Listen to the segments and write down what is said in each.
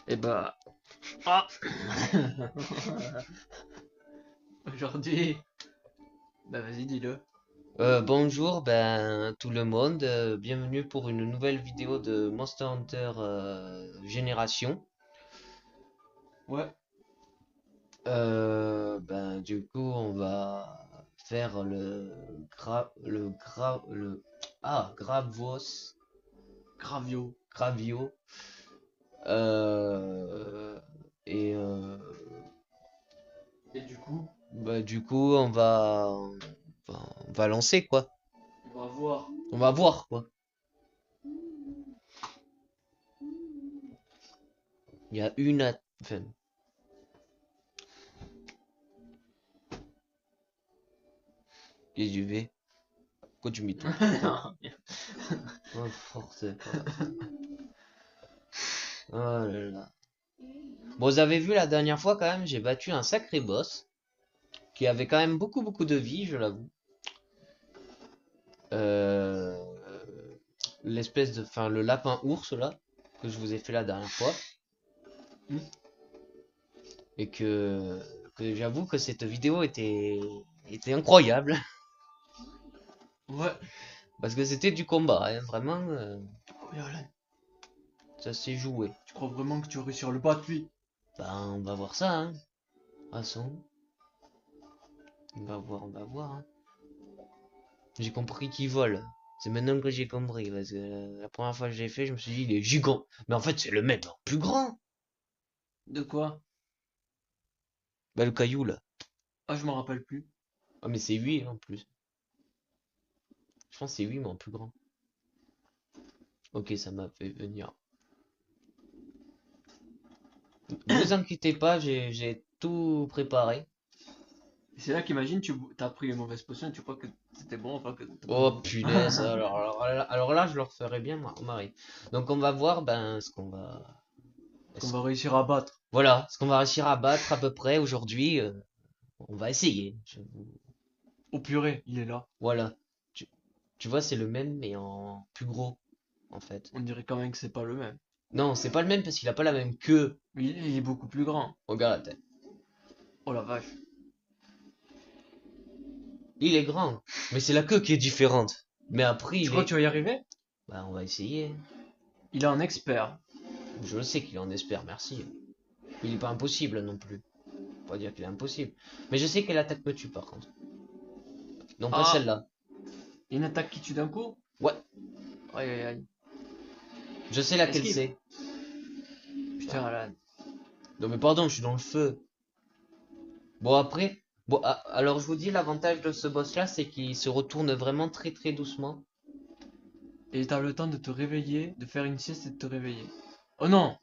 Et bah, ah aujourd'hui, bah vas-y, dis-le. Bonjour tout le monde, bienvenue pour une nouvelle vidéo de Monster Hunter Génération. Ouais, Du coup on va faire Gravos Gravio. Gravio euh, et Et du coup, du coup on va lancer quoi. on va voir. On va voir quoi. Il y a enfin, qu'est-ce que tu fais? Pourquoi tu m'étouffes? Non, Oh, force pas. Oh là là. Bon, vous avez vu la dernière fois quand même, j'ai battu un sacré boss qui avait quand même beaucoup de vie, je l'avoue. Euh, enfin le lapin ours là que je vous ai fait la dernière fois Hmm. et que j'avoue que cette vidéo était incroyable Ouais. parce que c'était du combat, hein, vraiment Oh, Yarlan, ça s'est joué. tu crois vraiment que tu aurais sur le battre lui? Ben on va voir ça, hein. De toute façon, on va voir, hein. J'ai compris qu'il vole. C'est maintenant que j'ai compris, parce que la première fois que j'ai fait, je me suis dit, il est gigant. Mais en fait, c'est le même, en plus grand. De quoi? Bah, le caillou, là. Ah, je m'en rappelle plus. Ah, mais c'est 8 en plus. Je pense que c'est 8 mais en plus grand. Ok, ça m'a fait venir. Vous inquiétez pas, j'ai tout préparé. Et c'est là qu'imagine, tu t'as pris une mauvaise potion et tu crois que c'était bon, enfin que t'as pas Oh, mangé. punaise. Alors là, je le referai bien, Marie. Donc, on va voir, ben, ce qu'on va... Qu'on est-ce- va réussir à battre. Voilà, ce qu'on va réussir à battre à peu près aujourd'hui. On va essayer. Au purée, il est là. Voilà. Tu, tu vois, c'est le même, mais en plus gros, en fait. On dirait quand même que c'est pas le même. Non, c'est pas le même parce qu'il a pas la même queue. Mais il est beaucoup plus grand. Regarde la tête. Oh la vache. Il est grand, mais c'est la queue qui est différente. Mais après, Tu il crois que est... tu vas y arriver? Bah, on va essayer. Il est un expert. Je le sais qu'il en espère, merci. Il est pas impossible non plus. Faut pas dire qu'il est impossible. Mais je sais quelle attaque me tue par contre. Non, pas Ah, celle-là. une attaque qui tue d'un coup? Ouais, Aïe aïe aïe. je sais laquelle Esquive. c'est. Putain, Ah. Alan. Non, mais pardon, je suis dans le feu. Bon, après... Bon, alors je vous dis, l'avantage de ce boss-là, c'est qu'il se retourne vraiment très doucement. Et t'as le temps de te réveiller, de faire une sieste et de te réveiller. Oh non!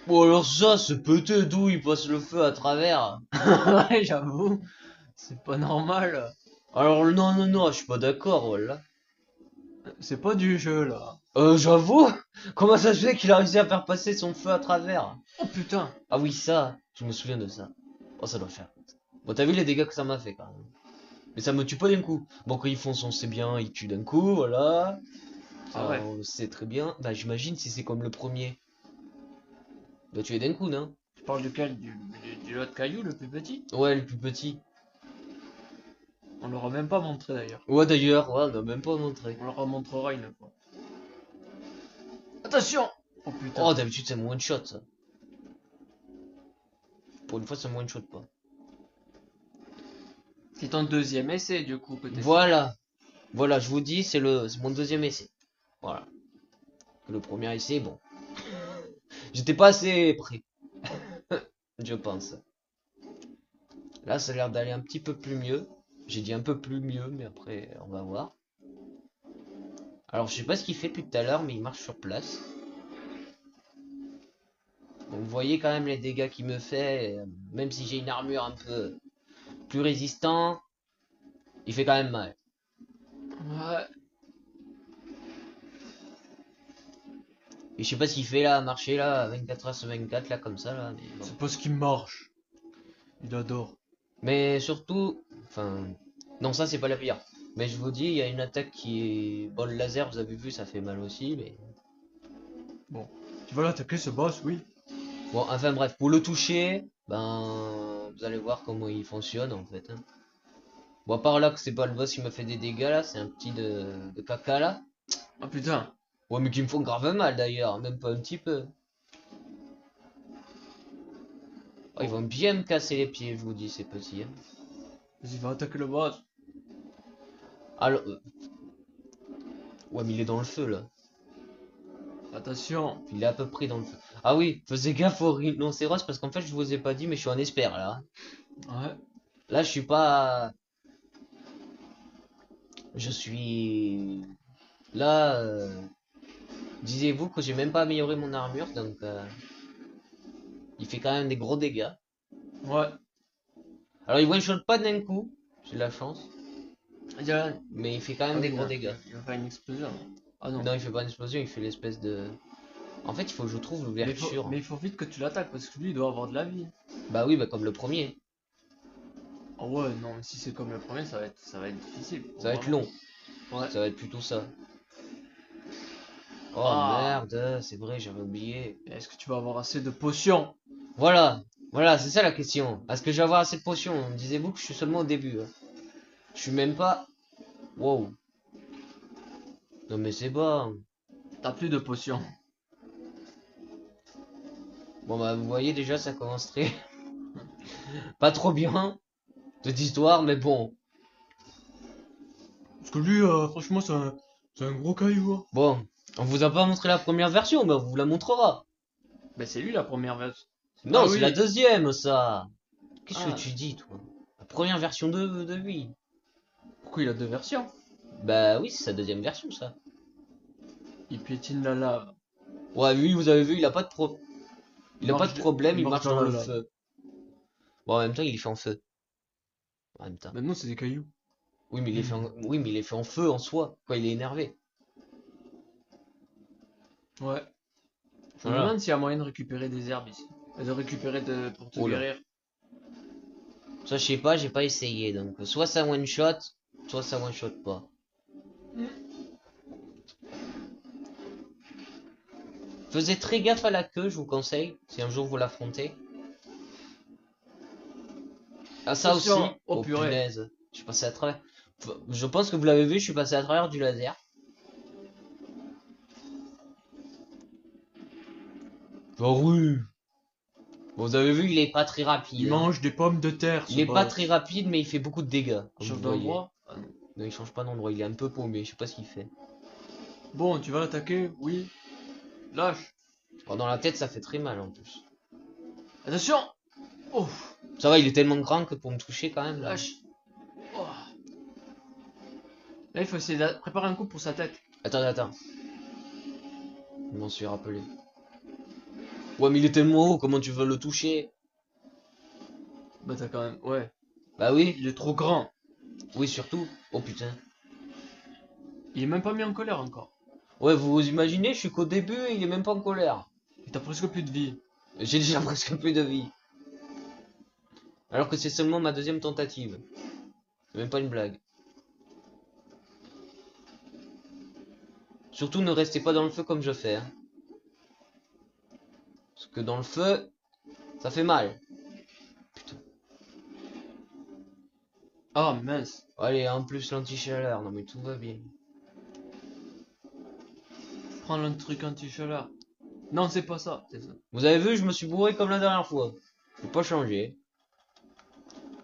Bon, alors ça, ce peut-être d'où il passe le feu à travers. Ouais, j'avoue. C'est pas normal. Alors non, je suis pas d'accord, voilà. C'est pas du jeu là. J'avoue, comment ça se fait qu'il a réussi à faire passer son feu à travers? Oh putain. Ah oui, ça, je me souviens de ça. Oh, ça doit faire. Bon, t'as vu les dégâts que ça m'a fait quand même. Mais ça me tue pas d'un coup. Bon, quand ils foncent, on sait bien, ils tuent d'un coup, voilà. Ah Ça, ouais. on le sait très bien. Bah, j'imagine si c'est comme le premier. Il doit tuer d'un coup, non? Tu parles duquel? Du lot de caillou, le plus petit? Ouais, le plus petit. On leur a même pas montré d'ailleurs. Ouais, d'ailleurs, ouais, on a même pas montré. On leur en montrera une fois. Attention! Oh Oh, putain. d'habitude, c'est mon one shot, ça. Pour une fois, ça me one shot pas. C'est ton deuxième essai du coup que t'essaies. Voilà. Voilà, je vous dis, c'est mon deuxième essai. Voilà. Le premier essai, bon. J'étais pas assez prêt, je pense. Là, ça a l'air d'aller un petit peu plus mieux. J'ai dit un peu plus mieux, mais après, on va voir. Alors, je sais pas ce qu'il fait depuis tout à l'heure, mais il marche sur place. Donc, vous voyez quand même les dégâts qu'il me fait. Même si j'ai une armure un peu plus résistante, il fait quand même mal. Ouais. Et je sais pas ce qu'il fait là, marcher là, 24 heures sur 24, là, comme ça, là, mais bon. C'est parce qu'il marche. Il adore. Mais surtout, enfin, non, ça c'est pas la pire. Mais je vous dis, il y a une attaque qui est... Bon, le laser, vous avez vu, ça fait mal aussi, mais... Bon. Tu vas l'attaquer ce boss, oui. Bon, enfin bref, pour le toucher, ben, vous allez voir comment il fonctionne en fait, hein. Bon, à part là que c'est pas le boss qui me fait des dégâts là, c'est un petit de caca là. Oh putain. Ouais, mais qui me font grave mal d'ailleurs, même pas un petit peu. Oh, ils vont bien me casser les pieds, je vous dis, ces petits, hein. Vas-y, va attaquer le boss. Alors, ouais, mais il est dans le feu là. Attention. Il est à peu près dans le feu. Ah oui, faisais gaffe au rhinocéros parce qu'en fait, je vous ai pas dit, mais je suis un expert là. Ouais. Là, je suis pas. Je suis. Là, disiez-vous que j'ai même pas amélioré mon armure, donc il fait quand même des gros dégâts. Ouais. Alors, il one-shot pas d'un coup, j'ai de la chance, Déjà, mais il fait quand ah même des oui, gros non, dégâts. il va faire une explosion. Ah non. Non, il fait pas une explosion, il fait l'espèce de. En fait, il faut que je trouve l'ouverture. Mais il faut vite que tu l'attaques parce que lui il doit avoir de la vie. Bah oui, bah comme le premier. Oh ouais, non, mais si c'est comme le premier, ça va être difficile. Ça va être Vraiment. long, Ouais. ça va être plutôt ça. Oh Ah. merde, c'est vrai, j'avais oublié. Est-ce que tu vas avoir assez de potions? Voilà, voilà, c'est ça la question. Est-ce que je vais avoir assez de potions? Disiez-vous que je suis seulement au début, hein. Je suis même pas. Wow. Non mais c'est bon. T'as plus de potions. Bon bah vous voyez déjà ça commence très pas trop bien cette histoire, mais bon. Parce que lui, franchement, c'est un gros caillou, hein. Bon, on vous a pas montré la première version, mais on vous la montrera. Ben c'est lui la première version. Non, Ah c'est la oui. deuxième ça. Qu'est-ce que Ah. tu dis toi? La première version de lui. Pourquoi il a deux versions? Bah oui, c'est sa deuxième version ça. Il piétine la lave. Ouais, lui vous avez vu, il a pas de Il a pas de marche, problème, il marche dans dans la le lave. feu. Bon, en même temps, il est fait en feu. En même temps. Maintenant, c'est des cailloux. Oui, mais il est fait en... oui, mais il est fait en feu en soi quand il est énervé. Ouais. Je me Voilà. demande s'il y a moyen de récupérer des herbes ici. De récupérer pour te Oh là. guérir. Ça, je sais pas, j'ai pas essayé. Donc, soit ça one shot, soit ça one shot pas. Faisez très gaffe à la queue, je vous conseille, si un jour vous l'affrontez. Ah, ça aussi. Attention. Oh Oh purée. punaise, je suis passé à travers. Je pense que vous l'avez vu, je suis passé à travers du laser. Oh oui. Bon, vous avez vu, il est pas très Il rapide, hein. mange des pommes de terre, Il ce est pas boss. très rapide, mais il fait beaucoup de dégâts, Il comme change vous voyez. d'endroit? Ah non. Non, il change pas d'endroit, il est un peu paumé, je sais pas ce qu'il fait. Bon, tu vas l'attaquer? Oui. Lâche. Oh, dans la tête, ça fait très mal en plus. Attention. Oh. Ça va, il est tellement grand que pour me toucher quand même. Lâche. Oh. Là, il faut essayer de préparer un coup pour sa tête. Attends. Je m'en suis rappelé. Ouais, mais il est tellement haut, comment tu veux le toucher? Bah, t'as quand même. Ouais. Bah oui, Il est trop grand. oui, surtout. Oh putain. Il est même pas mis en colère encore. Ouais, vous vous imaginez, je suis qu'au début et il est même pas en colère. Et t'as presque plus de vie. J'ai déjà presque plus de vie. Alors que c'est seulement ma deuxième tentative. C'est même pas une blague. Surtout ne restez pas dans le feu comme je fais, hein. Parce que dans le feu, ça fait mal. Putain. Ah, mince. Allez, en plus l'anti-chaleur, non mais tout va bien. Prends le truc anti-chaleur. Non, c'est pas ça. C'est ça. Vous avez vu, je me suis bourré comme la dernière fois. J'ai pas changé.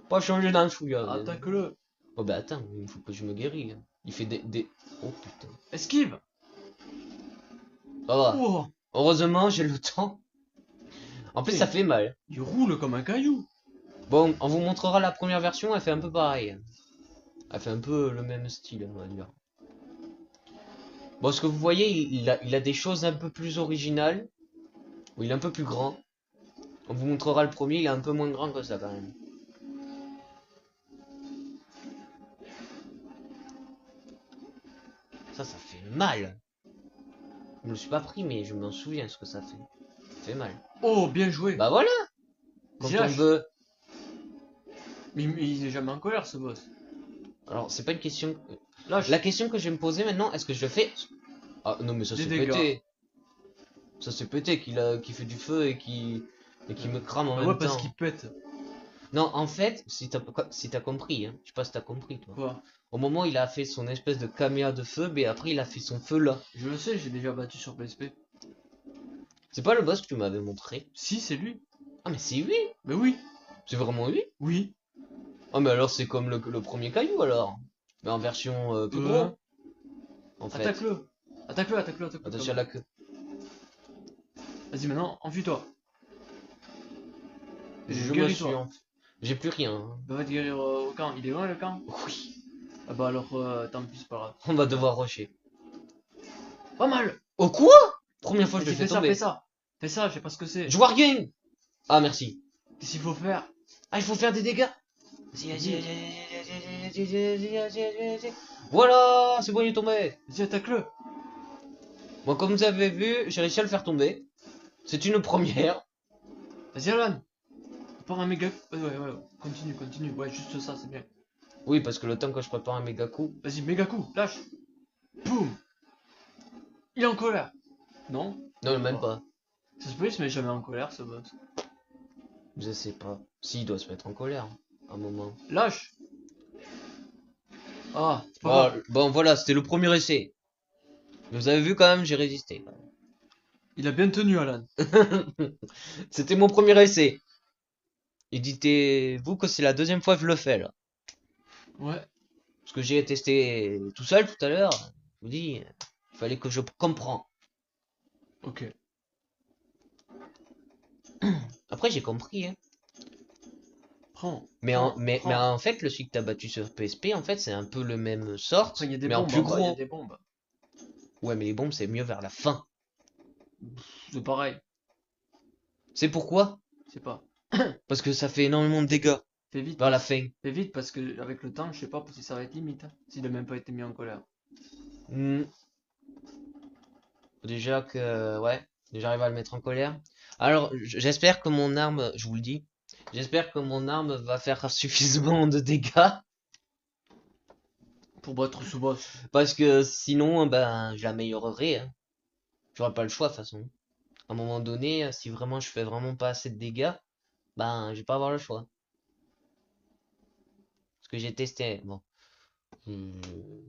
Pas changé d'un chouïa. Attaque-le. Oh bah attends, il faut que je me guéris, hein. Il fait des... Oh putain. Esquive. Ça va. Oh. Heureusement, j'ai le temps. En plus, Putain, ça fait mal. Il roule comme un caillou. Bon, on vous montrera la première version, elle fait un peu pareil. Elle fait un peu le même style, on va dire. Bon, ce que vous voyez, il a des choses un peu plus originales. Ou il est un peu plus grand. On vous montrera le premier, il est un peu moins grand que ça quand même. Ça fait mal. Je me le suis pas pris, mais je m'en souviens ce que ça fait. Ça fait mal. Oh, bien joué. Bah voilà. Quand on Lâche. veut... Mais il est jamais en colère, ce boss. Alors, c'est pas une question... Lâche. La question que je vais me poser maintenant, est-ce que je le fais... Ah non, mais ça Des s'est dégâts. pété. Ça s'est pété qui fait du feu et qui me crame en Bah même ouais, parce temps. qu'il pète. Non, en fait, si t'as compris, hein, je sais pas si t'as compris, toi. Quoi? Au moment où il a fait son espèce de caméra de feu, mais après il a fait son feu là. Je le sais, j'ai déjà battu sur PSP. C'est pas le boss que tu m'avais montré. Si, c'est lui. Ah, mais c'est lui! Mais oui, C'est vraiment lui? oui. Ah, mais alors c'est comme le premier caillou alors. Mais en version plus Euh, gros, en fait. Attaque-le. Attaque-le, attaque-le, attaque-le. Attention à la queue. Vas-y, maintenant, enfuis-toi. Je me suis Guéris-toi. en... J'ai plus rien, hein. Bah, va te guérir au camp. Il est loin le camp? Oui. Ah bah alors, tant pis, c'est pas grave. On va devoir rusher. Pas mal! Oh quoi? Première fois que je Vas-y, le fais fais ça, tomber. fais ça. Fais ça, je sais pas ce que c'est. Je vois rien. Ah, merci. Qu'est-ce qu'il faut faire? Ah, il faut faire des dégâts. Vas-y, Vas-y. vas-y. Voilà, c'est bon, il est tombé. Vas-y, attaque-le. Bon, comme vous avez vu, j'ai réussi à le faire tomber. C'est une première. Vas-y, Alan. Prends un méga. Ouais. Continue, continue. Ouais, juste ça, c'est bien. Oui, parce que le temps que je prépare un méga coup. Vas-y, méga coup, lâche. Boum. Il est en colère. Non? Non, même pas. Ça se peut, il se met jamais en colère, ce boss. Je sais pas. Si, il doit se mettre en colère. Un moment. Lâche. Ah, c'est pas Bon, grave. bon, voilà, c'était le premier essai. Mais vous avez vu quand même, j'ai résisté. Il a bien tenu, Alan. C'était mon premier essai. Et dites-vous que c'est la deuxième fois que je le fais là. Ouais. Parce que j'ai testé tout seul tout à l'heure. Je vous dis, il fallait que je comprends. Ok. Après j'ai compris, hein. Prends. Mais Prends, mais prends. en fait, le celui que t'as battu sur PSP, en fait, c'est un peu le même sort, Après, il y a des mais en bombes. plus En bas, il y a gros. des bombes. Ouais, mais les bombes, c'est mieux vers la fin. C'est pareil. C'est pourquoi? Je sais pas. Parce que ça fait énormément de dégâts Fais vite. vers la fin. Fais vite parce que avec le temps, je sais pas si ça va être limite. Hein, s'il a même pas été mis en colère. Hmm. Déjà que, ouais, j'arrive à le mettre en colère. Alors, j'espère que mon arme, je vous le dis, j'espère que mon arme va faire suffisamment de dégâts. Pour battre ce boss. Parce que sinon, ben, je l'améliorerai, hein. J'aurai pas le choix, de toute façon. À un moment donné, si vraiment je fais vraiment pas assez de dégâts, ben, je vais pas avoir le choix. Parce que j'ai testé, bon, euh,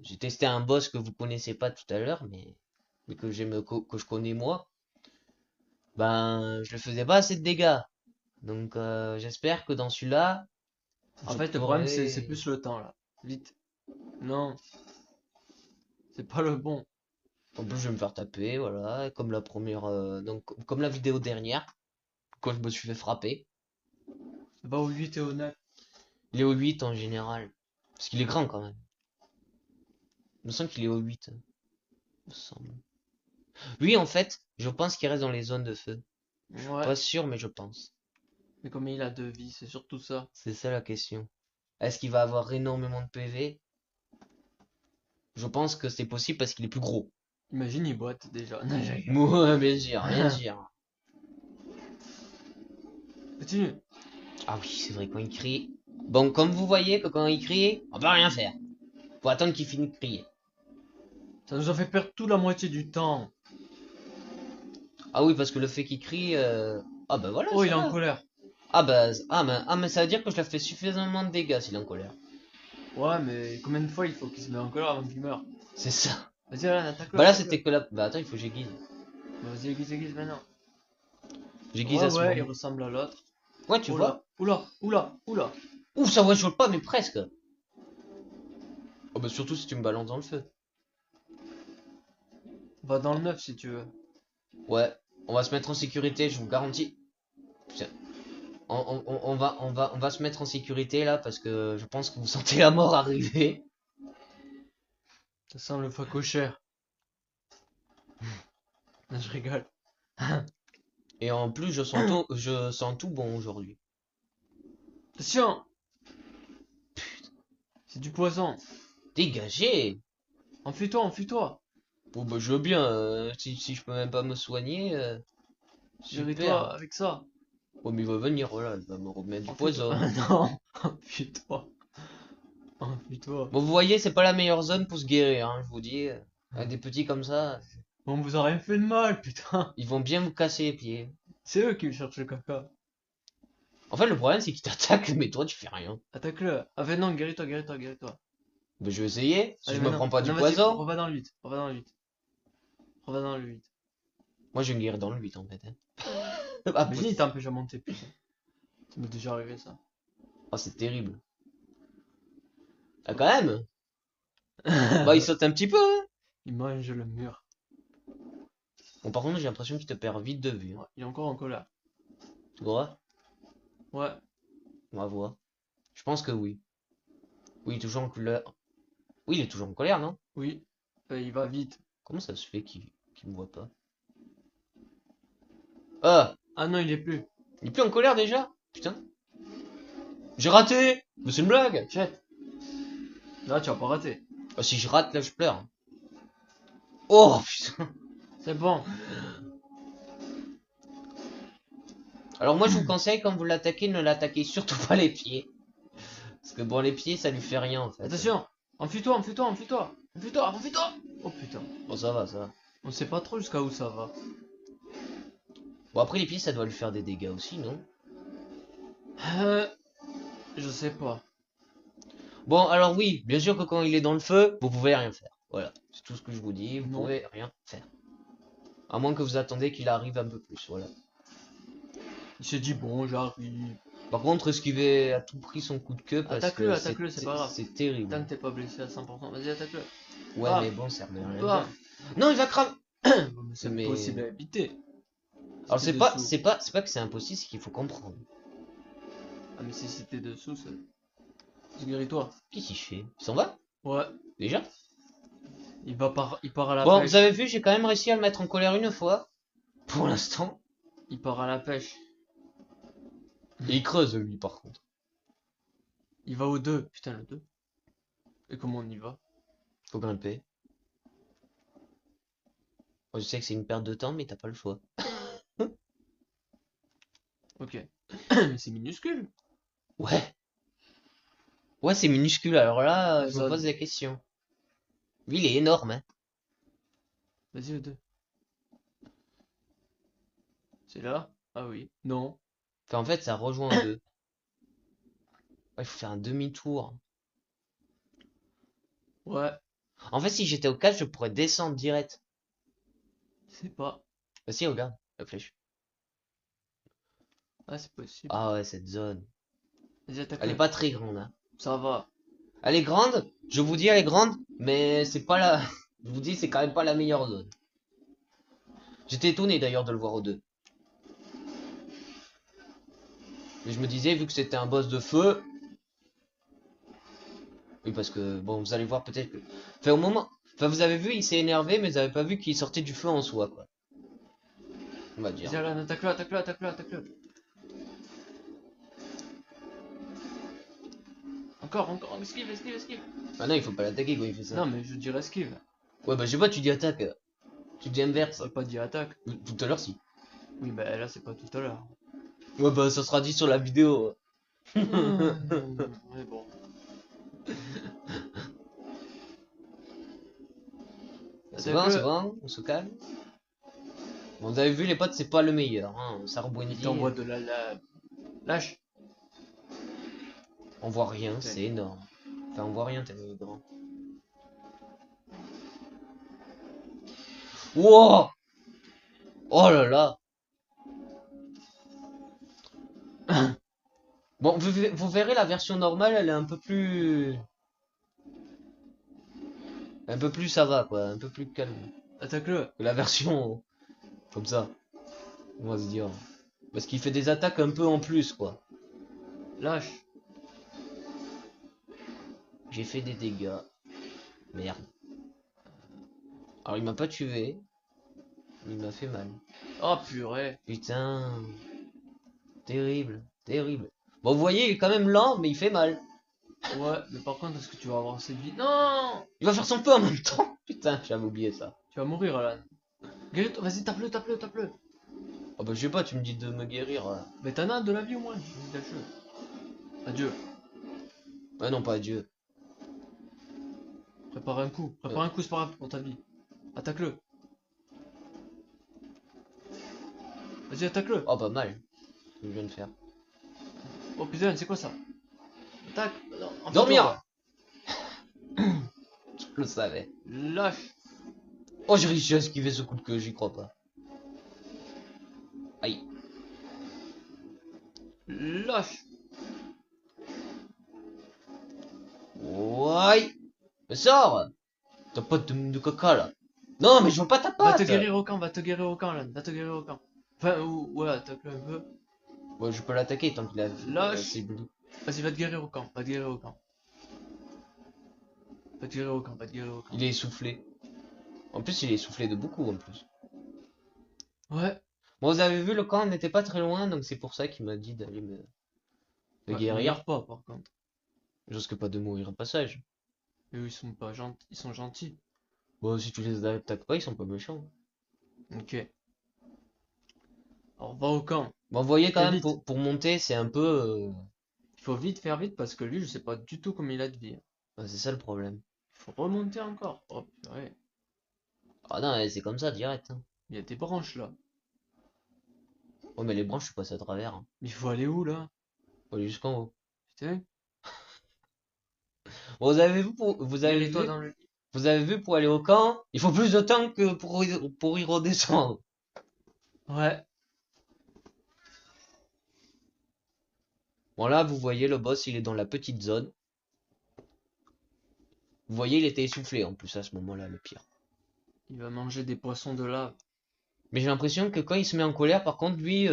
j'ai testé un boss que vous connaissez pas tout à l'heure, mais que que je connais moi. Ben, je le faisais pas assez de dégâts. Donc, j'espère que dans celui-là, En je fait, le problème, c'est pourrai... plus le temps là. Vite. Non, c'est pas le bon. En plus, je vais me faire taper, voilà, comme la première, donc, comme la vidéo dernière, quand je me suis fait frapper. Va au 8 et au 9. Il est au 8 en général. Parce qu'il est grand quand même. Il me semble qu'il est au 8. Il me semble. Lui, en fait, je pense qu'il reste dans les zones de feu. Ouais. Pas sûr, mais je pense. Mais combien il a de vie, c'est surtout ça. C'est ça la question. Est-ce qu'il va avoir énormément de PV? Je pense que c'est possible parce qu'il est plus gros. Imagine, il boite déjà. Non, j'ai rigole. Ouais, bien sûr, bien sûr. Continue. Ah oui, c'est vrai, quand il crie. Bon, comme vous voyez que quand il crie, on peut rien faire. Faut attendre qu'il finisse de crier. Ça nous a fait perdre toute la moitié du temps. Ah oui, parce que le fait qu'il crie... Ah bah voilà, Oh, ça il est en va. colère. Ah bah... mais ça veut dire que je lui ai fait suffisamment de dégâts s'il est en colère. Ouais, mais combien de fois il faut qu'il se mette en colère avant qu'il meure? C'est ça. Vas-y, Alan, attaque-le. Bah là, attaque-le. c'était que la... Bah attends, il faut que j'aiguise. Bah, vas-y, aiguise maintenant. J'aiguise Ouais, à ce ouais, il moment. ressemble à l'autre. Ouais, tu vois. Oula, oula, oula. Ouh, ça one-shot pas, mais presque. Oh bah surtout si tu me balances dans le feu. Va dans le 9 si tu veux. Ouais, on va se mettre en sécurité, je vous garantis. Putain. On va se mettre en sécurité là parce que je pense que vous sentez la mort arriver. Ça sent le facochère. Non, je rigole. Et en plus, je sens tout bon aujourd'hui. Attention! C'est du poison. Dégagez! Enfuis-toi, enfuis-toi. Bon bah je veux bien, si je peux même pas me soigner, Guéris-toi super. avec ça. Oh mais il va venir, voilà, il va me remettre du Enfuis-toi. poison. Non, enfuis-toi. Enfuis-toi. Bon vous voyez, c'est pas la meilleure zone pour se guérir, hein, je vous dis. Avec des petits comme ça. On vous a rien fait de mal, putain. Ils vont bien vous casser les pieds. C'est eux qui cherchent le caca. En fait, le problème, c'est qu'ils t'attaquent, mais toi, tu fais rien. Attaque-le. Ah, fait non, guéris-toi, guéris-toi, guéris-toi. Mais je vais essayer. Si Allez, je me maintenant. prends pas du Non, vas-y, poison. reva dans le 8. Reva dans le 8. Reva dans le 8. Moi, je vais me guérir dans le 8 en fait. Hein. Ah, Imagine, il t'empêche à monter, putain. Ça m'est déjà arrivé, ça. oh, c'est terrible. Ah, quand même. Bah, il saute un petit peu. Hein. Il mange le mur. Bon, par contre, j'ai l'impression qu'il te perd vite de vue. Hein. Ouais, il est encore en colère. Tu vois? Ouais. On va voir. Je pense que oui. Oui, toujours en couleur. Oui, il est toujours en colère, non? Oui. Il va vite. Comment ça se fait qu'il me voit pas? Ah! Ah non, il est plus. Il est plus en colère déjà? Putain. J'ai raté! Mais c'est une blague! Jette. Là, tu vas pas rater. Ah, si je rate, là, je pleure. Oh, putain. C'est bon. Alors moi, je vous conseille, quand vous l'attaquez, ne l'attaquez surtout pas les pieds. Parce que bon, les pieds, ça lui fait rien, en fait. Attention. Enfuis-toi, enfuis-toi, enfuis-toi. Enfuis-toi, enfuis-toi. Oh putain. Bon, ça va, ça va. On sait pas trop jusqu'à où ça va. Bon, après, les pieds, ça doit lui faire des dégâts aussi, non? Je sais pas. Bon, alors oui, bien sûr que quand il est dans le feu, vous pouvez rien faire. Voilà, c'est tout ce que je vous dis, vous Non. pouvez rien faire. À moins que vous attendez qu'il arrive un peu plus, voilà. Il s'est dit bon, j'arrive. Par contre, esquivez à tout prix son coup de queue parce Attaque-le, que attaque-le, c'est pas grave. c'est terrible. Tant que t'es pas blessé à 100%. Vas-y, attaque-le. Ouais, Ah. mais bon, ça remet rien. Ah. Non, il va cramer. C'est Mais- impossible à éviter. Alors Si c'est t'es pas, dessous. c'est pas, c'est pas que c'est impossible, c'est qu'il faut comprendre. Ah, mais si t'es dessous, ça. Guéris-toi. Qu'est-ce qu'il fait? Il s'en va? Ouais. Déjà? Il part à la Bon, pêche. vous avez vu, j'ai quand même réussi à le mettre en colère une fois. Pour l'instant. Il part à la pêche. Et il creuse, lui, par contre. Il va au 2. Putain, le 2. Et comment on y va? Faut grimper. Moi, je sais que c'est une perte de temps, mais t'as pas le choix. Ok. Mais c'est minuscule. Ouais. Ouais, c'est minuscule, alors là, je me Ça- pose des questions. Lui, il est énorme, hein. Vas-y, le 2. C'est là? Ah oui. Non. Enfin, en fait, ça rejoint en deux. Ouais, il faut faire un demi-tour. Ouais. En fait, si j'étais au 4, je pourrais descendre direct. C'est pas. Bah si, regarde, la flèche. Ah, c'est possible. Ah ouais, cette zone. Vas-y, attaque. Elle est pas très grande, hein. Ça va. Elle est grande, je vous dis, elle est grande, mais c'est pas la... Je vous dis, c'est quand même pas la meilleure zone. J'étais étonné d'ailleurs de le voir au 2. Mais je me disais, vu que c'était un boss de feu... Oui, parce que, bon, vous allez voir peut-être que... Enfin, au moment... Enfin, vous avez vu, il s'est énervé, mais vous avez pas vu qu'il sortait du feu en soi, quoi. On va dire. Vas-y, Alan, attaque-le, attaque-le, attaque-le, attaque-le. Encore, esquive, esquive, esquive. Ah non, il faut pas l'attaquer quand il fait ça. Non, mais je dirais esquive. Ouais, bah je sais pas, tu dis attaque. Tu dis inverse. J'ai pas dit attaque. Tout à l'heure, si. Oui, bah là, c'est pas tout à l'heure. Ouais, bah ça sera dit sur la vidéo. Mais bon. C'est bon, c'est bon, on se calme. Bon, vous avez vu, les potes, c'est pas le meilleur. Hein. Ça Il rebondit. t'envoie de la lave. Lâche. On voit rien, Ok. c'est énorme. Enfin, on voit rien tellement il est grand. Wow! Oh là là! Bon, vous verrez, la version normale, elle est un peu plus... Un peu plus ça va, quoi. Un peu plus calme. Attaque-le. Que la version... Comme ça. On va se dire. Parce qu'il fait des attaques un peu en plus, quoi. Lâche. J'ai fait des dégâts. Merde. Alors, il m'a pas tué. Il m'a fait mal. Oh purée. Putain. Terrible. Terrible. Bon, vous voyez, il est quand même lent, mais il fait mal. Ouais, mais par contre, est-ce que tu vas avoir assez de vie? Non! Il va faire son feu en même temps. Putain, j'avais oublié ça. Tu vas mourir, Alan. Guéris-toi, vas-y, tape-le, tape-le, tape-le. Oh bah je sais pas, tu me dis de me guérir. Mais t'en as de la vie au moins. Vas-y, lâche-le. Adieu. Ouais, non, pas adieu. Prépare un coup. Prépare un coup, c'est pas grave pour ta vie. Attaque-le. Vas-y, attaque-le. Oh, pas mal. Ce que je viens de faire. Oh putain, c'est quoi ça? Attaque. Non, enfile-toi. Dormir. Je le savais. Lâche. Oh, j'ai réussi à esquiver ce coup de queue, j'y crois pas. Aïe. Lâche. Ouais. Mais sors. T'as pas de caca là. Non, mais je veux pas ta Va te patte. guérir au camp, va te guérir au camp, là. Va te guérir au camp. Enfin, ouais, attaque-le un peu. Ouais, je peux l'attaquer tant qu'il a Lâche. ses bleus. Vas-y, va te guérir au camp, va te guérir au camp. Va te guérir au camp, va te guérir au camp. Il est essoufflé. En plus, il est essoufflé de beaucoup en plus. Ouais. Bon, vous avez vu, le camp n'était pas très loin, donc c'est pour ça qu'il m'a dit d'aller me Ouais, guérir. meurs pas, par contre. Je risque pas de mourir au passage. Eux, ils sont pas gentils. Ils sont gentils. Bon, si tu les attaques pas, ils sont pas méchants. Ok. Alors, va au camp. Bon, vous voyez quand Fais même, vite. pour monter, c'est un peu... Il faut vite faire vite parce que lui, je sais pas du tout comment il a de vie. c'est ça le problème. Il faut remonter encore. Oh, purée. Ah non, c'est comme ça, direct. Hein. Il y a des branches là. Oh, mais les branches, je suis passé à travers. Hein. Mais il faut aller où là? Faut aller jusqu'en haut. Putain. Bon, vous avez Mets-toi vu, dans le lit. vous avez vu pour aller au camp, il faut plus de temps que pour y redescendre. Ouais. Bon, là, vous voyez, le boss, il est dans la petite zone. Vous voyez, il était essoufflé en plus à ce moment-là, le pire. Il va manger des poissons de lave. Mais j'ai l'impression que quand il se met en colère, par contre, lui, il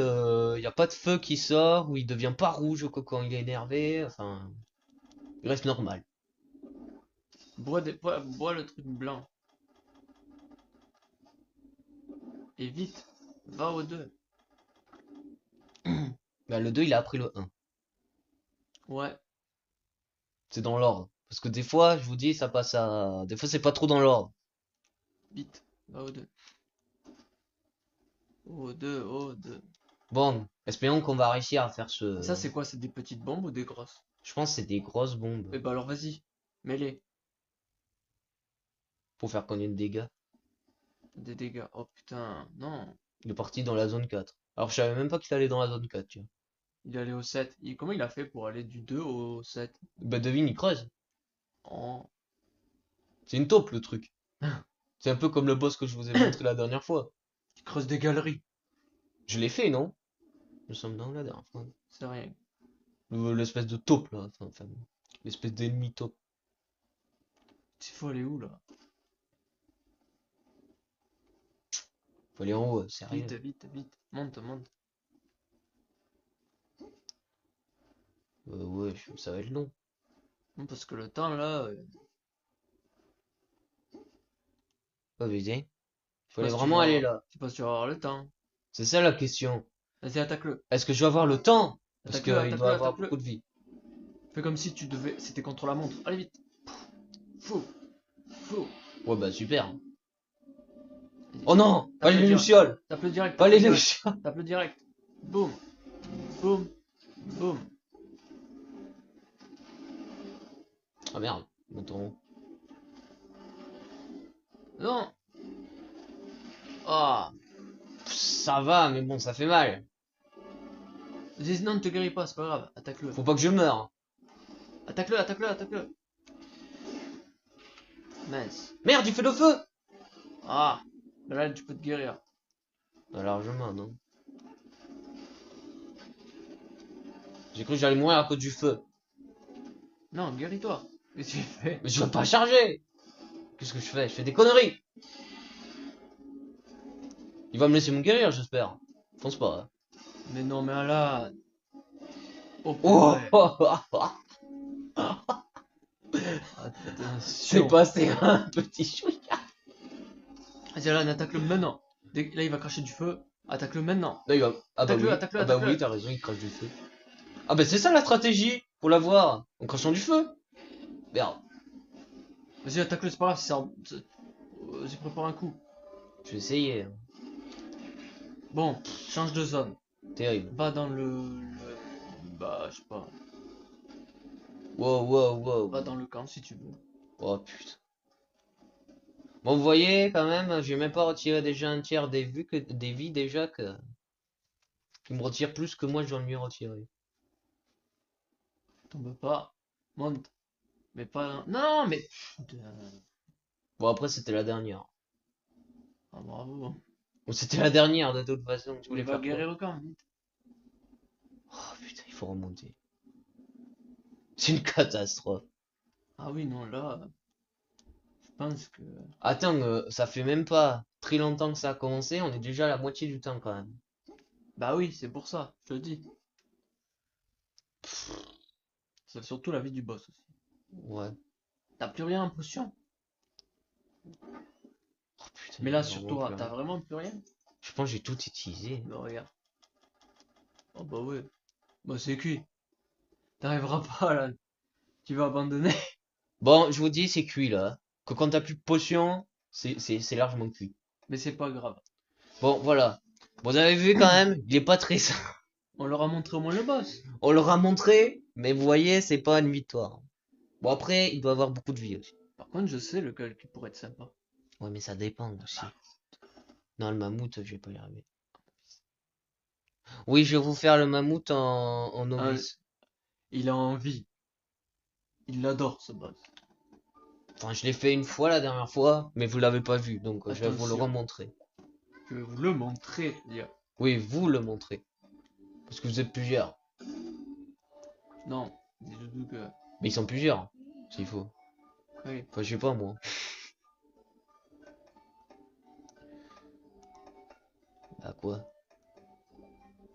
n'y a pas de feu qui sort, ou il devient pas rouge quand il est énervé, enfin, il reste normal. Bois le truc blanc. Et vite. Va au 2. Bah, le 2, il a appris le 1. Ouais. C'est dans l'ordre. Parce que des fois, je vous dis, ça passe à... Des fois, c'est pas trop dans l'ordre. Vite. Va au 2. Au 2, au 2. Bon, espérons qu'on va réussir à faire ce... Ça, c'est quoi? C'est des petites bombes ou des grosses? Je pense que c'est des grosses bombes. Eh bah alors vas-y. Mets-les. Pour faire combien de dégâts. Des dégâts. Oh putain. Non. Il est parti dans la zone 4. Alors, je savais même pas qu'il allait dans la zone 4, tu vois. Il est allé au 7. Comment il a fait pour aller du 2 au 7? Bah, devine, il creuse. Oh. C'est une taupe, le truc. C'est un peu comme le boss que je vous ai montré la dernière fois. Il creuse des galeries. Je l'ai fait, non? Nous sommes dans la dernière fois. C'est rien. L'espèce de taupe, là. Enfin, l'espèce d'ennemi taupe. Il faut aller où là? Faut aller en haut, sérieux. Vite, vite, vite. Monte, monte. Ouais, ça va être long. Non, parce que le temps là. Pas viser. Faut Je aller sais pas si tu vraiment vas aller avoir- là. Je sais pas si tu vas avoir le temps. C'est ça la question. Vas-y, attaque-le. Est-ce que je vais avoir le temps? Parce Attaque-le, qu'il attaque-le, doit avoir attaque-le. beaucoup de vie. Fais comme si tu devais. C'était contre la montre. Allez vite. Fou. Fou. Ouais, bah super. Vas-y. Oh non! Pas Tape-le les direct. lucioles! Tape-le direct. Pas les tape-le direct. lucioles! Tape-le direct. Boum. Boum. Boum. Ah merde, montons. Non. Ah. Ça va, mais bon, ça fait mal. Vas-y, non, ne te guéris pas, c'est pas grave. Attaque-le. Faut pas que je meure. Attaque-le, attaque-le, attaque-le. Mince. Merde, il fait le feu! Ah. Là, tu peux te guérir. Bah, largement, non? J'ai cru que j'allais mourir à cause du feu. Non, guéris-toi. Qu'est-ce que tu fais? Mais je veux pas charger! Qu'est-ce que je fais? Je fais des conneries! Il va me laisser me guérir, j'espère. Je pense pas. Hein. Mais non, mais là. Oh, Oh! purée. C'est Attention. passé un petit chouïa. Vas-y, Alan, attaque-le maintenant. Là, il va cracher du feu. Attaque-le maintenant. Là, il va... Ah bah Attaque-le, oui, attaque-le, ah bah attaque-le. oui, t'as raison, il crache du feu. Ah bah c'est ça la stratégie pour l'avoir, en crachant du feu. Merde, Vas-y, attaque-le, c'est pas grave. Vas-y, prépare un coup. je vais essayer. Hein. Bon, change de zone. Terrible. Va dans Bah, je sais pas. Wow. Va dans le camp si tu veux. Oh putain. Bon, vous voyez quand même, j'ai même pas retiré déjà un tiers des vies déjà que... Il me retire plus que moi je viens de lui retirer. Tombe pas. Monte. Mais pas... Non, mais... Putain. Bon, après, c'était la dernière. Ah, bravo. Bon, c'était la dernière de toute façon. Tu Il voulais va faire quoi? guérir quand vite. Oh putain, il faut remonter. C'est une catastrophe. Ah oui, non, là... Je pense que... Attends, ça fait même pas très longtemps que ça a commencé. On est déjà à la moitié du temps quand même. Bah oui, c'est pour ça, je te le dis. C'est surtout la vie du boss aussi. Ouais. T'as plus rien en potion. Oh putain, Mais il y a là, sur vraiment toi, plus t'as rien. vraiment plus rien? Je pense que j'ai tout utilisé. Bah regarde. Oh bah ouais. Bah c'est cuit. T'arriveras pas là. Tu vas abandonner. Bon, je vous dis, c'est cuit là. Que quand t'as plus de potions, c'est largement cuit. Mais c'est pas grave. Bon, voilà. Vous avez vu quand même, il est pas très sain. On leur a montré au moins le boss. On leur a montré, mais vous voyez, c'est pas une victoire. Bon, après, il doit avoir beaucoup de vie aussi. Par contre, je sais lequel qui pourrait être sympa. Ouais, mais ça dépend aussi. Non, le mammouth, je vais pas y arriver. Oui, je vais vous faire le mammouth en Un- novice. il a envie. Il l'adore ce boss. Enfin, je l'ai fait une fois la dernière fois, mais vous l'avez pas vu, donc je vais vous le Attention. remontrer. Je vais vous le montrer. Dire. Oui, vous le montrer. Parce que vous êtes plusieurs. Non. Dis Doudou que... Mais ils sont plusieurs, s'il faut. Oui. Enfin, je sais pas, moi. Bah quoi?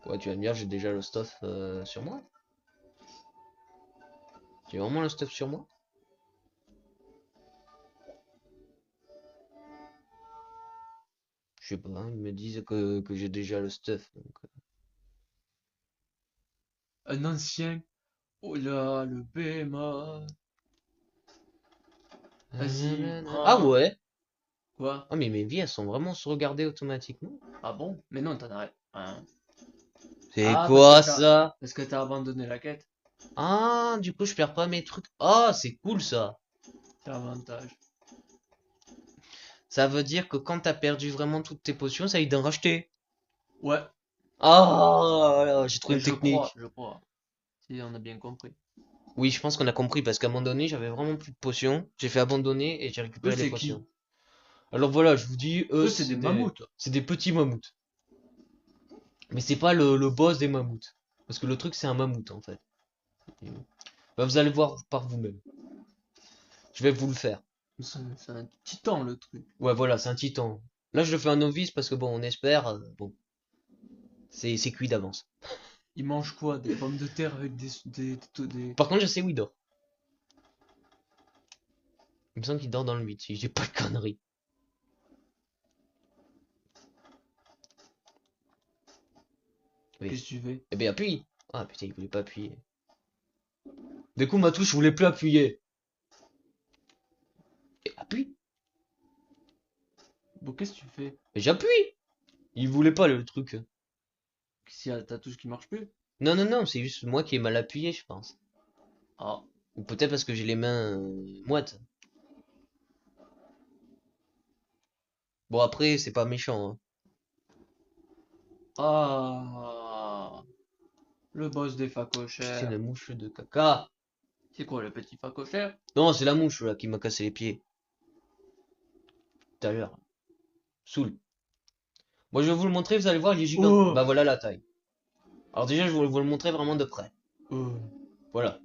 Quoi, tu vas me dire, j'ai déjà le stuff sur moi? J'ai vraiment le stuff sur moi? Je sais pas, hein, ils me disent que j'ai déjà le stuff, donc... Un ancien. Oh là, le bémol. Vas-y, Ah prends. ouais? Quoi? Ah mais mes vies, elles sont vraiment sauvegardées automatiquement. Ah bon? Mais non, t'en as un. C'est Ah, quoi ça? parce que t'as abandonné la quête. Ah, du coup, je perds pas mes trucs. Ah, c'est cool ça. T'as avantage. Ça veut dire que quand t'as perdu vraiment toutes tes potions, ça y est d'en racheter. Ouais, Ah, là, j'ai trouvé et une technique. je crois. Si on a bien compris. Oui, je pense qu'on a compris parce qu'à un moment donné, j'avais vraiment plus de potions. J'ai fait abandonner et j'ai Eux, récupéré les c'est qui? potions. Alors voilà, je vous dis, eux, Eux, c'est des mammouths. c'est des petits mammouths. Mais c'est pas le boss des mammouths. Parce que le truc, c'est un mammouth en fait. Bah, vous allez voir par vous-même. Je vais vous le faire. C'est un titan, le truc. Ouais, voilà, c'est un titan. Là, je le fais un novice parce que bon, on espère, bon, c'est cuit d'avance. Il mange quoi? Des pommes de terre avec des... Par contre, je sais où il dort. Il me semble qu'il dort dans le 8, si j'ai pas de conneries. Oui. Qu'est-ce que tu fais? Eh ben, appuie. Ah putain, il voulait pas appuyer. Du coup, ma touche, je voulais plus appuyer. Et appuie. Bon, qu'est-ce que tu fais? Et j'appuie. Il voulait pas le truc. S'il y a ta touche qui marche plus? Non, non, non, c'est juste moi qui ai mal appuyé, je pense. Ah. Ou peut-être parce que j'ai les mains moites. Bon, après, c'est pas méchant, hein. Ah. Le boss des Putain, facochères. la mouche de caca. C'est quoi le petit facochère? Non, c'est la mouche là qui m'a cassé les pieds. Tout à l'heure. Saoul. Moi, je vais vous le montrer, vous allez voir, il est gigant. Oh. Bah voilà la taille. Alors déjà, je vais vous le montrer vraiment de près. Oh. Voilà.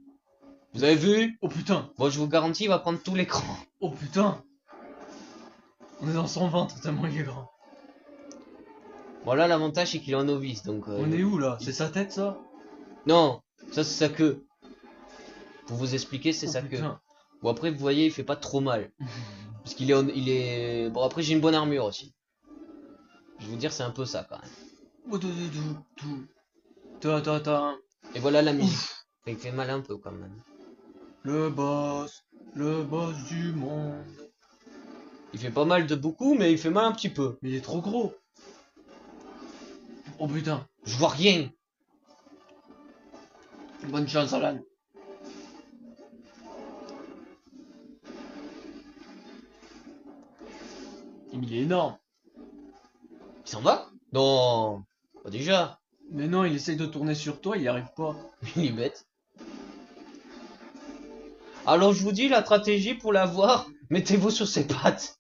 Vous avez vu? Oh putain. Bon, je vous garantis, il va prendre tout l'écran. Oh putain. On est dans son ventre tellement il est grand. Voilà, l'avantage, c'est qu'il est en novice, donc... On est où là? C'est sa tête ça? Non, ça c'est sa queue. Pour vous expliquer, c'est Oh sa queue. putain. Bon, après, vous voyez, il fait pas trop mal. Parce qu'il est, il est... Bon, après, j'ai une bonne armure aussi. Je vais vous dire, c'est un peu ça, quand même. Oh, tout. Ta. Et voilà la musique. Enfin, il fait mal un peu, quand même. Le boss du monde. Il fait pas mal de beaucoup, mais il fait mal un petit peu. Mais il est trop gros. Oh putain. Je vois rien. Bonne chance Alan. Il est énorme. Il s'en va? Non. Pas déjà. Mais non, il essaye de tourner sur toi, il y arrive pas. Il est bête. Alors je vous dis la stratégie pour l'avoir, mettez-vous sur ses pattes.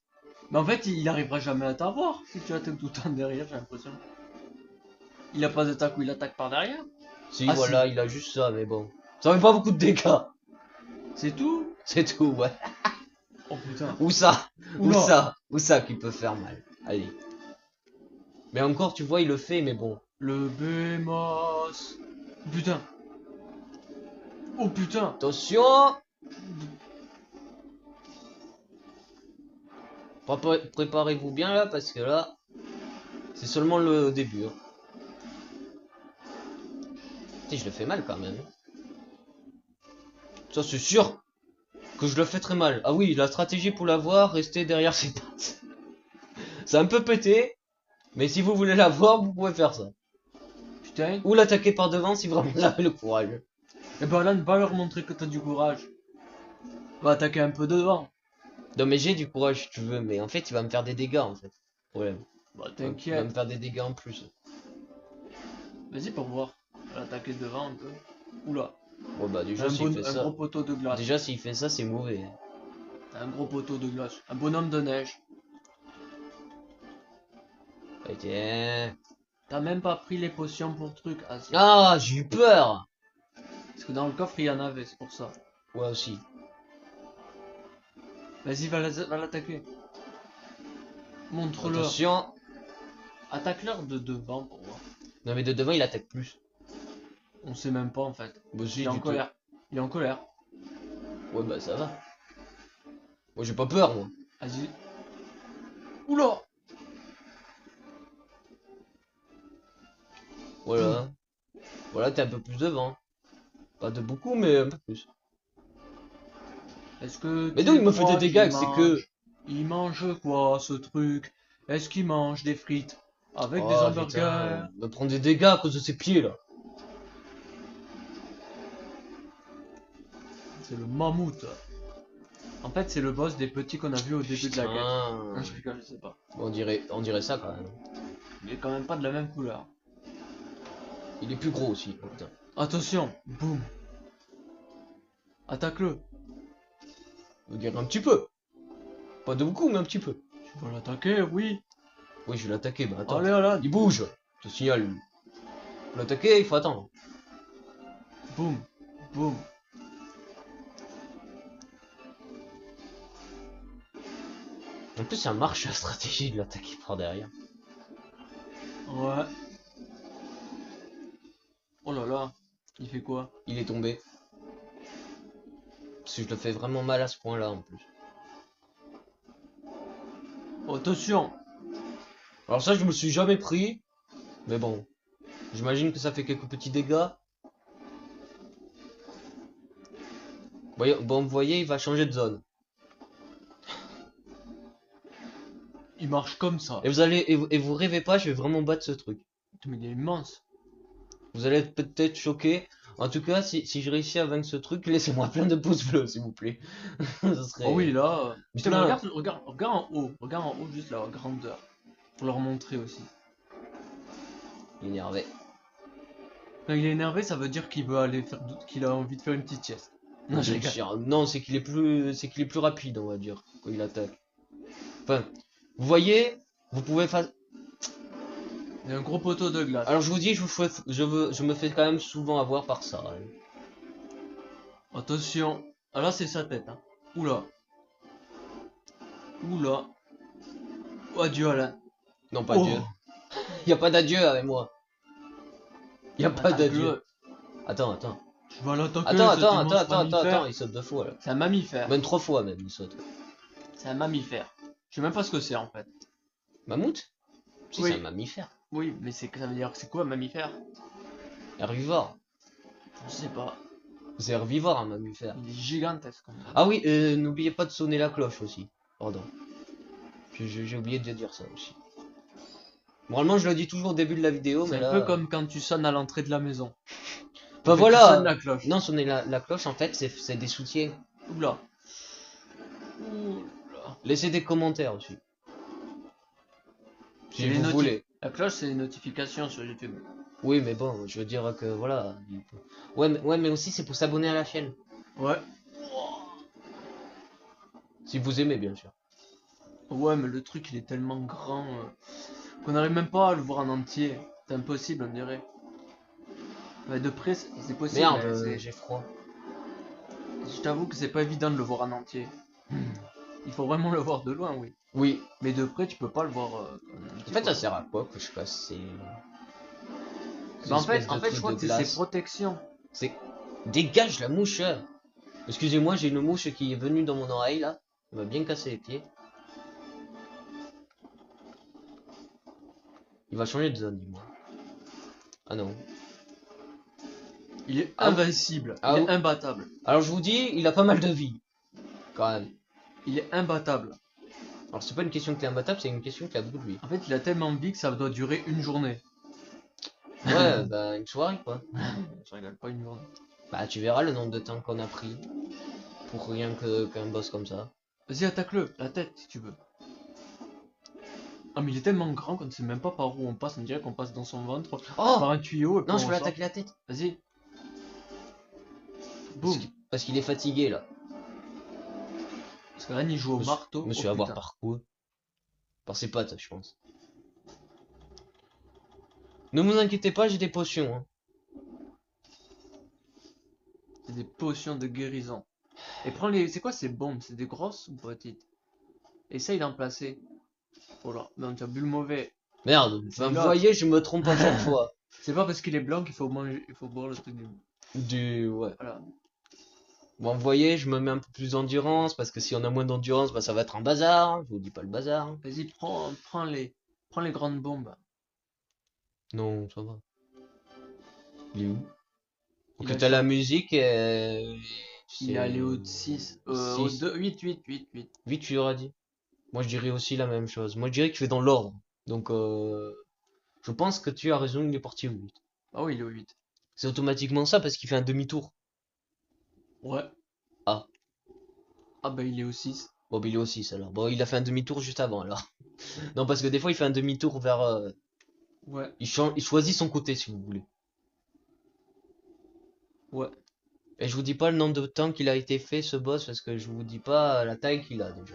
Mais en fait, il arrivera jamais à t'avoir si tu attaques tout le temps derrière, j'ai l'impression. Il a pas d'attaque où il attaque par derrière. Si Ah voilà, si, il a juste ça, mais bon. Ça fait pas beaucoup de dégâts. c'est tout. C'est tout, ouais. Oh putain. Où ça? Où Oula. ça? Où ça qui peut faire mal? Allez. Mais encore, tu vois, il le fait, mais bon. Le Bémos. Putain. Oh putain. Attention! Préparez-vous bien là, parce que là, c'est seulement le début. Hein. Si, je le fais mal quand même. Ça, c'est sûr que je le fais très mal. Ah oui, la stratégie pour l'avoir, rester derrière ses pattes. C'est un peu pété, mais si vous voulez l'avoir, vous pouvez faire ça. Putain. Ou l'attaquer par devant si vraiment vous avez le courage. Et ben là, ne pas leur montrer que t'as du courage. Va attaquer un peu devant. Non mais j'ai du courage si tu veux, mais en fait il va me faire des dégâts en fait. Problème. Bah Il va me t'inquiète. faire des dégâts en plus. Vas-y pour voir. Va attaquer devant un peu. Oula. Bon bah déjà Un, s'il fait un ça. gros poteau de glace. Déjà s'il fait ça c'est mauvais. Un gros poteau de glace. Un bonhomme de neige. Ok. T'as même pas pris les potions pour truc. Ah si. Ah j'ai eu peur. Parce que dans le coffre il y en avait, c'est pour ça. Ouais aussi. Vas-y, va l'attaquer. Montre-le. Attention. Attaque-leur de devant pour voir. Non mais de devant il attaque plus. On sait même pas en fait. Bah si, Il est en du tout. colère. Il est en colère. Ouais bah ça va. Moi j'ai pas peur moi. Vas-y. Oula. Voilà. Voilà t'es un peu plus devant. Pas de beaucoup mais un peu plus. Est-ce que Mais tu non il me fait des crois dégâts qu'il c'est que. mange... Il mange quoi ce truc? Est-ce qu'il mange des frites? Avec des Oh hamburgers? putain. Il me prend des dégâts à cause de ses pieds là. C'est le mammouth. En fait, c'est le boss des petits qu'on a vu au début de la quête. Non, je rigole, je sais pas. On dirait ça quand même. Il est quand même pas de la même couleur. Il est plus gros aussi. Oh, putain. Attention, boum. Attaque-le. On dirait un petit peu. Pas de beaucoup, mais un petit peu. Tu vas l'attaquer, oui. Oui, je vais l'attaquer. Bah attends. Allez, allez. Il bouge. Je te signale. Pour l'attaquer, il faut attendre. Boum, boum. En plus, ça marche la stratégie de l'attaquer par derrière. Ouais. Oh là là. Il fait quoi? Il est tombé. Parce que je le fais vraiment mal à ce point-là en plus. Oh, attention. Alors ça, je me suis jamais pris. Mais bon. J'imagine que ça fait quelques petits dégâts. Bon, vous voyez, il va changer de zone. Il marche comme ça. Et vous allez, et vous rêvez pas, je vais vraiment battre ce truc. Mais il est immense. Vous allez être peut-être choqué. En tout cas, si je réussis à vaincre ce truc, laissez-moi plein de pouces bleus, s'il vous plaît. Ça serait... Oh oui, là. Putain, mais plein. regarde en haut. Regarde en haut, juste la grandeur. Pour leur montrer aussi. Énervé. Quand il est énervé, ça veut dire qu'il veut aller faire, qu'il a envie de faire une petite sieste. Non, je rigole. Non, c'est qu'il est plus rapide, on va dire, quand il attaque. Enfin, vous voyez, vous pouvez faire. Il y a un gros poteau de glace. Alors je vous dis, je me fais quand même souvent avoir par ça. Hein. Attention. Ah là, c'est sa tête. Hein. Oula. Oula. Oh, adieu, Alan. Non, pas Oh. Dieu. Y a pas d'adieu avec moi. Y a pas d'adieu. Attends. Tu vas l'attaquer. Attends, il saute 2 fois là. C'est un mammifère. Même 3 fois même, il saute. C'est un mammifère. Je sais même pas ce que c'est en fait. Mammouth? Si, Oui. c'est un mammifère. Oui, mais ça veut dire c'est quoi un mammifère? Herbivore. Je sais pas. C'est herbivore un mammifère. Il est gigantesque. Ah oui, n'oubliez pas de sonner la cloche aussi. Pardon. J'ai oublié de dire ça aussi. Normalement, je le dis toujours au début de la vidéo, mais C'est là... un peu comme quand tu sonnes à l'entrée de la maison. Bah Tu voilà. sonnes la cloche. Non, sonner la cloche, en fait, c'est des soutiens. Oula. Oula. Laissez des commentaires aussi. Si C'est vous voulez. La cloche, c'est les notifications sur YouTube. Oui, mais bon, je veux dire que voilà. Ouais, mais aussi c'est pour s'abonner à la chaîne. Ouais. Si vous aimez, bien sûr. Ouais, mais le truc, il est tellement grand qu'on n'arrive même pas à le voir en entier. C'est impossible, on dirait. Ouais, de près, c'est possible, Merde, mais c'est... j'ai froid. Je t'avoue que c'est pas évident de le voir en entier. Il faut vraiment le voir de loin, oui. Oui. Mais de près, tu peux pas le voir en En entier, fait, ça quoi. sert à quoi que je fasse ces Bah, espèces en de fait, je trucs crois de que c'est ses glace? protections. C'est... Dégage la mouche! Excusez-moi, j'ai une mouche qui est venue dans mon oreille, là. Elle m'a bien cassé les pieds. Il va changer de zone, dis-moi. Ah non. Il est Ah, invincible. Il ah, est imbattable. alors je vous dis, il a pas mal de vie. Quand même. Il est imbattable. Alors c'est pas une question que t'es imbattable, c'est une question qui a beaucoup de vie. En fait, il a tellement de vie que ça doit durer une journée. Ouais, bah une soirée quoi. Je rigole, pas une journée. Bah tu verras le nombre de temps qu'on a pris pour rien que qu'un boss comme ça. Vas-y, attaque-le, la tête, si tu veux. Ah, mais il est tellement grand qu'on ne sait même pas par où on passe. On dirait qu'on passe dans son ventre, Oh! par un tuyau, et puis Non, je on peux sort. l'attaquer la tête. Vas-y. Parce Boum. qu'il parce qu'il est fatigué là. Parce que là, il joue au marteau. Me Oh suis avoir putain. par quoi? Par ses pattes, je pense. Ne vous inquiétez pas, j'ai des potions. Hein. C'est des potions de guérison. Et prends les. C'est quoi ces bombes? C'est des grosses ou petites? Essaye d'en placer. Oh là, non, tu as bu le mauvais. Merde, C'est enfin, vous l'autre. voyez, je me trompe à chaque fois. C'est pas parce qu'il est blanc qu'il faut manger, il faut boire le truc du. Ouais. Voilà. Bon, vous voyez, je me mets un peu plus d'endurance parce que si on a moins d'endurance, bah ça va être un bazar. Je vous dis pas le bazar. Vas-y, prends les grandes bombes. Non, ça va. Il est où? Il Ok, a t'as la sur, musique et... il est allé C'est... au 6, au 6. 2, 8, 8, 8, 8. 8, tu auras dit. Moi, je dirais aussi la même chose. Moi, je dirais que tu fais dans l'ordre. Donc, je pense que tu as raison, il est parti au 8. Ah oui, il est au 8. C'est automatiquement ça parce qu'il fait un demi-tour. Ouais. Ah, Ah bah il est au 6. bon, bah, il est au 6 alors. Bon, il a fait un demi-tour juste avant alors. Non, parce que des fois, il fait un demi-tour vers... Ouais, il choisit son côté, si vous voulez. ouais. Et je vous dis pas le nombre de temps qu'il a été fait, ce boss, parce que je vous dis pas la taille qu'il a, déjà.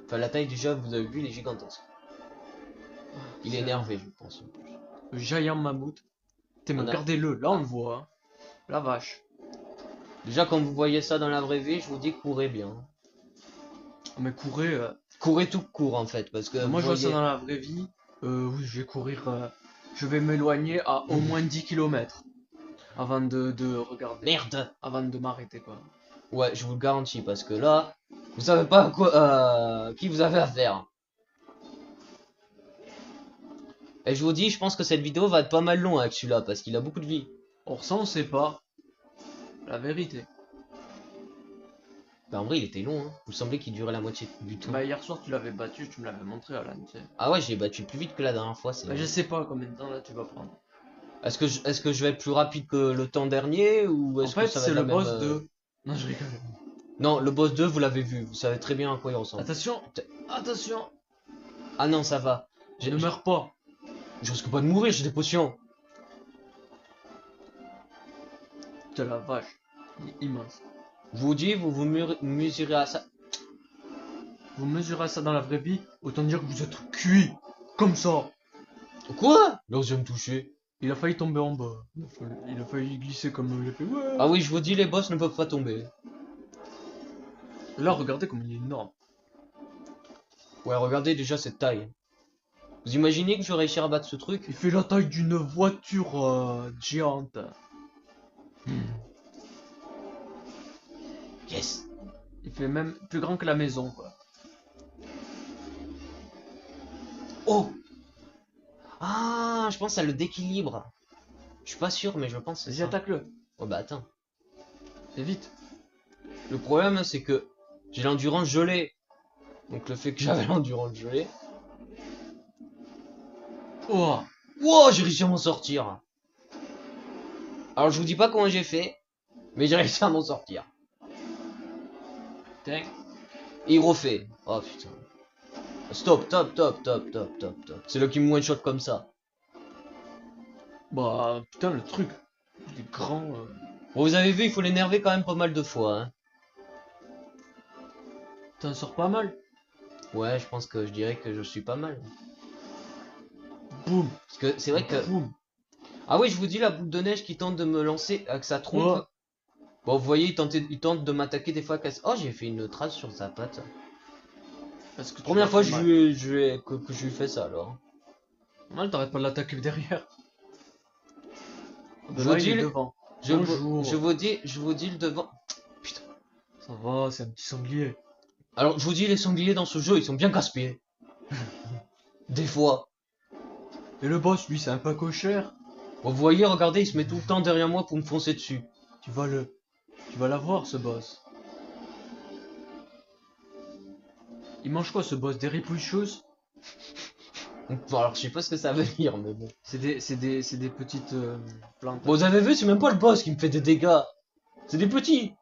Enfin, la taille, déjà, vous avez vu, il est gigantesque. Il est C'est énervé, je pense. le giant mammouth. T'es mais On a... regardez-le, là on le voit. Hein. La vache. Déjà, quand vous voyez ça dans la vraie vie, je vous dis courez bien. Mais courir. Courez tout court, en fait, parce que vous Moi je vois ça voyez... dans la vraie vie. Oui, je vais courir. Je vais m'éloigner à au moins 10 km. Avant de regarder. Merde! Avant de m'arrêter quoi. Ouais, je vous le garantis, parce que là, vous savez pas à quoi, qui vous avez affaire. Et je vous dis, je pense que cette vidéo va être pas mal long avec celui-là, parce qu'il a beaucoup de vie. Or ça on sait pas. La vérité. Bah, en vrai, il était long, hein. Il me semblait qu'il durait la moitié du tout. Bah hier soir tu l'avais battu, tu me l'avais montré Alan, tu sais. Ah ouais, j'ai battu plus vite que la dernière fois, c'est Bah vrai. je sais pas combien de temps là tu vas prendre. Est-ce que je vais être plus rapide que le temps dernier ou En est-ce que fait ça va c'est être le la même boss de... Non je rigole. Non, le boss 2, vous l'avez vu, vous savez très bien à quoi il ressemble. Attention. Attention. Ah non, ça va. Ne meurs pas. Je risque pas de mourir, j'ai des potions. Putain la vache. Il est immense. Je vous dis, vous mesurez à ça. Vous mesurez ça dans la vraie vie, autant dire que vous êtes cuit. Comme ça. Quoi? Là, je me toucher. Il a failli tomber en bas. Il a failli glisser comme il a fait. Ouais. Ah oui, je vous dis, les boss ne peuvent pas tomber. Là regardez comme il est énorme. Ouais, regardez déjà cette taille. Vous imaginez que je vais réussir à battre ce truc? Il fait la taille d'une voiture géante. Yes. Il fait même plus grand que la maison quoi. Oh! Ah, je pense que ça le déquilibre. Je suis pas sûr, mais je pense que c'est Vas-y ça. attaque-le. Oh bah attends. Et vite. Le problème, c'est que j'ai l'endurance gelée. Donc le fait que j'avais l'endurance gelée... Oh. Wow, j'ai réussi à m'en sortir. Alors je vous dis pas comment j'ai fait, mais j'ai réussi à m'en sortir. Tiens. Et il refait. Oh putain. Stop, top, top, top, top, top, top. C'est là qui me one-shot comme ça. Bah, putain, le truc. Il est grand. Bon, vous avez vu, il faut l'énerver quand même pas mal de fois, hein. T'en sors pas mal. Ouais, je pense que je dirais que je suis pas mal. Boum. Parce que c'est vrai que... Boum. Ah oui, je vous dis, la boule de neige qui tente de me lancer avec sa trompe. Ouais. Bon, vous voyez, il tente de m'attaquer des fois. Oh, j'ai fait une trace sur sa patte. Parce que tu Première l'as fois fait mal. que je lui fais ça, alors. Mal, t'arrêtes pas de l'attaquer derrière. Je vous Là, il dis, est devant. je Bonjour. vous dis le devant. Putain. Ça va, c'est un petit sanglier. Alors, je vous dis, les sangliers dans ce jeu, ils sont bien casse-pieds. Des fois. Et le boss, lui, c'est un paco cher. Bon, vous voyez, regardez, il se met tout le temps derrière moi pour me foncer dessus. Tu vas l'avoir, ce boss. Il mange quoi, ce boss? Des ripouchous? Bon, alors, je sais pas ce que ça veut dire, mais bon. C'est des petites plantes. Bon, vous avez vu, c'est même pas le boss qui me fait des dégâts. C'est des petits.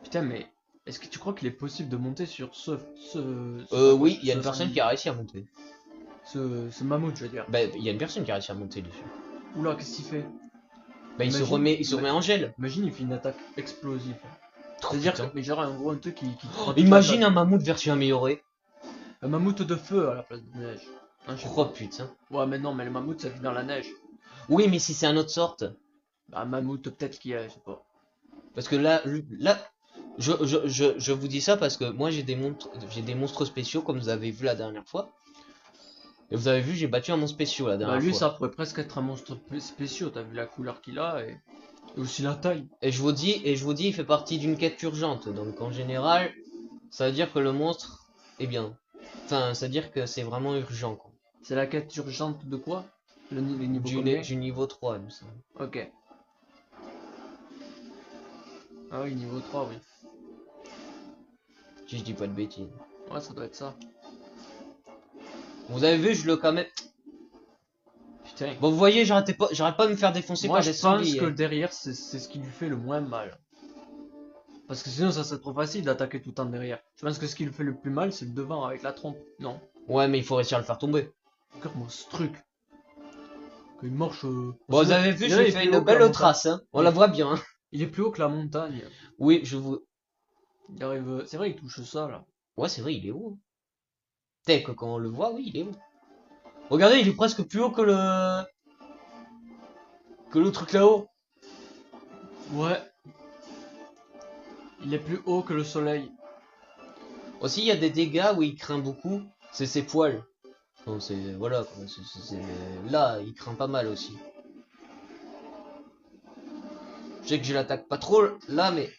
Putain, mais est-ce que tu crois qu'il est possible de monter sur Oui, il y a ce une personne sanglier, qui a réussi à monter. ce mammouth, je veux dire. Bah, il y a une personne qui a réussi à monter dessus. Oula, qu'est-ce qu'il fait? Bah, il se Imagine- remet en gel. Imagine, il fait une attaque explosive. Oh, C'est-à-dire que, putain. mais genre, en gros, un truc qui te prend toute Imagine la un tête. mammouth version améliorée. Un mammouth de feu à la place de neige. Hein, je sais Oh pas. putain. Ouais, mais non, mais le mammouth, ça vit dans la neige. Oui, mais si c'est une autre sorte. Bah, un mammouth, peut-être qu'il y a, je sais pas. Parce que là, je vous dis ça parce que moi j'ai des monstres spéciaux comme vous avez vu la dernière fois. Et vous avez vu, j'ai battu un monstre spécial la Bah, dernière lui, fois. ça pourrait presque être un monstre spécial. T'as vu la couleur qu'il a et aussi la taille. Et je vous dis, il fait partie d'une quête urgente. Donc en général, ça veut dire que le monstre est bien. Enfin, ça veut dire que c'est vraiment urgent, quoi. C'est la quête urgente de quoi? Les niveaux combien? Du niveau 3, il me semble. Ok. Ah oui, niveau 3, oui. Si je dis pas de bêtises. Ouais, ça doit être ça. Vous avez vu, je le quand même. Putain. Bon, vous voyez, j'arrête pas de me faire défoncer Moi, par je des pense sangliers. que le derrière, c'est ce qui lui fait le moins mal. Parce que sinon, ça serait trop facile d'attaquer tout le temps derrière. Je pense que ce qui lui fait le plus mal, c'est le devant avec la trompe. Non. Ouais, mais il faut réussir à le faire tomber. Regarde-moi ce truc. Quand il marche. Bon, vous avez vu, il je est lui fais plus une haut que la belle montagne. trace, hein. On la voit bien, hein. Il est plus haut que la montagne. Oui, je vous. Il arrive. C'est vrai, il touche ça là. Ouais, c'est vrai, il est haut. Peut-être que quand on le voit, oui, il est haut. Regardez, il est presque plus haut que le. Que le truc là-haut. Ouais. Il est plus haut que le soleil. Aussi, il y a des dégâts où il craint beaucoup. C'est ses poils. Non, c'est. Voilà, quoi. Là, il craint pas mal aussi. Je sais que je l'attaque pas trop là, mais.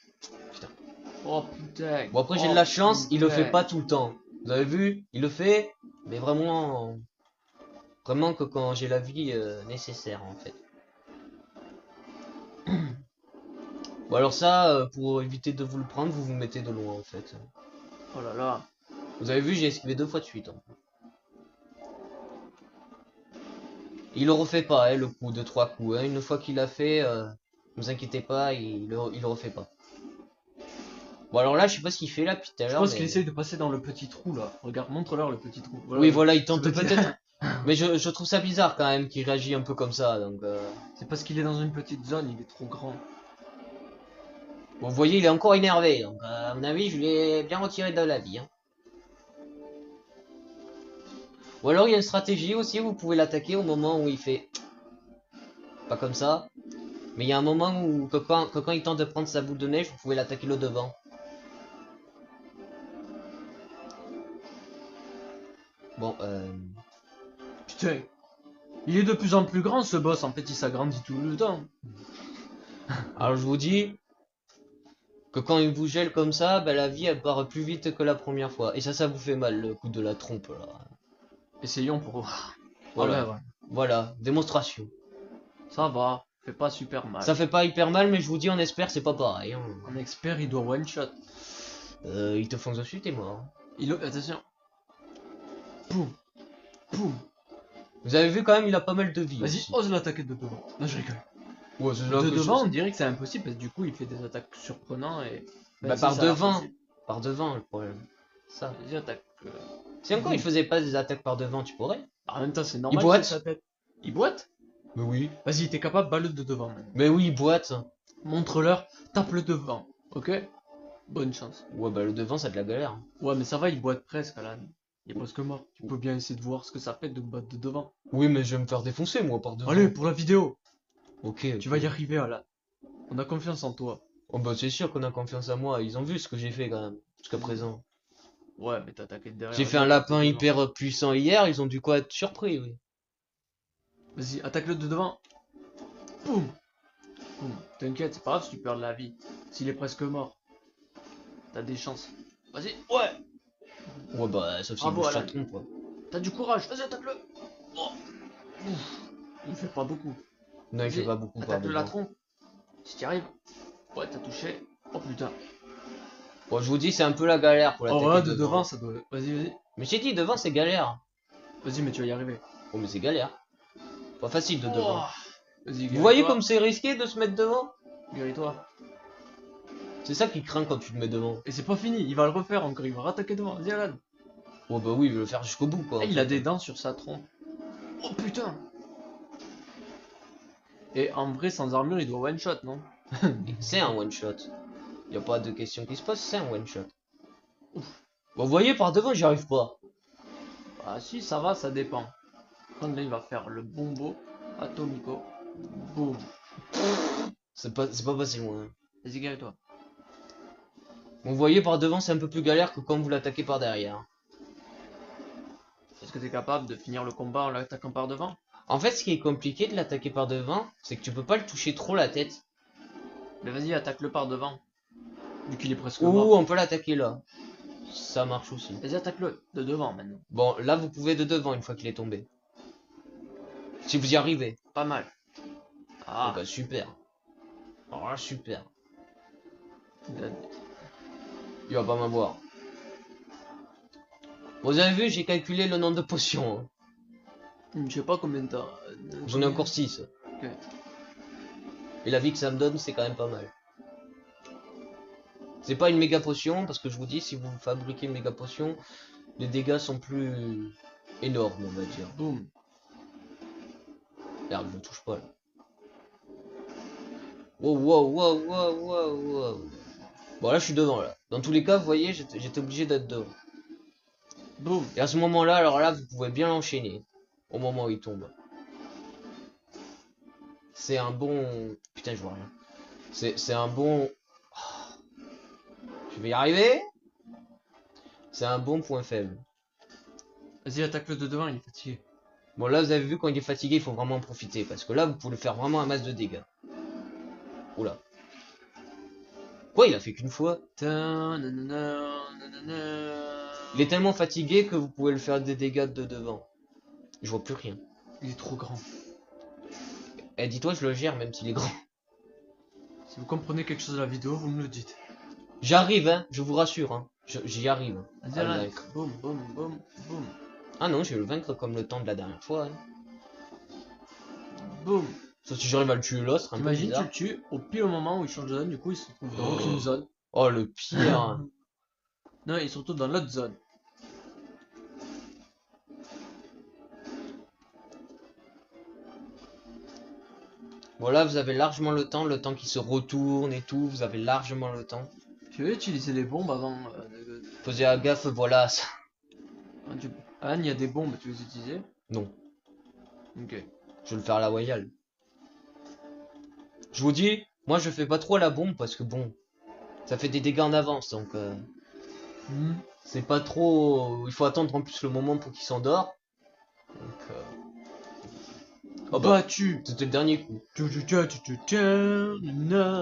Putain. Oh putain. Bon, après, j'ai de Oh, la chance, il le fait putain. pas tout le temps. Vous avez vu? Il le fait, mais vraiment. Vraiment que quand j'ai la vie nécessaire, en fait. Bon, alors ça, pour éviter de vous le prendre, vous vous mettez de loin, en fait. Oh là là. Vous avez vu, j'ai esquivé 2 fois de suite, hein. Il le refait pas, hein, le coup, 2-3 coups, hein. Une fois qu'il l'a fait, ne vous inquiétez pas, il le refait pas. Bon, alors là, je sais pas ce qu'il fait là depuis tout à Je l'heure, pense mais... qu'il essaye de passer dans le petit trou là. Regarde, montre-leur le petit trou. Oui, voilà, il tente ce petit- peut-être... Mais je trouve ça bizarre quand même qu'il réagit un peu comme ça, donc... C'est parce qu'il est dans une petite zone, il est trop grand. Bon, vous voyez, il est encore énervé, donc à mon avis, je l'ai bien retiré de la vie, hein. Ou alors, il y a une stratégie aussi, vous pouvez l'attaquer au moment où il fait... Pas comme ça. Mais il y a un moment où, que quand il tente de prendre sa boule de neige, vous pouvez l'attaquer le devant. Bon, Putain. Il est de plus en plus grand ce boss, en fait il s'agrandit tout le temps. alors je vous dis que quand il vous gèle comme ça, bah, la vie elle part plus vite que la première fois. Et ça vous fait mal, le coup de la trompe là. Essayons pour voir. Voilà, Ouais. voilà, démonstration. Ça va, fait pas super mal. Ça fait pas hyper mal, mais je vous dis, on espère, c'est pas pareil, hein. Un expert il doit one shot. Il te fonce dessus, t'es mort. Attention. Poum. Poum. Vous avez vu quand même, il a pas mal de vie. Vas-y, aussi. ose l'attaquer de devant. Non, je rigole. Ouais, c'est là De que devant, on dirait que c'est impossible parce que du coup il fait des attaques surprenantes et. Bah, Vas-y, par ça a l'air devant. possible. Par devant, le problème. Ça. Vas-y, attaque. Si encore il faisait pas des attaques par devant, tu pourrais. En même temps, c'est normal boite. c'est sa tête. Il boite? Mais oui. Vas-y, t'es capable, bats-le de devant maintenant. Mais oui, boîte. Montre-leur, tape-le devant, ok? Bonne chance. Ouais, bah le devant, ça a de la galère. Ouais, mais ça va, il boite presque, Alan. Il est presque mort. Tu peux bien essayer de voir ce que ça fait de battre de devant. Oui, mais je vais me faire défoncer, moi, par devant. Allez, pour la vidéo, Ok, tu ok. vas y arriver, Alan. On a confiance en toi. Oh bah c'est sûr qu'on a confiance en moi. Ils ont vu ce que j'ai fait quand même, jusqu'à présent. Ouais, mais t'as attaqué de J'ai derrière, fait vas-y, un attaque de lapin devant. hyper puissant hier, ils ont dû quoi être surpris, oui. Vas-y, attaque-le de devant. Boum. Boum. T'inquiète, c'est pas grave si tu perds de la vie. S'il est presque mort, t'as des chances. Vas-y, ouais. Ouais bah sauf s'il Bravo, bouge sa Alan. trompe, quoi. T'as du courage, vas-y, attaque-le. Oh. Ouf. Il fait pas beaucoup. Non, il fait Vas-y, pas beaucoup par attaque-le la devant. trompe. Si t'y arrives. Ouais, t'as touché. Oh putain. Bon, je vous dis, c'est un peu la galère pour Oh, l'attaquer voilà, de devant, devant. ça doit. Vas-y, vas-y. Mais j'ai dit, devant, c'est galère. Vas-y, mais tu vas y arriver. Oh, mais c'est galère. Pas facile de devant. Oh. Vas-y, Vous voyez guéris-toi. comme c'est risqué de se mettre devant? Guéris-toi. C'est ça qui craint quand tu te mets devant. Et c'est pas fini, il va le refaire encore, il va rattaquer devant. Vas-y, Alan. Oh bah oui, il veut le faire jusqu'au bout, quoi. Ah, en il a fait. des dents sur sa trompe. Oh putain. Et en vrai, sans armure, il doit one shot, non? C'est un one shot. Y a pas de question qui se pose, c'est un one shot. Ouf. Bon, vous voyez, par devant, j'y arrive pas. Ah si, ça va, ça dépend. Quand là, il va faire le bombo atomico. Boum. C'est pas passé loin. Vas-y, guéris-toi. Bon, vous voyez, par devant, c'est un peu plus galère que quand vous l'attaquez par derrière. Est-ce que t'es capable de finir le combat en l'attaquant par devant? En fait, ce qui est compliqué de l'attaquer par devant, c'est que tu peux pas le toucher trop la tête. Mais vas-y, attaque-le par devant. Vu qu'il est presque Ou mort. on peut l'attaquer là. Ça marche aussi. Vas-y, attaque-le de devant maintenant. Bon, là, vous pouvez de devant une fois qu'il est tombé. Si vous y arrivez. Pas mal. Oh Ah. bah super. Oh là, super. Il va pas m'avoir. Vous avez vu, j'ai calculé le nombre de potions. Hein. Je sais pas combien de temps. J'en ai encore 6. Ok. Et la vie que ça me donne, c'est quand même pas mal. C'est pas une méga potion, parce que je vous dis, si vous fabriquez une méga potion, les dégâts sont plus énormes, on va dire. Boum. Merde, je ne touche pas là. Wow, wow, wow, wow, wow, wow. Bon, là, je suis devant, là. Dans tous les cas, vous voyez, j'étais obligé d'être devant. Boum. Et à ce moment-là, alors là, vous pouvez bien l'enchaîner. Au moment où il tombe. C'est un bon... Putain, je vois rien. C'est un bon... Je vais y arriver. C'est un bon point faible. Vas-y, attaque-le de devant, il est fatigué. Bon, là, vous avez vu, quand il est fatigué, il faut vraiment en profiter. Parce que là, vous pouvez faire vraiment un masse de dégâts. Oula. Quoi, il a fait qu'une fois? Il est tellement fatigué que vous pouvez le faire des dégâts de devant. Je vois plus rien. Il est trop grand. Eh, dis-toi, je le gère même s'il est grand. Si vous comprenez quelque chose de la vidéo, vous me le dites. J'arrive, hein, je vous rassure, hein. J'y arrive. Vas-y, À le Alan. vaincre. Boum, boum, boum, boum. Ah non, je vais le vaincre comme le temps de la dernière fois. Hein. Boum. Sauf si j'arrive à le tuer là, ce serait un peu T'imagines, tu bizarre. le tues au pile au moment où il change de zone, du coup il se retrouve dans aucune zone. Oh, le pire. Non, il se retrouve dans l'autre zone. Voilà, vous avez largement le temps qu'il se retourne et tout, vous avez largement le temps. Tu veux utiliser les bombes avant Posez à gaffe, voilà ça. Anne, il y a des bombes, tu veux les utiliser? Non, Ok. je vais le faire à la royale. Je vous dis, moi je fais pas trop à la bombe parce que bon, ça fait des dégâts en avance donc c'est pas trop. Il faut attendre en plus le moment pour qu'il s'endort. Donc oh bah, Battu. c'était le dernier coup.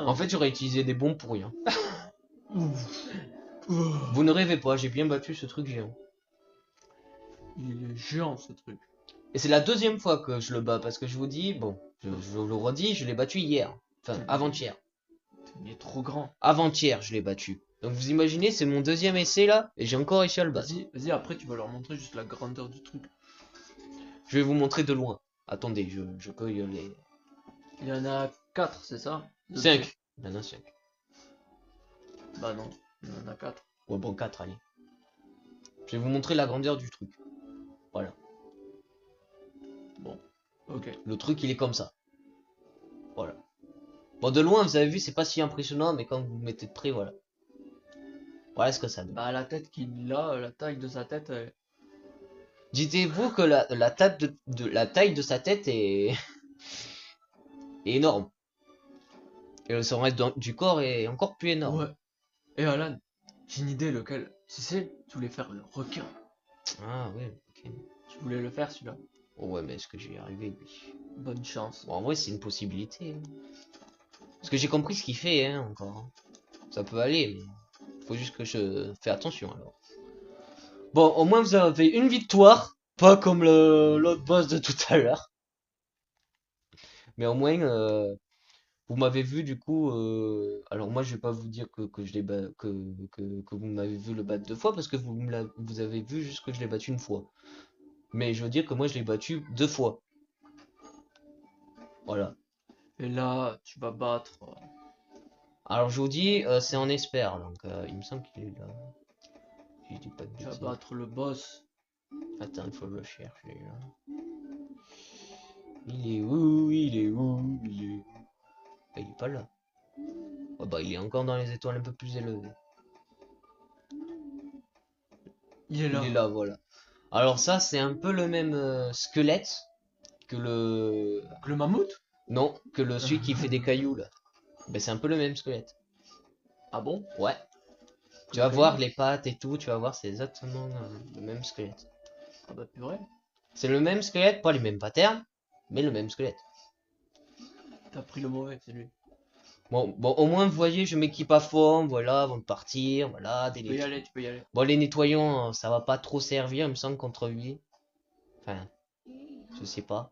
En fait, j'aurais utilisé des bombes pour rien. Vous ne rêvez pas, j'ai bien battu ce truc géant. Il est géant ce truc. Et c'est la deuxième fois que je le bats parce que je vous dis, bon, je le redis, je l'ai battu hier. Enfin, avant-hier. Il est trop grand. Avant-hier, je l'ai battu. Donc vous imaginez, c'est mon deuxième essai là, et j'ai encore réussi à le battre. Vas-y, après tu vas leur montrer juste la grandeur du truc. Je vais vous montrer de loin. Attendez, je peux y aller. Il y en a 4, c'est ça? 5. Il y en a 5. Bah non, il y en a 4. Ouais, bon, 4, allez. Je vais vous montrer la grandeur du truc. Voilà. Bon. Ok. Le truc, il est comme ça. Voilà. Bon, de loin, vous avez vu, c'est pas si impressionnant, mais quand vous vous mettez de près, voilà. Voilà ce que ça donne. Bah la tête qu'il a, la taille de sa tête. Dites-vous que la taille de sa tête est, est énorme. Et son reste du corps est encore plus énorme. Ouais. Et Alan, j'ai une idée lequel. Tu sais, tu voulais faire le requin. Ah oui, ok. Tu voulais le faire celui-là. Oh ouais, mais est-ce que je vais y arriver, lui? Bonne chance. Bon, en vrai, c'est une possibilité, hein. Parce que j'ai compris ce qu'il fait, hein, encore, hein. Ça peut aller, mais faut juste que je fais attention, alors. Bon, au moins, vous avez une victoire. Pas comme l'autre boss de tout à l'heure. Mais au moins, vous m'avez vu, du coup... Alors moi, je vais pas vous dire que je l'ai que vous m'avez vu le battre 2 fois, parce que vous avez vu juste que je l'ai battu 1 fois. Mais je veux dire que moi, je l'ai battu 2 fois. Voilà. Et là, tu vas battre. Alors je vous dis, c'est en espère, donc il me semble qu'il est là. Si je dis pas de Tu vas bêtises. battre le boss. Attends, il faut que je le cherche là. Il est où? Il est où? Il est où? Ah, il est pas là. Oh bah il est encore dans les étoiles un peu plus élevées. Il est Il est là. là, voilà. Alors ça, c'est un peu le même squelette que le... Le mammouth? Non, que le celui qui fait des cailloux là. Ben c'est un peu le même squelette. Ah bon? Ouais. Tu vas voir les pattes et tout, tu vas voir, c'est exactement le même squelette. Ah bah purée. C'est le même squelette, pas les mêmes patterns, mais le même squelette. T'as pris le mauvais, c'est lui. Bon, au moins, vous voyez, je m'équipe à fond, voilà, avant de partir, voilà, Tu peux y aller, tu peux y aller. Bon, les nettoyants, ça va pas trop servir, il me semble, contre lui. Enfin, je sais pas.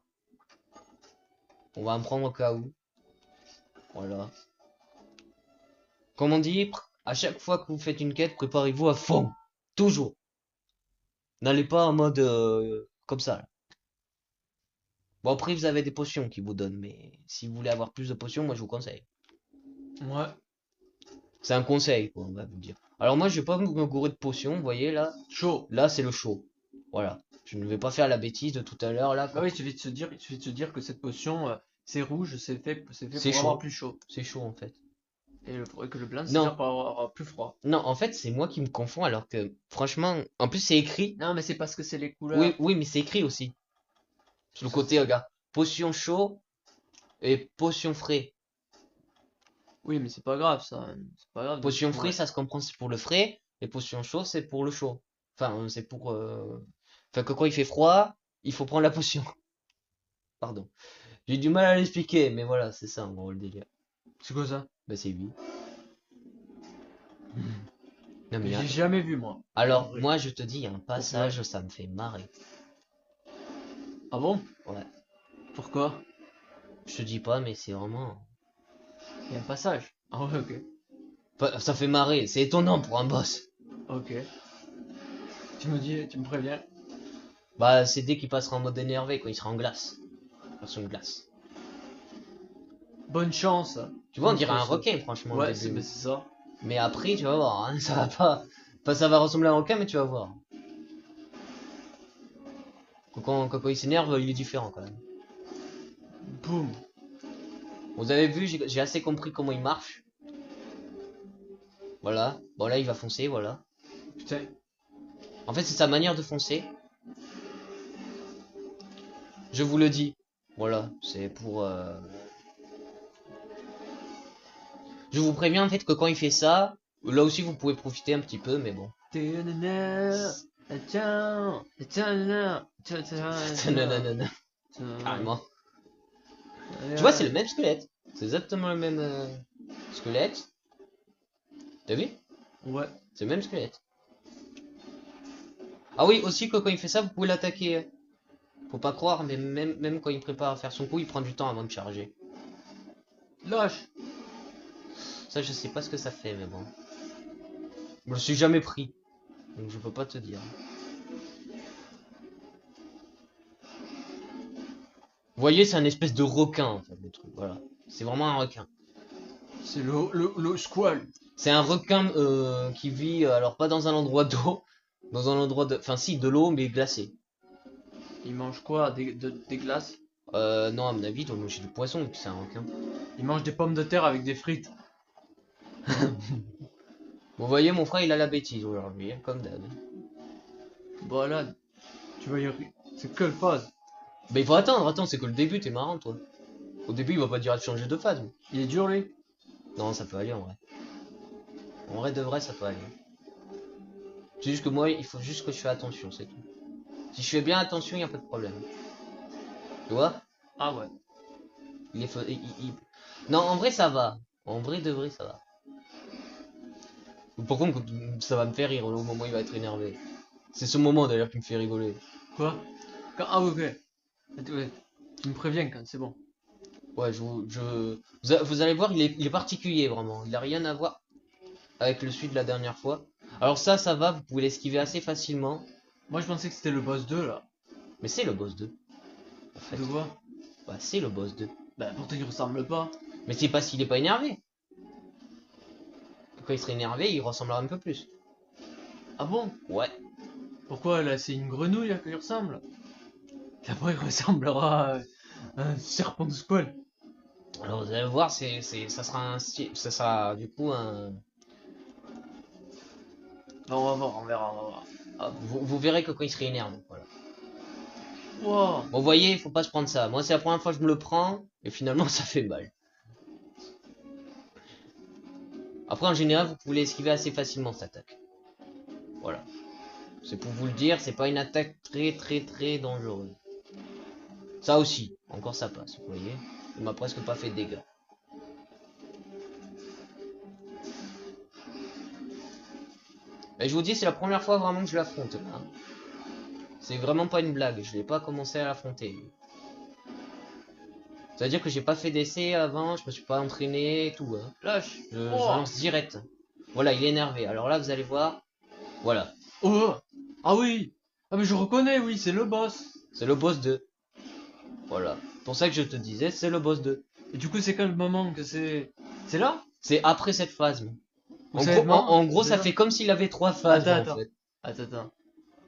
On va en prendre au cas où. Voilà. Comme on dit, à chaque fois que vous faites une quête, préparez-vous à fond. Toujours. N'allez pas en mode comme ça, là. Bon, après, vous avez des potions qui vous donnent, mais si vous voulez avoir plus de potions, moi, je vous conseille. Ouais. C'est un conseil, quoi, on va vous dire. Alors moi, je vais pas me gourer de potions, vous voyez, là. Chaud. Là, c'est le chaud. Voilà. Je ne vais pas faire la bêtise de tout à l'heure, là. Bah oui, il suffit de se dire que cette potion, c'est rouge, c'est fait C'est pour avoir chaud. plus chaud. C'est chaud, en fait. Et que le blanc, c'est Non, fait pour avoir plus froid. non, en fait, c'est moi qui me confonds, alors que, franchement, en plus, c'est écrit. Non, mais c'est parce que c'est les Oui, couleurs. oui, mais c'est écrit aussi. Sur le Ça, côté, c'est- regarde. Potion chaud et potion frais. Oui, mais c'est pas grave, ça. C'est pas grave de se Potion frais, fourrer. ça se comprend, c'est pour le frais. Et potion chaud, c'est pour le chaud. Enfin, c'est pour... Enfin, que quand il fait froid, il faut prendre la potion. Pardon. J'ai du mal à l'expliquer, mais voilà, c'est ça, en gros, le délire. C'est quoi ça? Bah, c'est lui. Non, mais J'ai jamais vu, moi. En alors, vrai. moi, je te dis, il y a un passage, purée. ça me fait marrer. Ah bon? Ouais. Pourquoi? Je te dis pas, mais c'est vraiment... Il y a un passage. Ah ouais, ok. Ça fait marrer, c'est étonnant pour un boss. Ok. Tu me préviens. Bah, c'est dès qu'il passera en mode énervé, quand il sera en glace. Version glace. Bonne chance. Tu vois, on Contre dirait un ce- requin, franchement, au Ouais, début. c'est ça. Mais après, tu vas voir, hein, ça va pas... Enfin, ça va ressembler à un requin, mais tu vas voir. Quand il s'énerve, il est différent, quand même. Boum. Vous avez vu, j'ai assez compris comment il marche. Voilà. Bon, là, il va foncer, voilà. Putain. En fait, c'est sa manière de foncer. Je vous le dis. Voilà, c'est pour... Je vous préviens, en fait, que quand il fait ça, là aussi, vous pouvez profiter un petit peu, mais bon. Nanana, carrément. Tu vois, c'est le même squelette. C'est exactement le même squelette. T'as vu? Ouais. C'est le même squelette. Ah oui, aussi que quand il fait ça, vous pouvez l'attaquer. Faut pas croire, mais même quand il prépare à faire son coup, il prend du temps avant de charger. Lâche. Ça, je sais pas ce que ça fait, mais bon. Je me suis jamais pris. Donc je peux pas te dire. Vous voyez, c'est un espèce de requin, en fait, le truc. Voilà. C'est vraiment un requin. C'est le squal. C'est un requin qui vit, alors pas dans un endroit d'eau, dans un endroit de... Enfin si, de l'eau, mais glacée. Il mange quoi? Des glaces? Non, à mon avis, il doit manger du poisson, vu que c'est un requin. Il mange des pommes de terre avec des frites. Vous voyez, mon frère, il a la bêtise aujourd'hui, hein, comme d'hab. Voilà. Tu vas y arriver. C'est quelle phase? Bah, il faut attendre, attends, c'est que le début, t'es marrant, toi. Au début, il va pas dire à te changer de phase. Mais... Il est dur, lui? Non, ça peut aller en vrai. En vrai de vrai, ça peut aller. C'est juste que moi, il faut juste que je fais attention, c'est tout. Si je fais bien attention, il a pas de problème. Tu vois? Ah ouais. Il est Non, en vrai, ça va. En vrai de vrai, ça va. Par contre, ça va me faire rire au moment où il va être énervé. C'est ce moment d'ailleurs qui me fait rigoler. Quoi? Ah ouais, ok. Ouais. Tu me préviens quand c'est bon. Ouais, vous allez voir, il est particulier vraiment. Il a rien à voir avec le celui de la dernière fois. Alors ça va, vous pouvez l'esquiver assez facilement. Moi, je pensais que c'était le boss 2 là. Mais c'est le boss 2, en fait. De quoi? Bah, c'est le boss 2. Bah, pourtant, il ressemble pas. Mais c'est parce qu'il est pas énervé. Quand il serait énervé, il ressemblera un peu plus. Ah bon? Ouais. Pourquoi là, c'est une grenouille à quoi il ressemble? Après, il ressemblera à un serpent de squale. Alors vous allez voir, ça sera ça sera du coup un. Bah, on va voir, on verra, on va voir. Ah, vous verrez que quand il serait énervé, voilà. Wow. Bon, vous voyez, il faut pas se prendre ça. Moi, c'est la première fois que je me le prends, et finalement, ça fait mal. Après, en général, vous pouvez l'esquiver assez facilement cette attaque. Voilà. C'est pour vous le dire, c'est pas une attaque très dangereuse. Ça aussi, encore ça passe, vous voyez. Il m'a presque pas fait de dégâts. Et je vous dis, c'est la première fois vraiment que je l'affronte là. C'est vraiment pas une blague, je l'ai pas commencé à l'affronter. C'est-à-dire que j'ai pas fait d'essai avant, je me suis pas entraîné et tout. Hein. Lâche. Je Oh. lance direct. Voilà, il est énervé. Alors là, vous allez voir. Voilà. Oh. Ah oui. Ah mais je reconnais, oui, c'est le boss. C'est le boss 2. Voilà. Pour ça que je te disais, c'est le boss 2. Et du coup, c'est quand le moment que c'est... C'est là? C'est après cette phase. Ou En c'est gros, vraiment- en gros c'est ça là fait comme s'il avait 3 phases Attends, en attends. fait. Attends.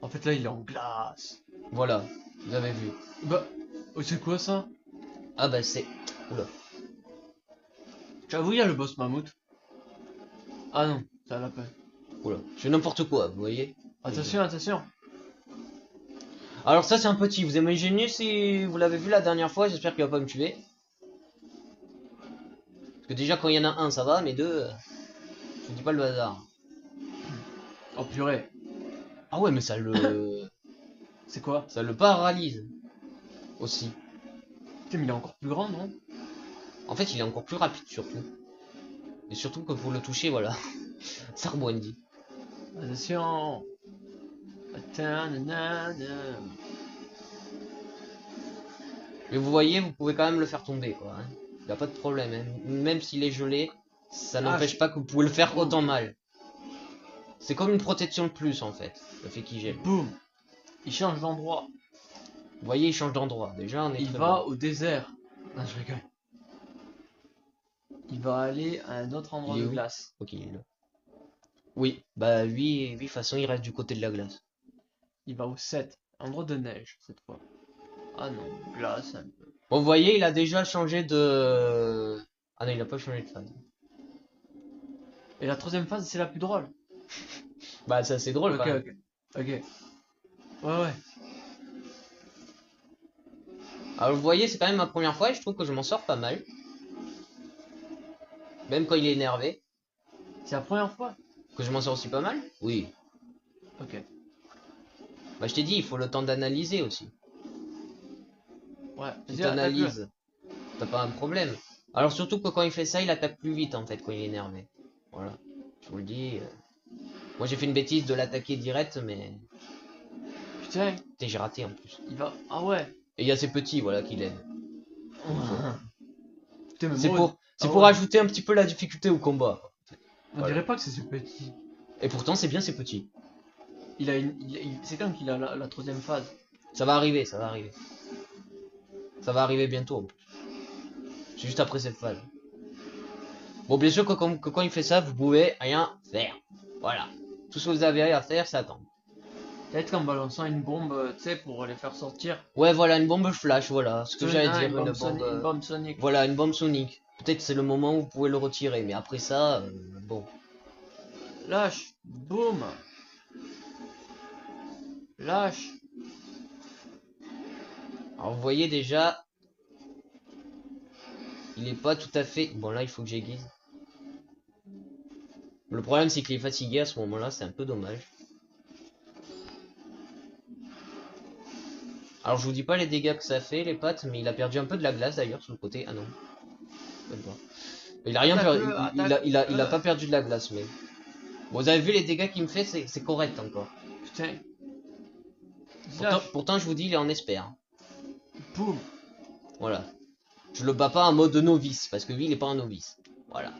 En fait, là, il est en glace. Voilà. Vous avez vu. Bah, oh, c'est quoi ça? Ah bah c'est... Oula. J'avoue, il y a le boss mammouth. Ah non, ça l'a pas. Oula. Je fais n'importe quoi, vous voyez. Attention, attention. Alors ça c'est un petit. Vous imaginez si vous l'avez vu la dernière fois, j'espère qu'il va pas me tuer. Parce que déjà quand il y en a un ça va, mais deux... je dis pas le hasard. Oh purée. Ah ouais mais ça le... C'est quoi? ça le paralyse. Aussi. Putain, mais il est encore plus grand, non? En fait il est encore plus rapide surtout. Et surtout que pour le toucher, voilà. Ça rebondit. Attention. Attends, nanana. Mais vous voyez, vous pouvez quand même le faire tomber, quoi. Hein. Y a pas de problème. Hein. Même s'il est gelé, ça n'empêche pas que vous pouvez le faire autant mal. C'est comme une protection de plus, en fait, le fait qu'il gèle. Boum. Il change d'endroit. Vous voyez, il change d'endroit. Déjà, on est Il très va bon. au désert. Non, je rigole. Il va aller à un autre endroit Il est de où? glace. Ok, il est là. Oui, bah lui, de toute façon, il reste du côté de la glace. Il va au 7. Endroit de neige, cette fois. Ah non, glace un peu. Bon, vous voyez, il a déjà changé de... Ah non, il a pas changé de phase. Et la troisième phase, c'est la plus drôle. Bah, c'est assez drôle, Ok, quand même. ok. Ouais. Alors vous voyez, c'est quand même ma première fois et je trouve que je m'en sors pas mal. Même quand il est énervé. C'est la première fois? Que je m'en sors aussi pas mal? Oui. Ok. Bah je t'ai dit, il faut le temps d'analyser aussi. Ouais, Si vas-y, attaque-le. t'analyses, t'as pas un problème. Alors surtout que quand il fait ça, il attaque plus vite en fait quand il est énervé. Voilà. Je vous le dis. Moi j'ai fait une bêtise de l'attaquer direct, mais... Putain, j'ai raté en plus. il va... Ah ouais. Et il y a ces petits, voilà, qui l'aident. Putain, mais C'est moi, pour ajouter un petit peu la difficulté au combat. on dirait pas que c'est ce petit. Et pourtant c'est bien ces petits. C'est quand qu'il a la troisième phase. Ça va arriver, ça va arriver. Ça va arriver bientôt en plus. C'est juste après cette phase. Bon, bien sûr que quand il fait ça, vous pouvez rien faire. Voilà. Tout ce que vous avez à faire, c'est attendre. Peut-être qu'en balançant une bombe, tu sais, pour les faire sortir. Ouais, voilà, une bombe flash, voilà. Ce que j'allais dire, Une une bombe, bombe. une bombe sonique. Voilà, une bombe sonique. Peut-être c'est le moment où vous pouvez le retirer, mais après ça, bon. Lâche. Boum. Lâche. Alors vous voyez déjà, il est pas tout à fait. Bon là, il faut que j'aiguise. Le problème c'est qu'il est fatigué à ce moment-là, c'est un peu dommage. Alors je vous dis pas les dégâts que ça fait les pattes, mais il a perdu un peu de la glace d'ailleurs sur le côté. Ah non, même pas. Il a rien perdu, il a pas perdu de la glace, mais bon, vous avez vu les dégâts qu'il me fait, c'est correct encore. Putain. Pourtant je vous dis il est en espère. Boum. Voilà. Je le bats pas en mode novice, parce que lui il est pas un novice. Voilà.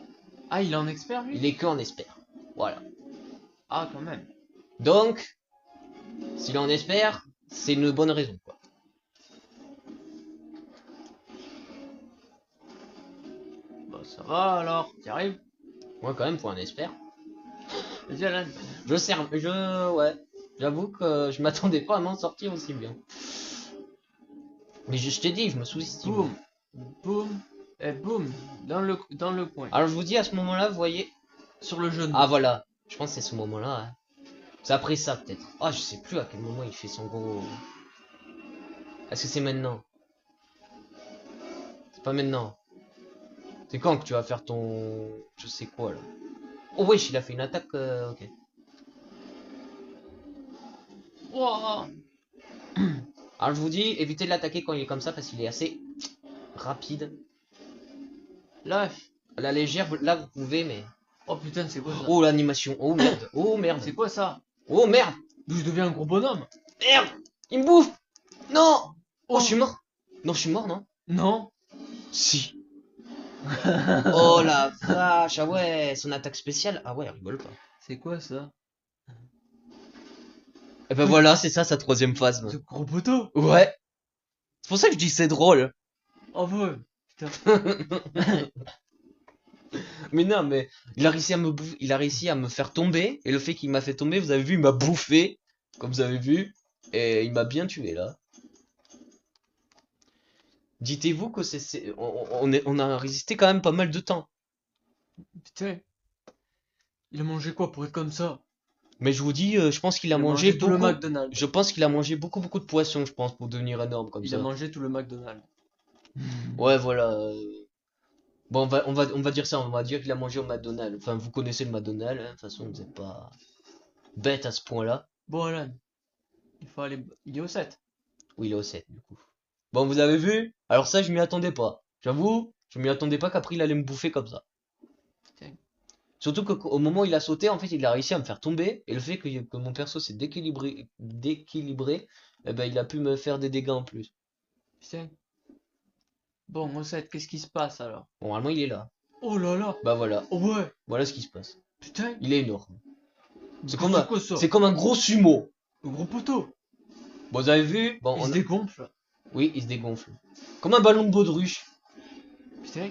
Ah, il est en expert lui? Il est que en espère. Voilà. Ah, quand même. Donc, s'il en espère, c'est une bonne raison, quoi. Bah, ça va alors. T'y arrives? Moi, quand même, pour un espère. Vas-y, Alan. Ouais. J'avoue que je m'attendais pas à m'en sortir aussi bien. Mais je t'ai dit, je me sous-estime. Boum. Boum. Et boum. Dans le coin. Alors, je vous dis, à ce moment-là, vous voyez. Sur le genou. Ah, voilà. Je pense que c'est ce moment-là. Hein. C'est après ça, peut-être. Ah, je sais plus à quel moment il fait son gros. Est-ce que c'est maintenant? C'est pas maintenant. C'est quand que tu vas faire ton. Je sais quoi, là. Oh, wesh, il a fait une attaque. Ok. Wouah. Alors je vous dis, évitez de l'attaquer quand il est comme ça parce qu'il est assez rapide. Lâche. À la légère, là vous pouvez, mais. Oh putain, c'est quoi ça? Oh l'animation, oh merde, oh merde, C'est quoi ça? oh merde, Je deviens un gros bonhomme. merde, il me bouffe. Non. Oh, je suis mort. Non, je suis mort, non? Non. Si. Oh la vache, ah ouais, son attaque spéciale, ah ouais, rigole pas. C'est quoi ça? Et ben voilà, c'est ça sa troisième phase. Ce gros poteau. Ouais. C'est pour ça que je dis que c'est drôle. Oh ouais. Putain. Mais non, mais il a réussi à me bouffer, il a réussi à me faire tomber, et le fait qu'il m'a fait tomber, vous avez vu, il m'a bouffé, comme vous avez vu, et il m'a bien tué là. Dites-vous que on a résisté quand même pas mal de temps. Putain. Il a mangé quoi pour être comme ça? Mais je vous dis, je pense qu'il a Il a mangé tout le beaucoup. McDonald's. Je pense qu'il a mangé beaucoup de poissons, je pense, pour devenir énorme comme Il ça. a mangé tout le McDonald's. Ouais, voilà. Bon, on va dire ça, on va dire qu'il a mangé au McDonald's. Enfin, vous connaissez le McDonald's, hein, de toute façon, vous n'êtes pas bête à ce point-là. Bon, Alan. Il faut aller. Il est au 7. Oui, il est au 7, du coup. Bon, vous avez vu? Alors ça, je m'y attendais pas. J'avoue, je m'y attendais pas qu'après il allait me bouffer comme ça. Putain. Surtout qu'au moment où il a sauté, en fait, il a réussi à me faire tomber. Et le fait que mon perso s'est déquilibré, eh ben, il a pu me faire des dégâts en plus. Putain. Bon, au 7, qu'est-ce qui se passe alors? Bon, normalement, il est là. Oh là là. Bah voilà. Oh ouais. Voilà ce qui se passe. Putain. Il est énorme. C'est C'est quoi ça? comme un gros sumo. Le gros poteau. Bon, vous avez vu? Bon, Il se dégonfle. Oui, il se dégonfle. Comme un ballon de baudruche. Putain.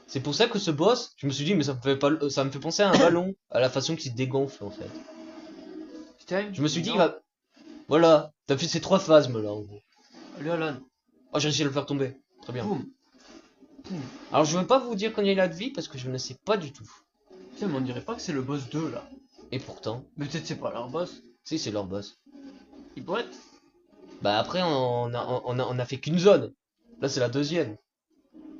C'est pour ça que ce boss, je me suis dit, mais ça me fait pas, ça me fait penser à un ballon, à la façon qu'il se dégonfle en fait. Putain. Je me suis dit, voilà, t'as fait ces 3 phasmes là en gros. Allez, Alan. Oh, j'ai réussi à le faire tomber. Très bien. Boum. Boum. Alors, je veux pas vous dire combien il a de vie parce que je ne sais pas du tout. Putain, mais on dirait pas que c'est le boss 2 là. Et pourtant, Mais peut-être c'est pas leur boss. si, c'est leur boss. Il pourrait être. Bah, après, on a fait qu'une zone. Là, c'est la deuxième.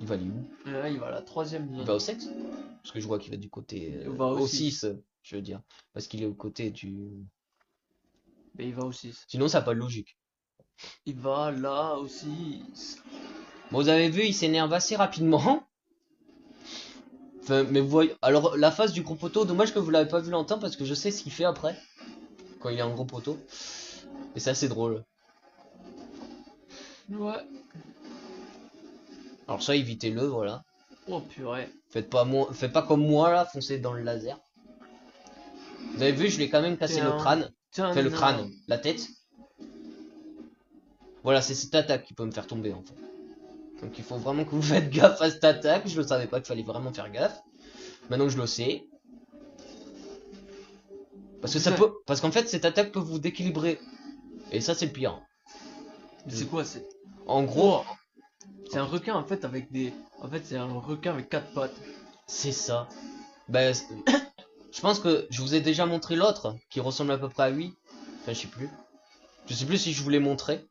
Il va aller où? Là, il va à la 3ème Il zone. va au 7? Parce que je vois qu'il va du côté. Il va au au 6. 6, je veux dire. Parce qu'il est au côté du. Mais il va au 6. Sinon, ça n'a pas de logique. Il va là aussi. Bon, vous avez vu, il s'énerve assez rapidement. Enfin, mais vous voyez. Alors, la phase du gros poteau, dommage que vous l'avez pas vu longtemps parce que je sais ce qu'il fait après. Quand il est en gros poteau. Et c'est assez drôle. Ouais. Alors, ça, évitez-le, voilà. Oh purée. Faites pas comme moi là, foncez dans le laser. Vous avez vu, je l'ai quand même cassé le crâne. Enfin, le crâne, la tête. Voilà, c'est cette attaque qui peut me faire tomber en fait. Donc il faut vraiment que vous faites gaffe à cette attaque. Je ne savais pas qu'il fallait vraiment faire gaffe. Maintenant que je le sais. Parce que ça peut, parce qu'en fait cette attaque peut vous dééquilibrer. Et ça c'est le pire. Mais c'est quoi, c'est... En gros, Oh, c'est un requin en fait avec des... En fait c'est un requin avec 4 pattes. c'est ça. Bah, je pense que je vous ai déjà montré l'autre qui ressemble à peu près à lui. Enfin, je sais plus. Je sais plus si je vous l'ai montré.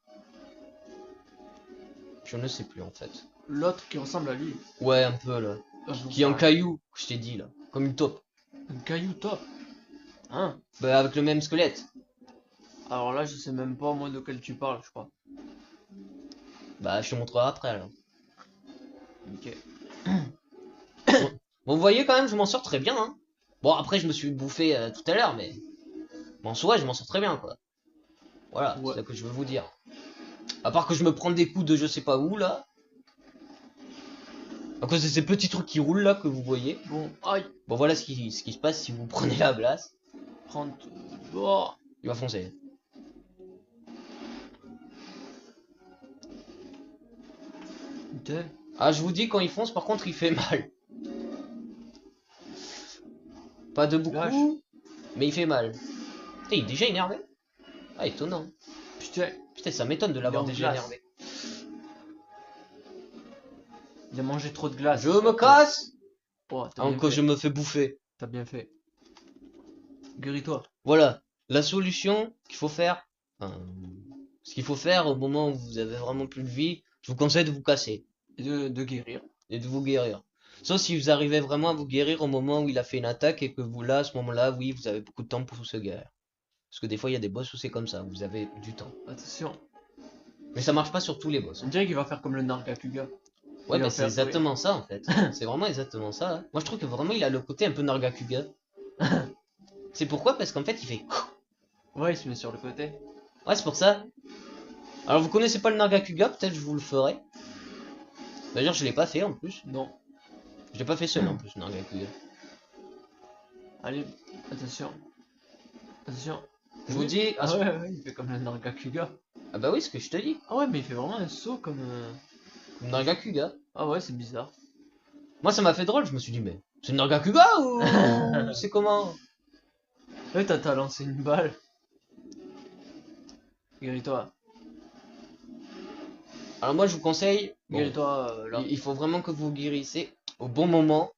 Je ne sais plus en fait. L'autre qui ressemble à lui. Ouais, un peu là. Ah, j'en Qui sais est en rien. caillou, je t'ai dit là. Comme une taupe. Un caillou top. Hein? Bah, avec le même squelette. Alors là je sais même pas moi de quel tu parles je crois. Bah, je te montrerai après alors. Ok. Bon, vous voyez quand même, je m'en sors très bien. Hein. Bon, après, je me suis bouffé tout à l'heure, mais. En soi, je m'en sors très bien quoi. Voilà, Ouais. c'est ça que je veux vous dire. À part que je me prends des coups de je sais pas où là. À cause de ces petits trucs qui roulent là que vous voyez. Bon, aïe. Bon, voilà ce qui se passe si vous prenez la glace. 30... Oh. Il va foncer. Putain. Ah, je vous dis, quand il fonce, par contre, il fait mal. Pas de beaucoup, Lâche. mais il fait mal. Putain, il est déjà énervé. Ah, étonnant. Putain. Putain, ça m'étonne de l'avoir Il est en déjà glace. énervé. Il a mangé trop de glace. Je me casse. Oh, t'as bien Encore, fait. je me fais bouffer. T'as bien fait. Guéris-toi. Voilà, la solution qu'il faut faire. Enfin, ce qu'il faut faire au moment où vous avez vraiment plus de vie, je vous conseille de vous casser Et de guérir. et de vous guérir. Sauf si vous arrivez vraiment à vous guérir au moment où il a fait une attaque et que vous là, à ce moment-là, oui, vous avez beaucoup de temps pour vous se guérir. Parce que des fois, il y a des boss où c'est comme ça, vous avez du temps. Attention. Mais ça marche pas sur tous les boss. On dirait qu'il va faire comme le Nargacuga. Ouais, Il va mais c'est faire- exactement ça en fait. C'est vraiment exactement ça. Hein. Moi, je trouve que vraiment, il a le côté un peu Nargacuga. C'est pourquoi? Parce qu'en fait, il fait. Ouais, il se met sur le côté. Ouais, c'est pour ça. Alors, vous connaissez pas le Nargacuga? Peut-être je vous le ferai. D'ailleurs, je l'ai pas fait en plus. Non. Je l'ai pas fait seul en plus, Nargacuga. Allez, attention. Attention. Je vous dis. Ah ouais, ouais, il fait comme le Nargacuga. Ah bah oui, ce que je te dis. Ah ouais, mais il fait vraiment un saut comme... Comme Nargacuga. Ah ouais, c'est bizarre. Moi, ça m'a fait drôle. Je me suis dit, mais c'est le Nargacuga ou c'est comment? Ouais, t'as lancé une balle. Guéris-toi. Alors, moi, je vous conseille. Bon, Guéris-toi, là. il faut vraiment que vous guérissez au bon moment.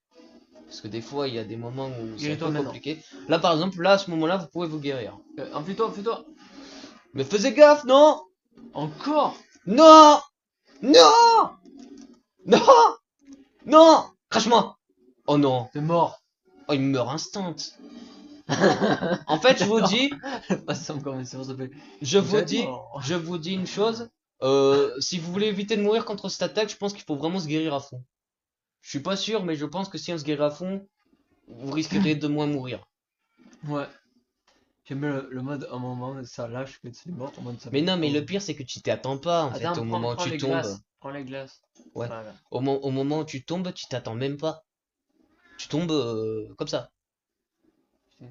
Parce que des fois, il y a des moments où c'est un Guéris-toi peu maintenant. compliqué. Là, par exemple, là, à ce moment-là, vous pouvez vous guérir. Enfuis-toi, enfuis-toi. Mais faisez gaffe, non? Encore. Non! Non! Non! Non! Crache-moi! Oh non! T'es mort. Oh, il meurt instant. En fait, je vous dis, Pas ça comme ça s'appelle. je Vous vous êtes dis, mort. je vous dis une chose. Si vous voulez éviter de mourir contre cette attaque, je pense qu'il faut vraiment se guérir à fond. Je suis pas sûr, mais je pense que si on se guérit à fond, vous risquerez de moins mourir. Ouais. J'aime bien le mode à un moment ça lâche que c'est mort. En mode ça Mais fait non, mais boum. le pire, c'est que tu t'y attends pas, en fait, Attends, au moment où prends tu les tombes. glaces. Prends les glaces. Ouais. Voilà. Au moment où tu tombes, tu t'attends même pas. Tu tombes comme ça. Ok.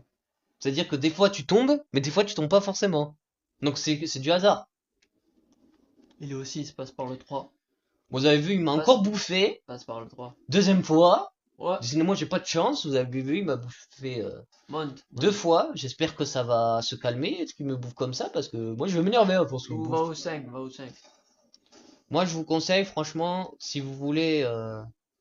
C'est-à-dire que des fois tu tombes, mais des fois tu tombes pas forcément. Donc c'est du hasard. Il est aussi, il se passe par le 3. Vous avez vu, il m'a Passe. encore bouffé. Il passe par le 3. Deuxième fois. Ouais. Sinon, j'ai pas de chance. Vous avez vu, il m'a bouffé Monte. 2 fois. J'espère que ça va se calmer. Est-ce qu'il me bouffe comme ça? Parce que moi, je vais m'énerver hein, pour ce qu'il me Ou va bouffe. au 5, va au 5. Moi, je vous conseille, franchement, si vous voulez,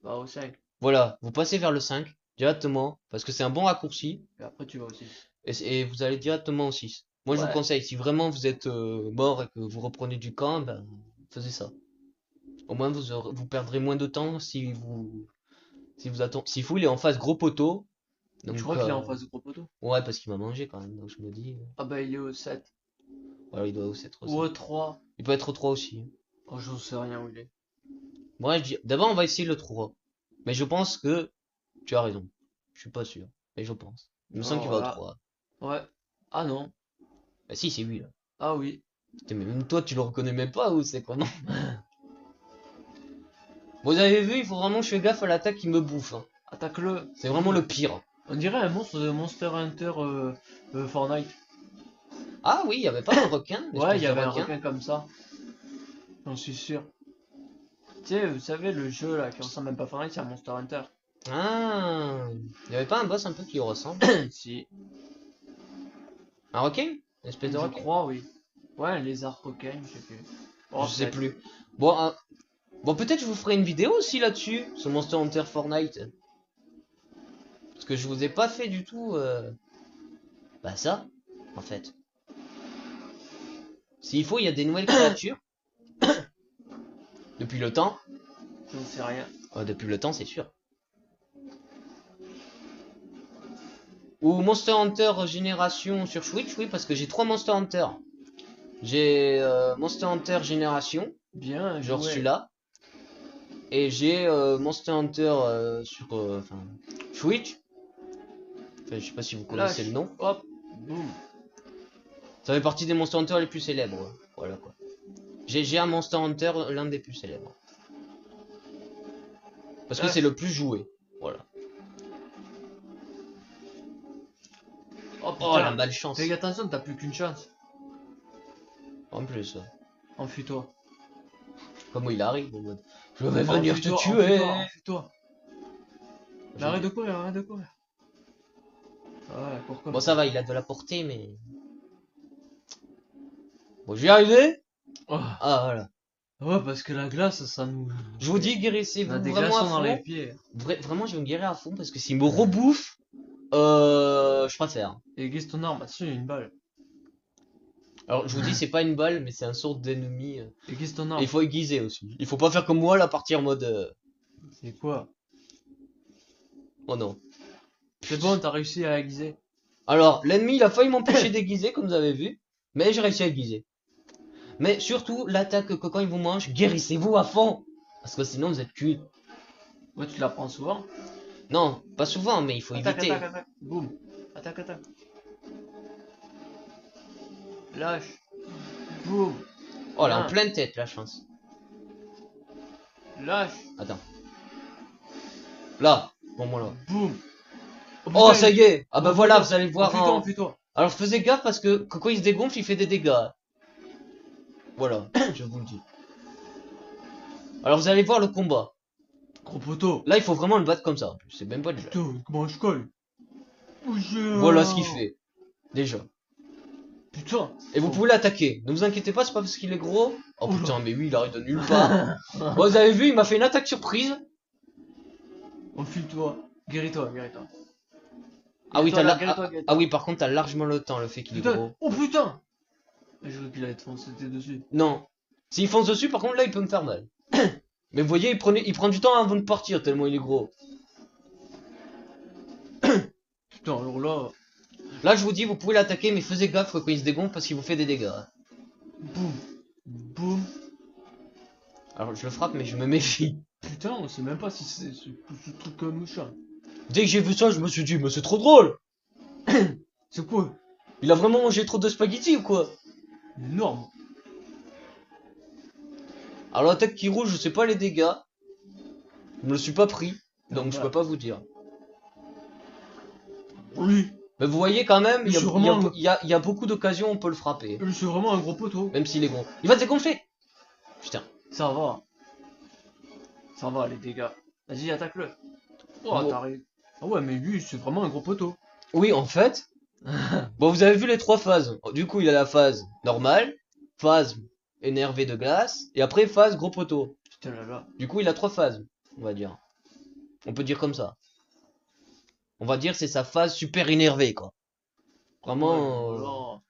Va au 5. voilà, vous passez vers le 5 directement. Parce que c'est un bon raccourci. Et après tu vas au 6. Et vous allez directement au 6. Moi, je vous Ouais. conseille, si vraiment vous êtes mort et que vous reprenez du camp, ben, faisez ça. Au moins, vous perdrez moins de temps si vous attendez. S'il faut, il est en face gros poteau. Donc, Je crois qu'il est en face de gros poteau. ouais, parce qu'il m'a mangé quand même. Donc, je me dis, Ah bah il est au 7. voilà, il doit aussi être aussi. Ou au 3. Il peut être au 3 aussi. Oh, j'en sais rien où il est. Moi, je dis, d'abord, on va essayer le 3. Mais je pense que tu as raison. Je suis pas sûr. Mais je pense. Il me semble qu'il va au Voilà. 3. Ouais. Ah non. Bah, si, c'est lui, là. Ah oui. Putain, mais même toi, tu le reconnais même pas ou c'est comment? Vous avez vu, il faut vraiment que je fasse gaffe à l'attaque qui me bouffe. Hein. Attaque-le. C'est vraiment le pire. On dirait un monstre de Monster Hunter Fortnite. Ah oui, il y avait pas un requin? une Ouais, espèce il y de avait un requin comme ça. J'en suis sûr. Tu sais, vous savez, le jeu là qui ressemble même pas à Fortnite, c'est un Monster Hunter. Ah, il y avait pas un boss un peu qui lui ressemble? Si. Un requin? Une espèce de Je requin? crois, oui. Ouais, un lézard coquin, je sais plus. Oh, Je sais peut-être. plus. Bon, bon peut-être je vous ferai une vidéo aussi là-dessus, sur Monster Hunter Fortnite. Parce que je vous ai pas fait du tout... Bah ça, en fait. S'il faut, il y a des nouvelles créatures. Depuis le temps. J'en sais rien. Depuis le temps, c'est sûr. Ou Monster Hunter Génération sur Switch, oui, parce que j'ai 3 Monster Hunter. J'ai Monster Hunter Génération, Bien genre joué. celui-là. Et j'ai Monster Hunter sur enfin, Switch. Enfin, je sais pas si vous connaissez Lâche. le nom. Hop. Boum. Ça fait partie des Monster Hunter les plus célèbres. Voilà quoi. J'ai un Monster Hunter, l'un des plus célèbres. Parce que Lâche. c'est le plus joué. Voilà. Oh Oh la putain. malchance. Fais attention, t'as plus qu'une chance. En plus, Enfuis-toi. comment il arrive en mode je vais venir te Enfuis-toi, tuer. enfuis-toi. Mais arrête de courir, arrête de courir. Ouais, pourquoi Bon, ça va, il a de la portée, mais. Bon, j'y arrivé. Oh. Ah, voilà. Ouais, parce que la glace, ça nous... Je vous dis, On a guérissez-vous des vraiment à glaçons dans les fond. pieds. Vraiment, je vais me guérir à fond parce que s'il me rebouffe, je préfère. Aiguise ton arme, attention, il y a une balle. Alors, je vous dis, c'est pas une balle, mais c'est un sort d'ennemi. Aiguise ton Et arme. il faut aiguiser aussi. Il faut pas faire comme moi, là, partir en mode. C'est quoi? Oh non. C'est bon, t'as réussi à aiguiser. Alors, l'ennemi, il a failli m'empêcher d'aiguiser, comme vous avez vu. Mais j'ai réussi à aiguiser. Mais surtout, l'attaque que quand il vous mange, guérissez-vous à fond. Parce que sinon, vous êtes cuit. Ouais, tu la prends souvent. Non, pas souvent, mais il faut Attaque, éviter. attaque, attaque. Boum. Attaque, attaque. Lâche. Boum. Oh là, en Bien. pleine tête, la chance. Lâche. Attends. Là, pour moi là. Boum. Oh, putain, ça y est. Ah bah Oh, voilà, putain. vous allez voir. Enfuis-toi, enfuis-toi. Alors faisez gaffe parce que quand il se dégonfle, il fait des dégâts. Voilà, je vous le dis. Alors vous allez voir le combat. Gros poteau. Là, il faut vraiment le battre comme ça. C'est même pas du jeu. Putain, comment je colle? Voilà ce qu'il fait. Déjà. Putain. Et vous pouvez l'attaquer. Ne vous inquiétez pas, c'est pas parce qu'il est gros. Oh Oula. putain, mais oui, il arrive de nulle part. Bon, vous avez vu, il m'a fait une attaque surprise. Enfile-toi. Guéris-toi, guéris-toi. Ah oui, Guéris-toi, guéris-toi. ah oui, par contre, t'as largement le temps, le fait qu'il est Putain. gros. Oh putain. Je crois qu'il allait te foncer dessus. Non. S'il fonce dessus, par contre, là, il peut me faire mal. Mais vous voyez, il prend du temps avant de partir, tellement il est gros. Putain, alors là. Là, je vous dis, vous pouvez l'attaquer, mais faites gaffe quand il se dégonfle parce qu'il vous fait des dégâts. Boum. Boum. Alors, je le frappe, mais je me méfie. Putain, on sait même pas si c'est ce truc méchant. Dès que j'ai vu ça, je me suis dit, mais c'est trop drôle. C'est quoi? Il a vraiment mangé trop de spaghettis ou quoi? Énorme. Alors, l'attaque qui roule, je sais pas les dégâts. Je me le suis pas pris, donc je peux pas vous dire. Oui. Mais vous voyez quand même, il vraiment- y a beaucoup d'occasions où on peut le frapper. C'est vraiment un gros poteau. Même s'il est gros. Il va se dégonfler. Putain. Ça va. Ça va, les dégâts. Vas-y, attaque-le. Oh, Bon. t'arrives. Ah ouais, mais lui, c'est vraiment un gros poteau. Oui, en fait. Bon, vous avez vu les 3 phases. Du coup, il a la phase normale, phase énervé de glace, et après phase gros poteau. Putain là là. Du coup, il a 3 phases, on va dire. On peut dire comme ça. On va dire c'est sa phase super énervée, quoi. Vraiment. Ouais, voilà.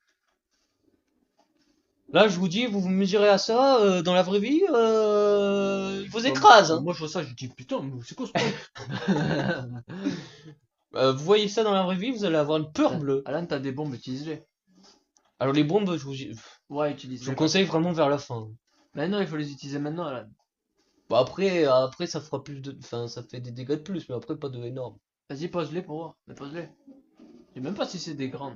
Là, je vous dis, vous vous mesurez à ça dans la vraie vie, il vous écrase. Hein. Moi, je vois ça, je dis putain, mais c'est quoi ce truc? Vous voyez ça dans la vraie vie, vous allez avoir une peur bleue. Alan, t'as des bombes, utilise-les. Alors les bombes, Ouais, je utilise-les. vous conseille vraiment vers la fin. Mais non, il faut les utiliser maintenant, Alan. Bon après ça fera plus de, enfin ça fait des dégâts de plus, mais après pas de énorme. Vas-y, pose-les pour voir. Mais pose-les. Je sais même pas si c'est des grandes.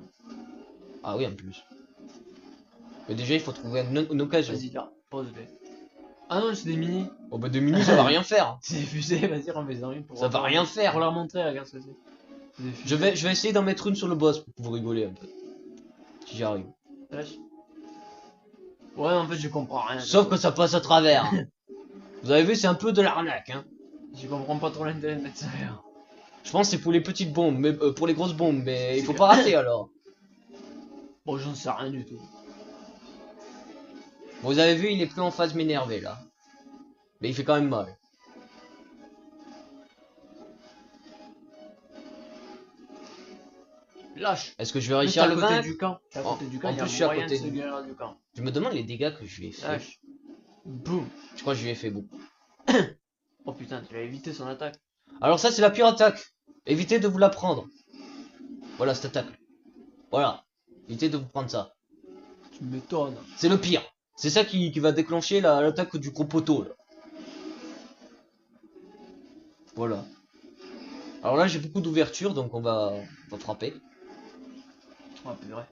Ah oui en plus. Mais déjà il faut trouver une occasion. Vas-y, là, pose-les. Ah non, c'est des mini. Oh bah 2 minutes ça va rien faire. C'est des fusées, vas-y, remets-en une pour Ça va voir. rien faire. Pour leur montrer, regarde ce que c'est. C'est des fusées. Je vais essayer d'en mettre une sur le boss pour vous rigoler un peu. Si j'y arrive. Lâche. Ouais, en fait, je comprends rien. Sauf que ça passe à travers. Vous avez vu c'est un peu de l'arnaque hein. Je comprends pas trop l'intérêt de mettre ça. Je pense que c'est pour les petites bombes, mais pour les grosses bombes, mais il faut pas rater alors. Bon, j'en sais rien du tout. Vous avez vu, il est plus en phase m'énerver là. Mais il fait quand même mal. Lâche. Est-ce que je vais Mais réussir à t'es à le côté vaincre? du camp. T'es à côté du camp, En il y plus, a je suis à moyen de côté se du... guérir du camp. Je me demande les dégâts que je lui ai fait. Lâche. Boum. Je crois que je lui ai fait beaucoup. Oh putain, tu vas éviter son attaque. Alors ça, c'est la pire attaque. Évitez de vous la prendre. Voilà, cette attaque. Voilà. Évitez de vous prendre ça. Tu m'étonnes. C'est le pire. C'est ça qui va déclencher l'attaque du gros poteau, là. Voilà. Alors là, j'ai beaucoup d'ouverture, donc on va frapper. Oh purée.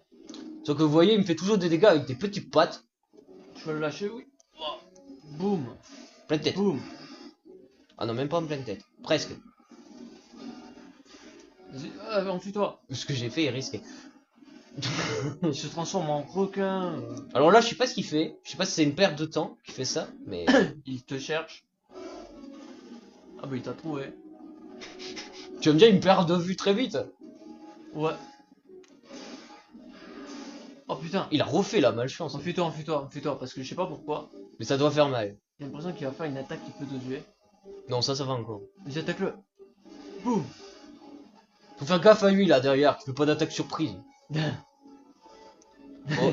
Sauf que vous voyez, il me fait toujours des dégâts avec des petites pattes. Tu vas le lâcher, oui. Oh. Boum. Pleine tête. Boum. Ah non, même pas en pleine tête. Presque. Vas-y, enfuis-toi. Ce que j'ai fait est risqué. Il se transforme en requin. Alors là, je sais pas ce qu'il fait. Je sais pas si c'est une perte de temps qui fait ça, mais... Il te cherche. Ah bah il t'a trouvé. Tu vas me dire, il me perd de vue très vite. Ouais. Oh putain. Il a refait la malchance. Enfuis-toi, enfuis-toi, enfuis-toi. Parce que je sais pas pourquoi. Mais ça doit faire mal. J'ai l'impression qu'il va faire une attaque qui peut te tuer. Non, ça va encore. Vas-y, attaque-le. Boum. Faut faire gaffe à lui là derrière, qu'il fait pas d'attaque surprise. Bon,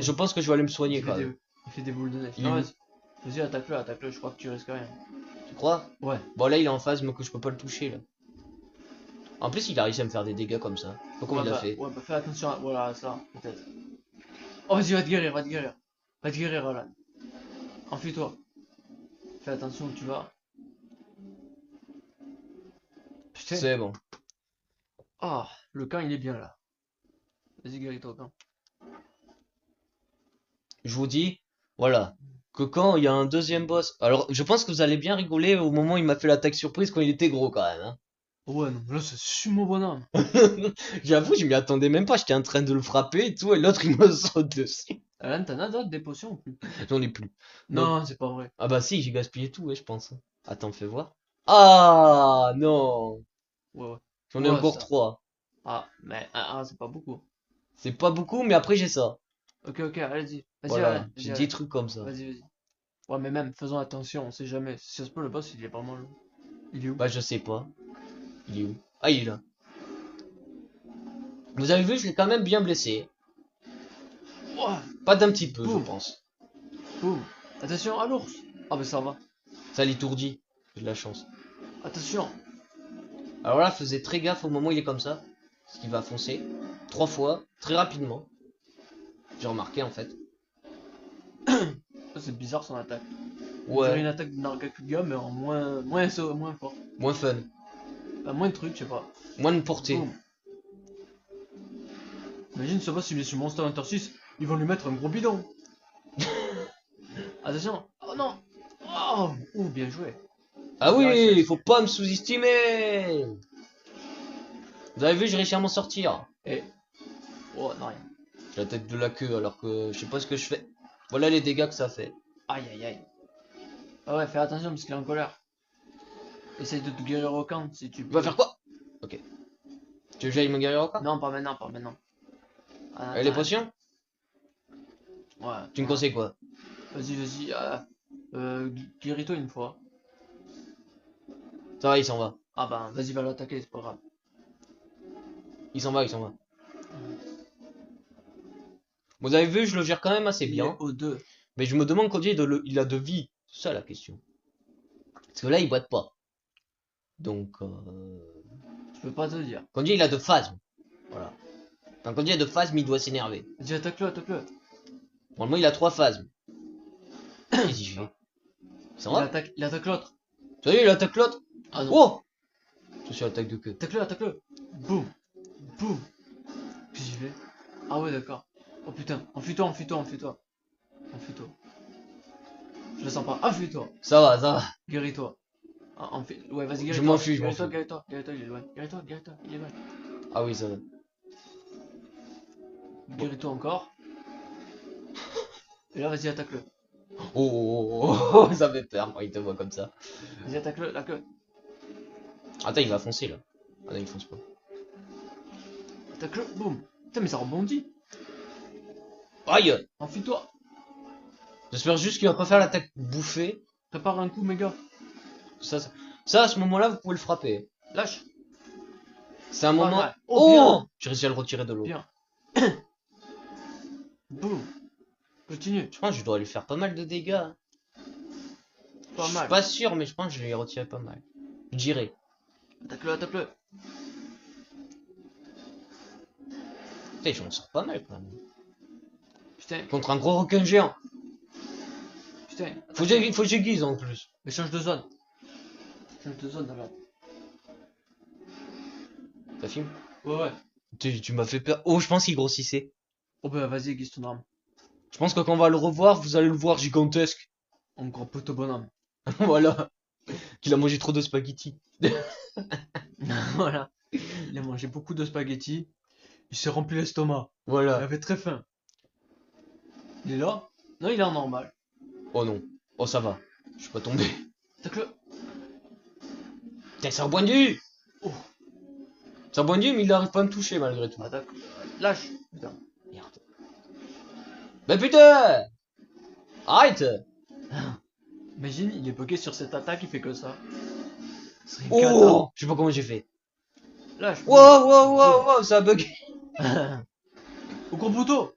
je pense que je vais aller me soigner Il quand fait, même. il fait des boules de neige. Il Non, est vas-y. Vas-y, attaque-le, attaque-le. Je crois que tu risques rien. Tu crois? Ouais. Bon là il est en phase mais que je peux pas le toucher là. En plus il a réussi à me faire des dégâts comme ça. Donc comment Ouais, il a bah, fait? ouais, bah fais attention à... Voilà, ça, peut-être. Oh, vas-y, va te guérir, va te guérir. Va te guérir, Alan. Enfuis-toi. Fais attention où tu vas. Putain. C'est bon. Ah, le camp, il est bien, là. Vas-y, guéris-toi, camp. Je vous dis, voilà, que quand il y a un deuxième boss... Alors je pense que vous allez bien rigoler au moment où il m'a fait l'attaque surprise quand il était gros quand même. Hein. Ouais, non, là, c'est sumo bonhomme. J'avoue, je m'y attendais même pas, j'étais en train de le frapper et tout, et l'autre il me saute dessus. Alan, t'en as d'autres, des potions ou plus? J'en ai plus. Non, c'est pas vrai. Ah bah si, j'ai gaspillé tout, ouais, je pense. Attends, fais voir. Ah non, Ouais, ouais. j'en ai Ouais, encore ça. 3. Ah, mais c'est pas beaucoup. C'est pas beaucoup, mais après j'ai ça. Ok, ok, allez-y. Vas-y, Voilà, Alan. j'ai Vas-y, 10 Alan. trucs comme ça. Vas-y, vas-y. Ouais, mais même, faisons attention, on sait jamais. Si ça se peut, le boss, il est pas mal. Il est où? Bah je sais pas. Il est où? Ah il est là. Vous avez vu, je l'ai quand même bien blessé. Ouah, Pas d'un petit peu, je Boum. pense. boum. Attention à l'ours. Ah, bah ça va. Ça l'étourdit. J'ai de la chance. Attention. Alors là, faisait très gaffe au moment où il est comme ça. Parce qu'il va foncer. 3 fois, très rapidement. J'ai remarqué en fait. C'est bizarre son attaque. On dirait Ouais, une attaque de Nargacuga, mais en moins moins fort. moins fun. Enfin, moins de trucs, je sais pas. Moins de portée. Boum. Imagine ce boss, il est sur Monster Hunter 6, ils vont lui mettre un gros bidon. Attention. Oh non. Oh, bien joué. Ah oui, Ouais, il faut pas me sous-estimer. Vous avez vu, j'ai réussi à m'en sortir. Et... Oh, non, rien. J'ai la tête de la queue alors que je sais pas ce que je fais. Voilà les dégâts que ça fait. Aïe, aïe, aïe. Ah ouais, fais attention parce qu'il est en colère. Essaye de te guérir au camp si tu Tu peux. vas faire quoi? Ok. Tu veux que j'aille me guérir encore? Non, pas maintenant, pas maintenant. Ah, Les attends, potions? Ouais. Tu me conseilles quoi? Vas-y, vas-y. Guéris-toi une fois. Ça va, il s'en va. Ah bah, vas-y, va l'attaquer, c'est pas grave. Il s'en va, il s'en va. Vous avez vu, je le gère quand même assez Il bien. est au 2. Mais je me demande combien il a de vie. C'est ça la question. Parce que là, il boite pas. Donc, Je peux pas te dire. combien il a de phasmes. Voilà. Enfin, combien il a de phasmes, il doit s'énerver. Vas-y, attaque-le, attaque-le. Normalement, il a 3 phasmes. Qu'est-ce qu'il fait? Il s'en va? Il attaque l'autre. Ça y est, il attaque l'autre. Ah non. Oh! Je suis attaque de queue. Attaque-le, attaque-le. Boum. Boum. Qu'est-ce qu'il fait? Ah ouais, d'accord. Oh putain. Enfuis-toi, enfuis-toi, enfuis-toi. Enfuis-toi. Je le sens pas. Enfuis-toi. Ça va, ça va. Guéris-toi. Ah, ouais, vas-y, guéris-toi. Je m'enfuis, je Guéris-toi, m'enfuis. guéris-toi. Guéris-toi, il est loin. Guéris-toi, guéris-toi, il est loin. Ah oui, ça va. Guéris-toi encore. Et là, vas-y, attaque-le. Oh, ça fait peur quand il te voit comme ça. Vas-y, attaque-le, la queue. Attends, il va foncer là. Ah non, il fonce pas. Attaque-le, boum. Putain, mais ça rebondit. Aïe! Enfuis-toi. J'espère juste qu'il va pas faire l'attaque bouffée. Prépare un coup méga. Ça, à ce moment-là, vous pouvez le frapper. Lâche. C'est un Pas moment... mal. Oh, Oh! bien. J'ai réussi à le retirer de l'eau. Bien. Boum. Continue. Je pense que je dois lui faire pas mal de dégâts. Hein. Pas Je suis mal. pas sûr, mais je pense que je lui ai retiré pas mal. Je dirais. Attaque-le, attaque-le. Putain, je m'en sors pas mal quand même. Putain, Contre un gros requin géant. putain. Faut que j'aiguise en plus. Mais change de zone. Change de zone alors. Ça filme? Ouais, ouais. Tu m'as fait peur. Oh, je pense qu'il grossissait. Oh bah vas-y, aiguise ton arme. Je pense que quand on va le revoir, vous allez le voir gigantesque. Un gros poteau bonhomme. Voilà. Qu'il a mangé trop de spaghettis. Voilà. Il a mangé beaucoup de spaghettis. Il s'est rempli l'estomac. Il Voilà. avait très faim. Il est là? Non, il est en normal. Oh non. Oh, ça va. Je suis pas tombé. Attaque-le. Putain, c'est reboindu! Oh. C'est reboindu, mais il arrive pas à me toucher malgré tout. Attaque. Lâche. Putain. Merde. Mais putain! Arrête! Imagine, il est bloqué sur cette attaque, il fait que ça. Ce serait une Oh! Je sais pas comment j'ai fait. cata. Lâche. Wow, ça a bugué. Au gros poteau.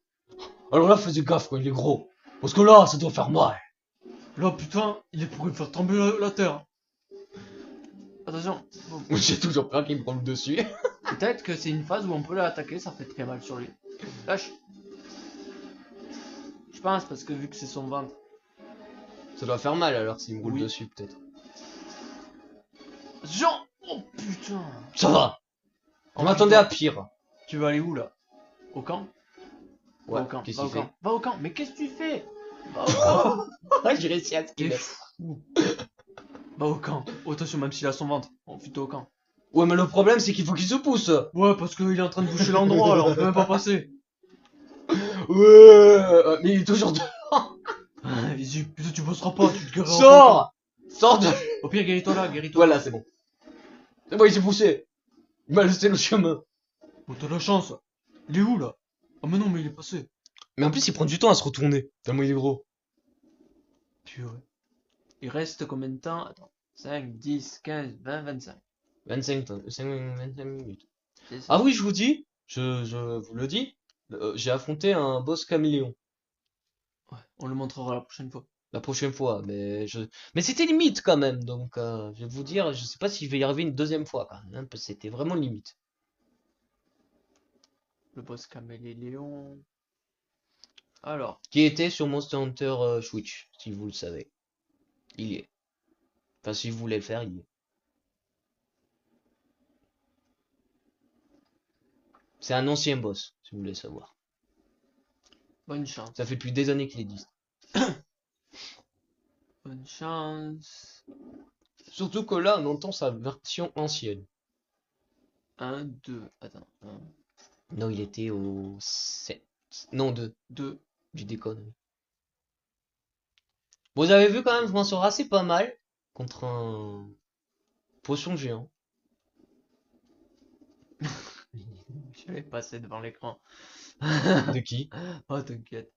Alors là, faisais gaffe quand il est gros. Parce que là, ça doit faire mal. Là, putain, il est pour faire trembler la terre. Attention. Boum. J'ai toujours peur qu'il me prenne dessus. Peut-être que c'est une phase où on peut l'attaquer, ça fait très mal sur lui. Lâche. Je pense, parce que vu que c'est son ventre. Ça doit faire mal alors s'il me roule Oui. dessus, peut-être. Jean. Oh putain. Ça va! Je m'attendais à pire. Tu vas aller où là? Au camp? Ouais, Va au camp. qu'est-ce Va au qu'il camp. fait? Va au camp. Mais qu'est-ce que tu fais? Va au camp. J'ai réussi à T'es esquiver. fou. Va au camp. Oh, attention, même s'il a son ventre. Enfuis-toi au camp. Ouais, mais le problème, c'est qu'il faut qu'il se pousse. Ouais, parce qu'il est en train de boucher l'endroit, alors on peut même pas passer. Ouais, mais il est toujours dedans. Vas-y, putain, tu bosseras pas, tu te guériras. Sors! Sors de... Au pire, guéris-toi là, guéris-toi. Voilà, c'est bon. C'est bon, il s'est poussé. Il m'a laissé le chemin. Oh, t'as de la chance. Il est où là? Oh, mais non, mais il est passé. Mais en plus, il prend du temps à se retourner. Tellement il est gros. Purée. Il reste combien de temps? Attends. 5, 10, 15, 20, 25. 25 minutes. C'est ça. Ah oui, je vous dis, je vous le dis, j'ai affronté un boss caméléon Ouais, on le montrera la prochaine fois. la prochaine fois, mais c'était limite quand même, donc je vais vous dire, je sais pas si je vais y arriver une deuxième fois quand même, hein, parce que c'était vraiment limite. Le boss caméléon. Alors. Qui était sur Monster Hunter Switch, si vous le savez. Il y est. Enfin, si vous voulez le faire, il y est. C'est un ancien boss, si vous voulez savoir. Bonne chance. Ça fait depuis des années qu'il existe. Bonne chance. Surtout que là, on entend sa version ancienne. 1, 2. Attends. 1, Non, il était au 7. Non, 2. 2. Du déconne. Vous avez vu quand même, je m'en sors assez pas mal contre un poisson géant. Je vais passer devant l'écran. De qui? Oh, t'inquiète.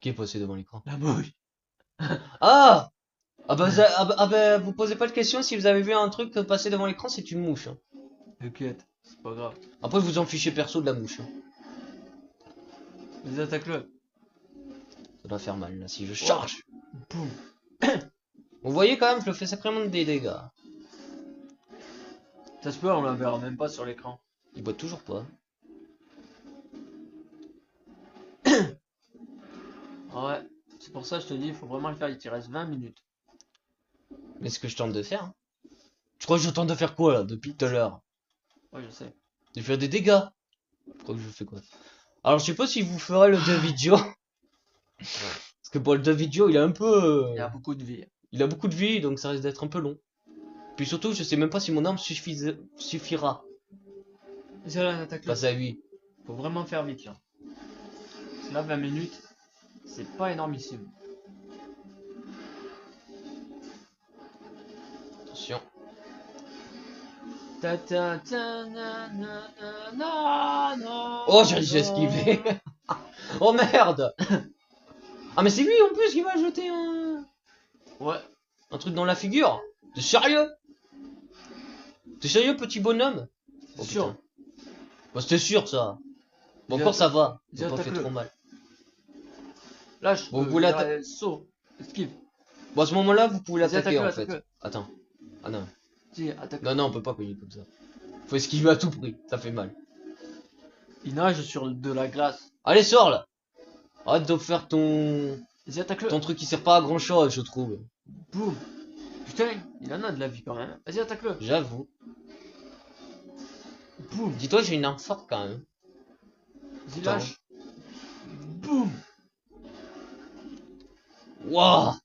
Qui est passé devant l'écran? La mouille. Ah! Vous posez pas de question si vous avez vu un truc passer devant l'écran, c'est une mouche. Hein. T'inquiète, c'est pas grave. Après, vous en fichez perso de la mouche. Hein. Vas-y, attaque-le. Ça doit faire mal là si je charge. Boum. Vous voyez quand même, je le fais sacrément des dégâts. Ça se peut, on la verra même pas sur l'écran. Il boit toujours pas. Ouais, c'est pour ça que je te dis, il faut vraiment le faire, il te reste 20 minutes. Mais ce que je tente de faire. Hein. Je crois que je tente de faire quoi là depuis tout à l'heure? Ouais, je sais. De faire des dégâts. Je crois que je fais quoi? Alors je sais pas si vous ferez le Davidio. Parce que pour le Davidio, il a un peu... Il y a beaucoup de vie. Il a beaucoup de vie, donc ça risque d'être un peu long. Puis surtout, je sais même pas si mon arme suffira. Vas-y, là, attaque-le. Face à lui. Faut vraiment faire vite là. Parce que là, 20 minutes, c'est pas énormissime. Attention. Ta ta ta na na na na na. Oh, j'ai réussi à esquiver. Oh merde. Ah mais c'est lui en plus qui m'a jeté Ouais. un truc dans la figure. T'es sérieux? T'es sérieux petit bonhomme? Oh Sûr. putain. Bah c'était sûr ça. Bon Viens, encore ça va. viens, J'ai pas fait attaque-le. trop mal. Lâche. Bon vous pouvez l'attaquer. Saut. Esquive. Bon à ce moment là vous pouvez Vas-y, l'attaquer attaque-le, en fait. attaque-le. Attends. Ah non. Vas-y, attaque-le. Non non on peut pas payer comme ça. Faut esquiver à tout prix. Ça fait mal. Il nage sur de la glace. Allez sors là. Arrête de faire ton Vas-y, attaque-le. truc qui sert pas à grand chose je trouve. Boum. Putain, il en a de la vie quand même. Vas-y, attaque-le. J'avoue. Boum. Dis-toi que j'ai une arme forte quand même. Vas-y, Attends. lâche. Boum. Wouah.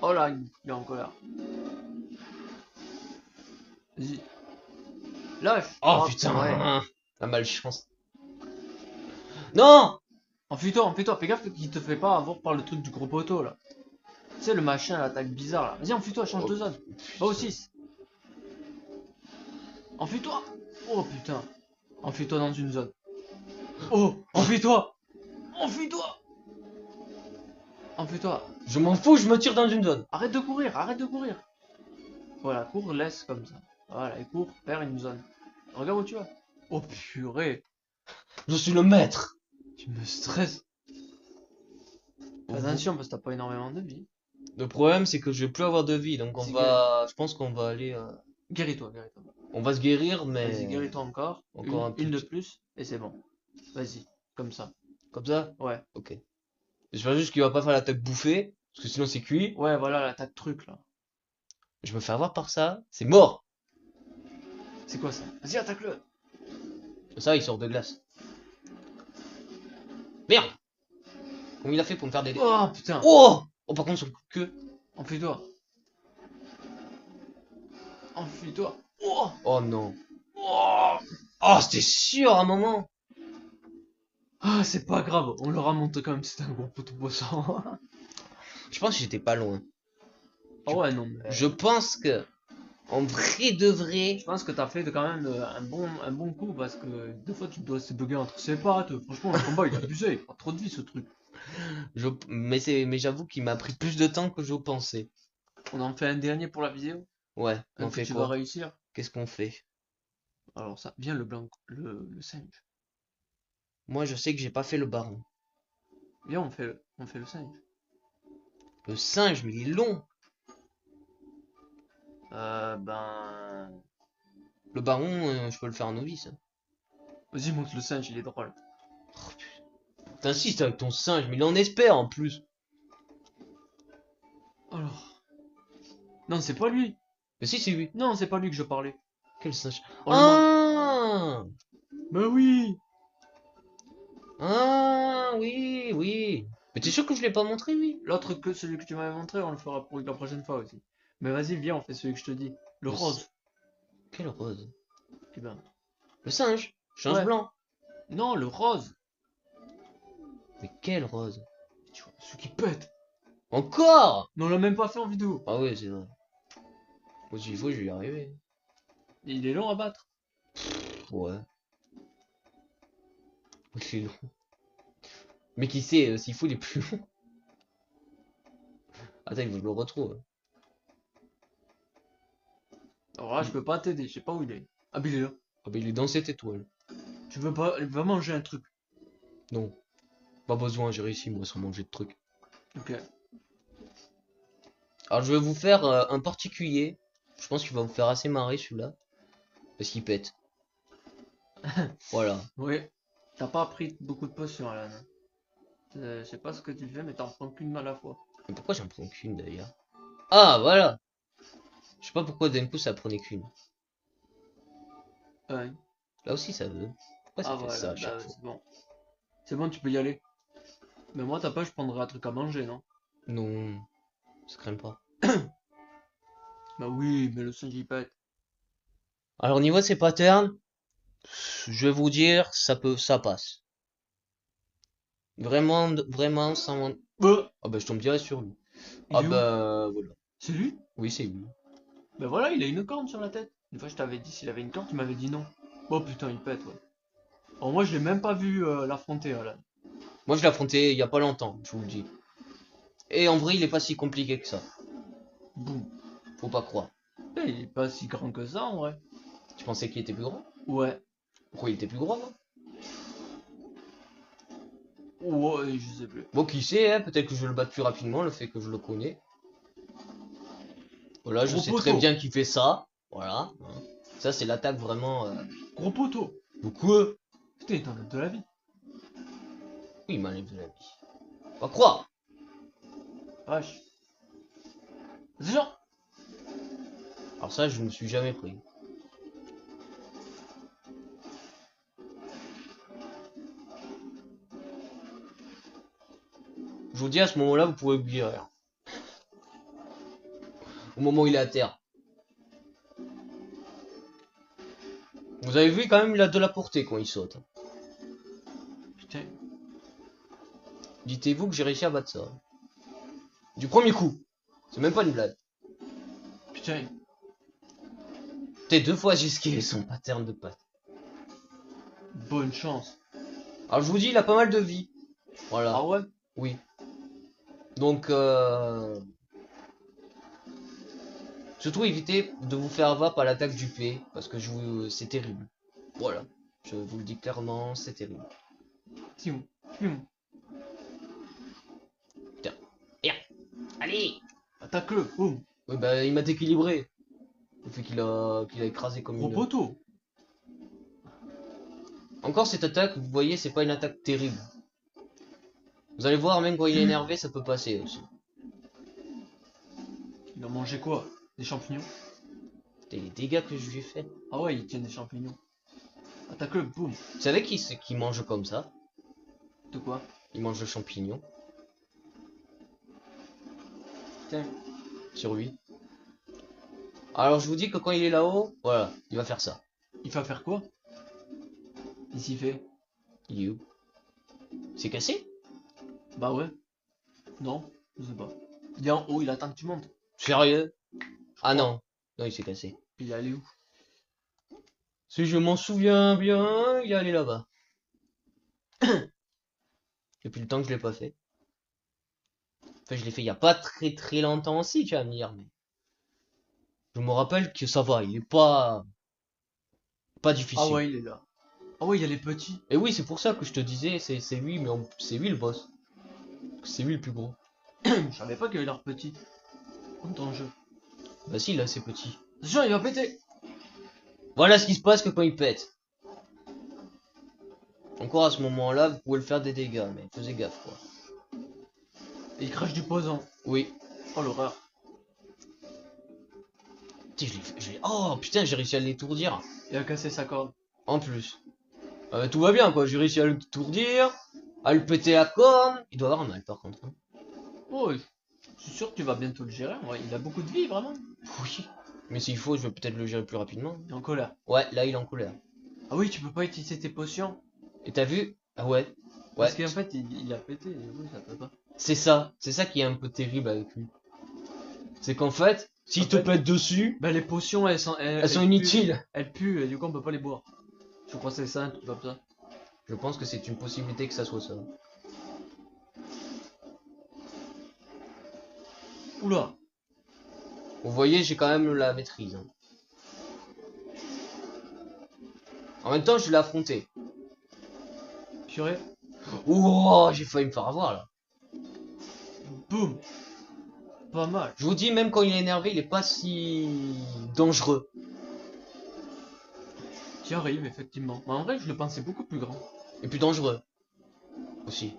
Oh là, il est en colère. Vas-y. Lâche. Oh putain. Ouais. La malchance. Non. Enfuis-toi, enfuis-toi. Fais gaffe qu'il te fait pas avoir par le truc du gros poteau là. Tu sais, le machin, l'attaque bizarre là. Vas-y, enfuis-toi, change de zone. Va au 6. Enfuis-toi. Oh putain. Enfuis-toi dans une zone. Oh, enfuis-toi. Enfuis-toi. Enfuis-toi. Je m'en fous, je me tire dans une zone. Arrête de courir, arrête de courir. Voilà, cours, laisse comme ça. Voilà, et cours, perds une zone. Regarde où tu vas. Oh purée. Je suis le maître. Tu me stresses. Fais attention parce que t'as pas énormément de vie. Le problème c'est que je vais plus avoir de vie, donc on C'est va. Je pense qu'on va aller. Guéris-toi, guéris-toi. On va se guérir, mais. Vas-y, guéris-toi encore. Encore une un de petit- plus, et c'est bon. Vas-y, comme ça. Comme ça. Ouais. Ok. J'espère juste qu'il va pas faire l'attaque bouffée, parce que sinon c'est cuit. Ouais, voilà l'attaque truc là. Je me fais avoir par ça. C'est mort. C'est quoi ça? Vas-y, attaque-le. Ça, il sort de glace. Merde. Comment il a fait pour me faire des. Oh putain. Oh. Oh par contre son coup de queue. Enfuis-toi. Enfuis-toi. Oh. Oh non. Oh. Oh c'était sûr à un moment. Ah, c'est pas grave, on le remonte quand même, c'était un gros poteau bossant. Je pense que j'étais pas loin. Ah ouais, non, mais Je pense que. En vrai de vrai. je pense que t'as fait quand même un bon coup parce que des fois tu dois se bugger entre ses pattes. Franchement, le combat il a abusé, il prend trop de vie ce truc. Mais j'avoue qu'il m'a pris plus de temps que je pensais. On en fait un dernier pour la vidéo. Ouais, on Un que fait tu vas quoi? réussir. Qu'est-ce qu'on fait? Alors ça, viens le blanc, le singe. Moi, je sais que j'ai pas fait le baron. Viens, on fait le singe. Le singe, mais il est long. Ben... Le baron, je peux le faire en novice. Vas-y, monte le singe, il est drôle. T'insistes avec ton singe, mais il en espère en plus. Alors... Non, c'est pas lui. Mais si, c'est lui. Non, c'est pas lui que je parlais. Quel singe? On le Ah! Bah oui. Ah, oui, oui. Mais t'es sûr que je l'ai pas montré, lui? L'autre que celui que tu m'avais montré, on le fera pour la prochaine fois aussi. Mais vas-y, viens, on fait celui que je te dis. Le Le rose. Quel rose? Eh ben... Le singe. Change Ouais. blanc. Non, le rose. Mais quel rose? Tu vois, celui qui pète. Encore? Mais on l'a même pas fait en vidéo. Ah oui, c'est vrai. Moi, s'il faut, je vais y arriver. Il est long à battre. Ouais. C'est long. Mais qui sait, s'il faut, il est plus long. Attends, il faut que je le retrouve. Alors là, je peux pas t'aider, je sais pas où il est. Ah, mais il est là. Ah bah il est dans cette étoile. Tu veux pas, il va manger un truc. Non. Pas besoin, j'ai réussi moi sans manger de trucs. Ok. Alors je vais vous faire un particulier. Je pense qu'il va vous faire assez marrer celui-là. Parce qu'il pète. Voilà. Oui. T'as pas pris beaucoup de potions, Alan. Je sais pas ce que tu fais, mais t'en prends qu'une à la fois. Mais pourquoi j'en prends qu'une d'ailleurs? Ah voilà. Je sais pas pourquoi d'un coup ça prenait qu'une. Ouais. Là aussi ça veut. Pourquoi ça Ah fait voilà, ça à chaque bah, fois? c'est bon. C'est bon, tu peux y aller. Mais moi, t'as pas, je prendrais un truc à manger, non? Non. Ça craint pas. Bah oui, mais le singe il pète. Alors au niveau de ces patterns, je vais vous dire, ça passe. Vraiment, vraiment sans... Bah, Ah bah je tombe direct sur lui. il Ah est où? bah voilà. C'est lui? Oui c'est lui. Bah voilà, il a une corne sur la tête. Une fois, je t'avais dit s'il avait une corne, tu m'avais dit non. Oh putain, il pète, ouais. Alors moi, je l'ai même pas vu l'affronter, Alan. Moi, je l'ai affronté il y a pas longtemps, je vous le dis. Et en vrai, il est pas si compliqué que ça. Boum. Faut pas croire. Eh, il est pas si grand que ça, en vrai. Tu pensais qu'il était plus grand? Ouais. Pourquoi il était plus grand, moi? Ouais, je sais plus. Bon, qui sait, hein, peut-être que je vais le battre plus rapidement, le fait que je le connais. Voilà, je Gros sais très poteau. bien qu'il fait ça. Voilà. Hein. Ça, c'est l'attaque vraiment. Gros poteau. Beaucoup. Putain, il t'enlève de la vie. Oui, il m'enlève de la vie. Pas croire. Vache. C'est genre. Alors ça, je me suis jamais pris. Je vous dis, à ce moment-là, vous pouvez oublier rien. Au moment où il est à terre. Vous avez vu, quand même, il a de la portée quand il saute. Putain. Dites-vous que j'ai réussi à battre ça. Du premier coup. C'est même pas une blague. Putain. T'es 2 fois j'ai esquivé son pattern de patte. Bonne chance. Alors je vous dis, il a pas mal de vie. Voilà. Ah ouais? Oui. Donc, surtout évitez de vous faire avoir par l'attaque du P. Parce que c'est terrible. Voilà. Je vous le dis clairement, c'est terrible. Tiens. Tiens. Tiens. Viens. Allez. Attaque-le. Boum. Oui, bah, il m'a déséquilibré. Le fait qu'il a écrasé comme Gros une... poteau. Encore cette attaque, vous voyez, c'est pas une attaque terrible. Vous allez voir, même quand il est énervé, ça peut passer aussi. Il a mangé quoi? Des champignons? Putain, les dégâts que je lui ai fait. Ah ouais, il tient des champignons. Attaque-le. Boum. Vous savez qui mange comme ça? De quoi? Il mange le champignon Putain. sur lui. Alors je vous dis que quand il est là-haut, voilà, il va faire ça. Il va faire quoi? Il s'y fait. Il est où? C'est cassé? Bah ouais. Non, je sais pas. Il est en haut, il attend que tu montes. Sérieux? Ah crois. non. Non, il s'est cassé. Puis il est allé où? Si je m'en souviens bien, il est allé là-bas. Depuis le temps que je l'ai pas fait. Enfin, je l'ai fait il y a pas très longtemps aussi, tu vas me dire, mais... Je me rappelle que ça va, il est pas Ah difficile. ouais, il est là. Ah ouais, il y a les petits. Et oui, c'est pour ça que je te disais, c'est lui, mais c'est lui le boss. C'est lui le plus gros. Je savais pas qu'il avait l'air petit. Comme ton jeu. Bah si, là c'est petit. Attention, il va péter. Voilà ce qui se passe que quand il pète. Encore à ce moment-là, vous pouvez le faire des dégâts, mais faisez gaffe quoi. Et il crache du poison. Oui. Oh l'horreur. Putain, oh putain, j'ai réussi à l'étourdir. Il a cassé sa corde. En plus. Tout va bien quoi, j'ai réussi à l'étourdir, à le péter la corne. Il doit avoir mal par contre. Hein. Oh, je suis sûr que tu vas bientôt le gérer. Ouais, il a beaucoup de vie, vraiment. Oui. Mais s'il faut, je vais peut-être le gérer plus rapidement. Il est en colère. Ouais, là il est en colère. Ah oui, tu peux pas utiliser tes potions. Et t'as vu? Ah ouais. Parce Ouais. qu'en fait, il a pété. Et oui, ça peut pas. C'est ça qui est un peu terrible avec lui. C'est qu'en fait, s'il En te fait- pète dessus, Bah les potions, elles sont sont inutiles. Elles puent et du coup on peut pas les boire. Je crois que c'est ça, un truc comme ça. Je pense que c'est une possibilité que ça soit ça. Oula. Vous voyez, j'ai quand même la maîtrise. Hein. En même temps, je l'ai affronté. Purée. Ouh, j'ai failli me faire avoir là. Boum. Pas mal. Je vous dis, même quand il est énervé, il est pas si dangereux. J'y arrive, effectivement. Mais en vrai, je le pensais beaucoup plus grand. Et plus dangereux. Aussi.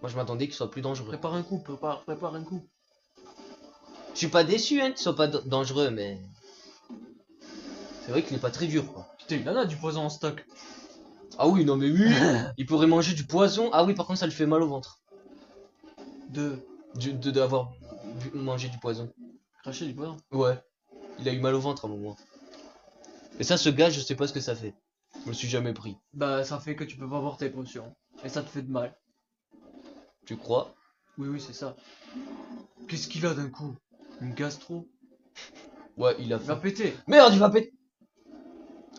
Moi, je m'attendais qu'il soit plus dangereux. Prépare un coup, prépare un coup. Je suis pas déçu, hein, qu'il soit pas dangereux, mais... C'est vrai qu'il est pas très dur, quoi. Putain, il en a du poison en stock. Ah oui, non mais oui, il pourrait manger du poison. Ah oui, par contre, ça lui fait mal au ventre. D'avoir mangé du poison. Cracher du poison. Ouais. Il a eu mal au ventre à un moment. Et ça, ce gars, je sais pas ce que ça fait. Je me suis jamais pris. Bah, ça fait que tu peux pas boire tes potions. Et ça te fait de mal. Tu crois? Oui, oui, c'est ça. Qu'est-ce qu'il a d'un coup? Une gastro? Ouais, il a Il va faim. péter. Merde, il va péter.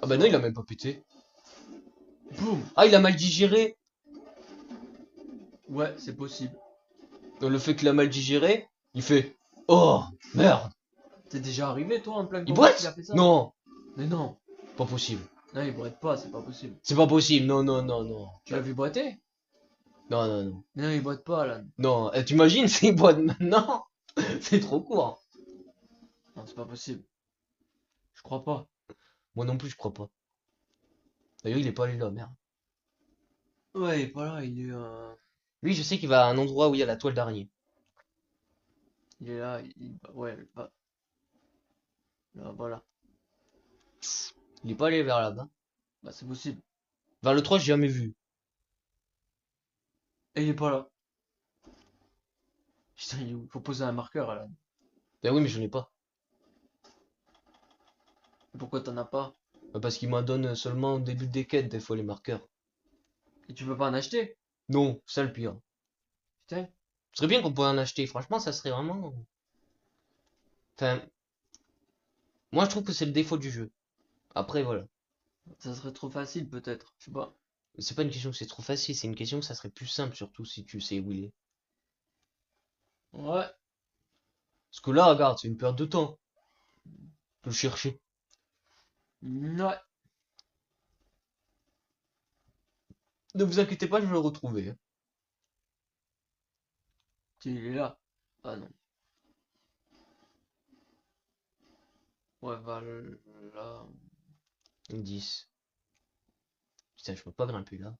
Ah bah non, il a même pas pété. Boum. Ah, il a mal digéré. Ouais, c'est possible. Donc, le fait qu'il a mal digéré, il fait oh merde. T'es déjà arrivé, toi, en plein Il combat, qu'il a boite? fait ça? Non, Mais non. pas possible. Non, il boite pas, c'est pas possible. C'est pas possible. Non, non, non, non. Tu l'as vu boiter? Non, non, non. Mais non, il boite pas, là. Non, t'imagines s'il boite maintenant? C'est trop court. Non, c'est pas possible. Je crois pas. Moi non plus, je crois pas. D'ailleurs, il est pas allé là, merde. Ouais, il est pas là, Lui, je sais qu'il va à un endroit où il y a la toile d'araignée. il est là, ouais, là, voilà. Il est pas allé vers là-bas. Bah, c'est possible. Vers le 3, j'ai jamais vu. Et il est pas là. Putain, il est où? Faut poser un marqueur, là. Ben oui, mais j'en ai pas. Pourquoi t'en as pas? Bah, parce qu'il m'en donne seulement au début des quêtes, des fois, les marqueurs. Et tu peux pas en acheter? Non, ça le pire. Putain. Ce serait bien qu'on pourrait en acheter. Franchement, ça serait vraiment. Enfin, moi, je trouve que c'est le défaut du jeu. Après, voilà. Ça serait trop facile, peut-être. Je sais pas. C'est pas une question que c'est trop facile, c'est une question que ça serait plus simple, surtout si tu sais où il est. Ouais. Parce que là, regarde, c'est une perte de temps. Je peux le chercher. Ouais. Ne vous inquiétez pas, je vais le retrouver, hein. Il est là. Ah non. Ouais, voilà. 10. Putain, je peux pas grimper là.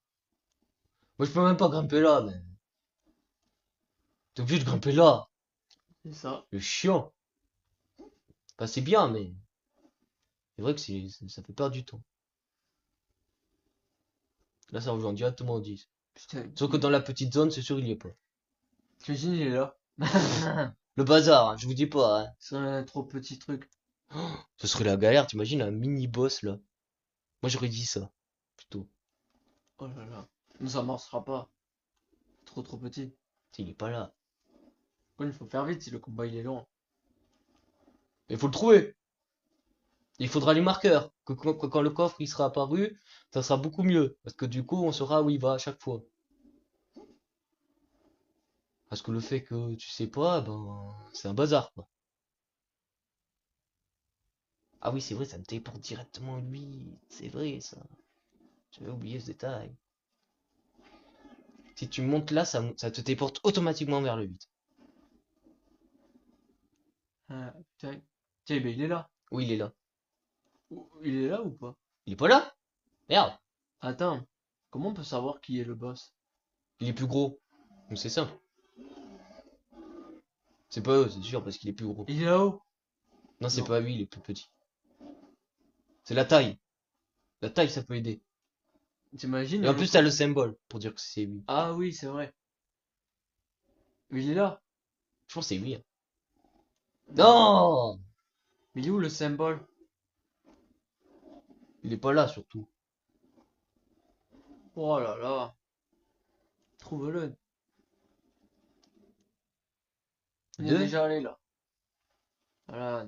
Moi, je peux même pas grimper là, mais. T'es obligé de grimper là. C'est ça. Le chiant. Enfin, c'est bien, mais. C'est vrai que ça fait perdre du temps. Là, ça rejoint directement au 10. Putain. Sauf que dans la petite zone, c'est sûr, il y est pas. T'imagines, il est là. Le bazar, hein, je vous dis pas, hein. C'est un trop petit truc. Ce serait la galère, t'imagines un mini-boss là. Moi, j'aurais dit ça. Plutôt. Oh là là. Non, ça marchera pas. Trop petit. Il est pas là. Ouais, il faut faire vite si le combat il est long. Il faut le trouver. Il faudra les marqueurs. Quand le coffre il sera apparu, ça sera beaucoup mieux. Parce que du coup, on saura où il va à chaque fois. Parce que le fait que tu sais pas, ben, c'est un bazar, quoi. Ah oui, c'est vrai, ça me téléporte directement lui. C'est vrai, ça. J'avais oublié ce détail. Si tu montes là, ça te téléporte automatiquement vers le 8. Ah, putain. Tiens, ben il est là. Oui, il est là. Il est là ou pas? Il est pas là? Merde. Attends. Comment on peut savoir qui est le boss? Il est plus gros. Donc c'est simple. C'est pas eux, c'est sûr, parce qu'il est plus gros. Il est là-haut. Non, c'est Non. pas lui, il est plus petit. C'est la taille. La taille, ça peut aider. T'imagines Et en le plus, t'as co- le symbole pour dire que c'est lui. Ah oui, c'est vrai. Mais il est là. Je pense que c'est lui, hein. Non. Non! Mais il est où le symbole? Il est pas là, surtout. Oh là là. Trouve-le. On y est Deux? déjà allé là. Voilà.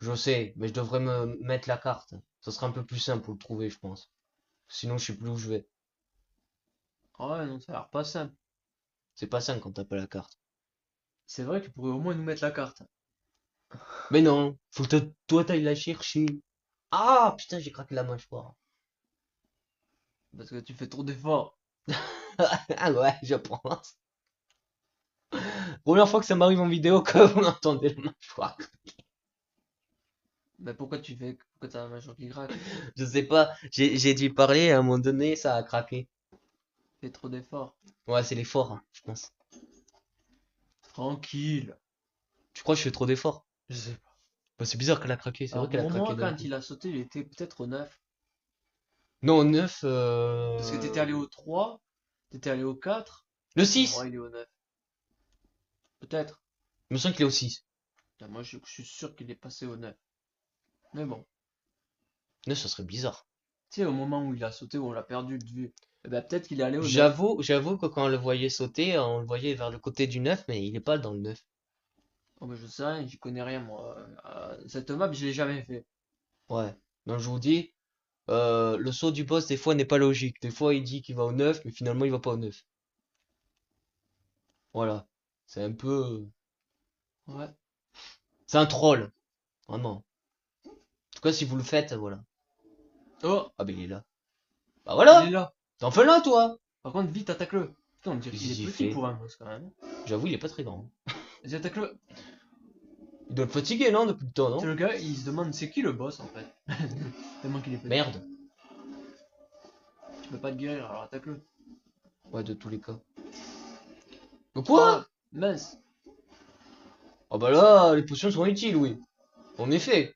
Je sais, mais je devrais me mettre la carte. Ça sera un peu plus simple pour le trouver, je pense. Sinon, je sais plus où je vais. Ah ouais, non, ça a l'air pas simple. C'est pas simple quand t'as pas la carte. C'est vrai qu'il pourrait au moins nous mettre la carte. Mais non, faut que toi t'ailles la chercher. Ah, putain, j'ai craqué la mâchoire. Parce que tu fais trop d'efforts. Ah ouais, je pense. Première fois que ça m'arrive en vidéo que vous entendez la mâchoire. Mais pourquoi t'as un mâchoire qui craque? Je sais pas, j'ai dû parler et à un moment donné, ça a craqué. Tu fais trop d'efforts. Ouais, c'est l'effort, hein, je pense. Tranquille. Tu crois que je fais trop d'efforts? Je sais pas. Bah, c'est bizarre qu'elle a craqué, c'est vrai Alors qu'elle a pour craqué moi, d'un quand coup. il a sauté, il était peut-être au 9. Non, 9, Parce que t'étais allé au 3, t'étais allé au 4. Le Pour moi, 6. il est au 9. Peut-être. Je me sens qu'il est au 6. Putain, moi, je suis sûr qu'il est passé au 9. Mais bon. 9, ça serait bizarre. Tu sais, au moment où il a sauté, où on l'a perdu de vue, eh ben, peut-être qu'il est allé au 9. J'avoue que quand on le voyait sauter, on le voyait vers le côté du 9, mais il est pas dans le 9. Oh, mais je sais rien, j'y connais rien, moi. Cette map, je l'ai jamais fait. Ouais. Donc je vous dis, Le saut du boss, des fois, n'est pas logique. Des fois, il dit qu'il va au 9, mais finalement, il va pas au 9. Voilà. C'est un peu... Ouais. C'est un troll. Vraiment. En tout cas, si vous le faites, voilà. Oh, Ah, ben, il est là. Bah il est voilà! là. T'en fais là, toi! Par contre, vite, attaque-le. Putain, on dirait Qu'est-ce qu'il est qu'il petit fait? pour un boss quand même. J'avoue, il est pas très grand. Vas-y, attaque-le. Il doit être fatigué, non? Depuis le temps, C'est non? le gars, il se demande c'est qui le boss en fait. Tellement qu'il est petit. Merde. Tu peux pas te guérir, alors attaque-le. Ouais, de tous les cas. Mais Ah, quoi? mince. Ah bah là, les potions sont utiles, oui. En effet.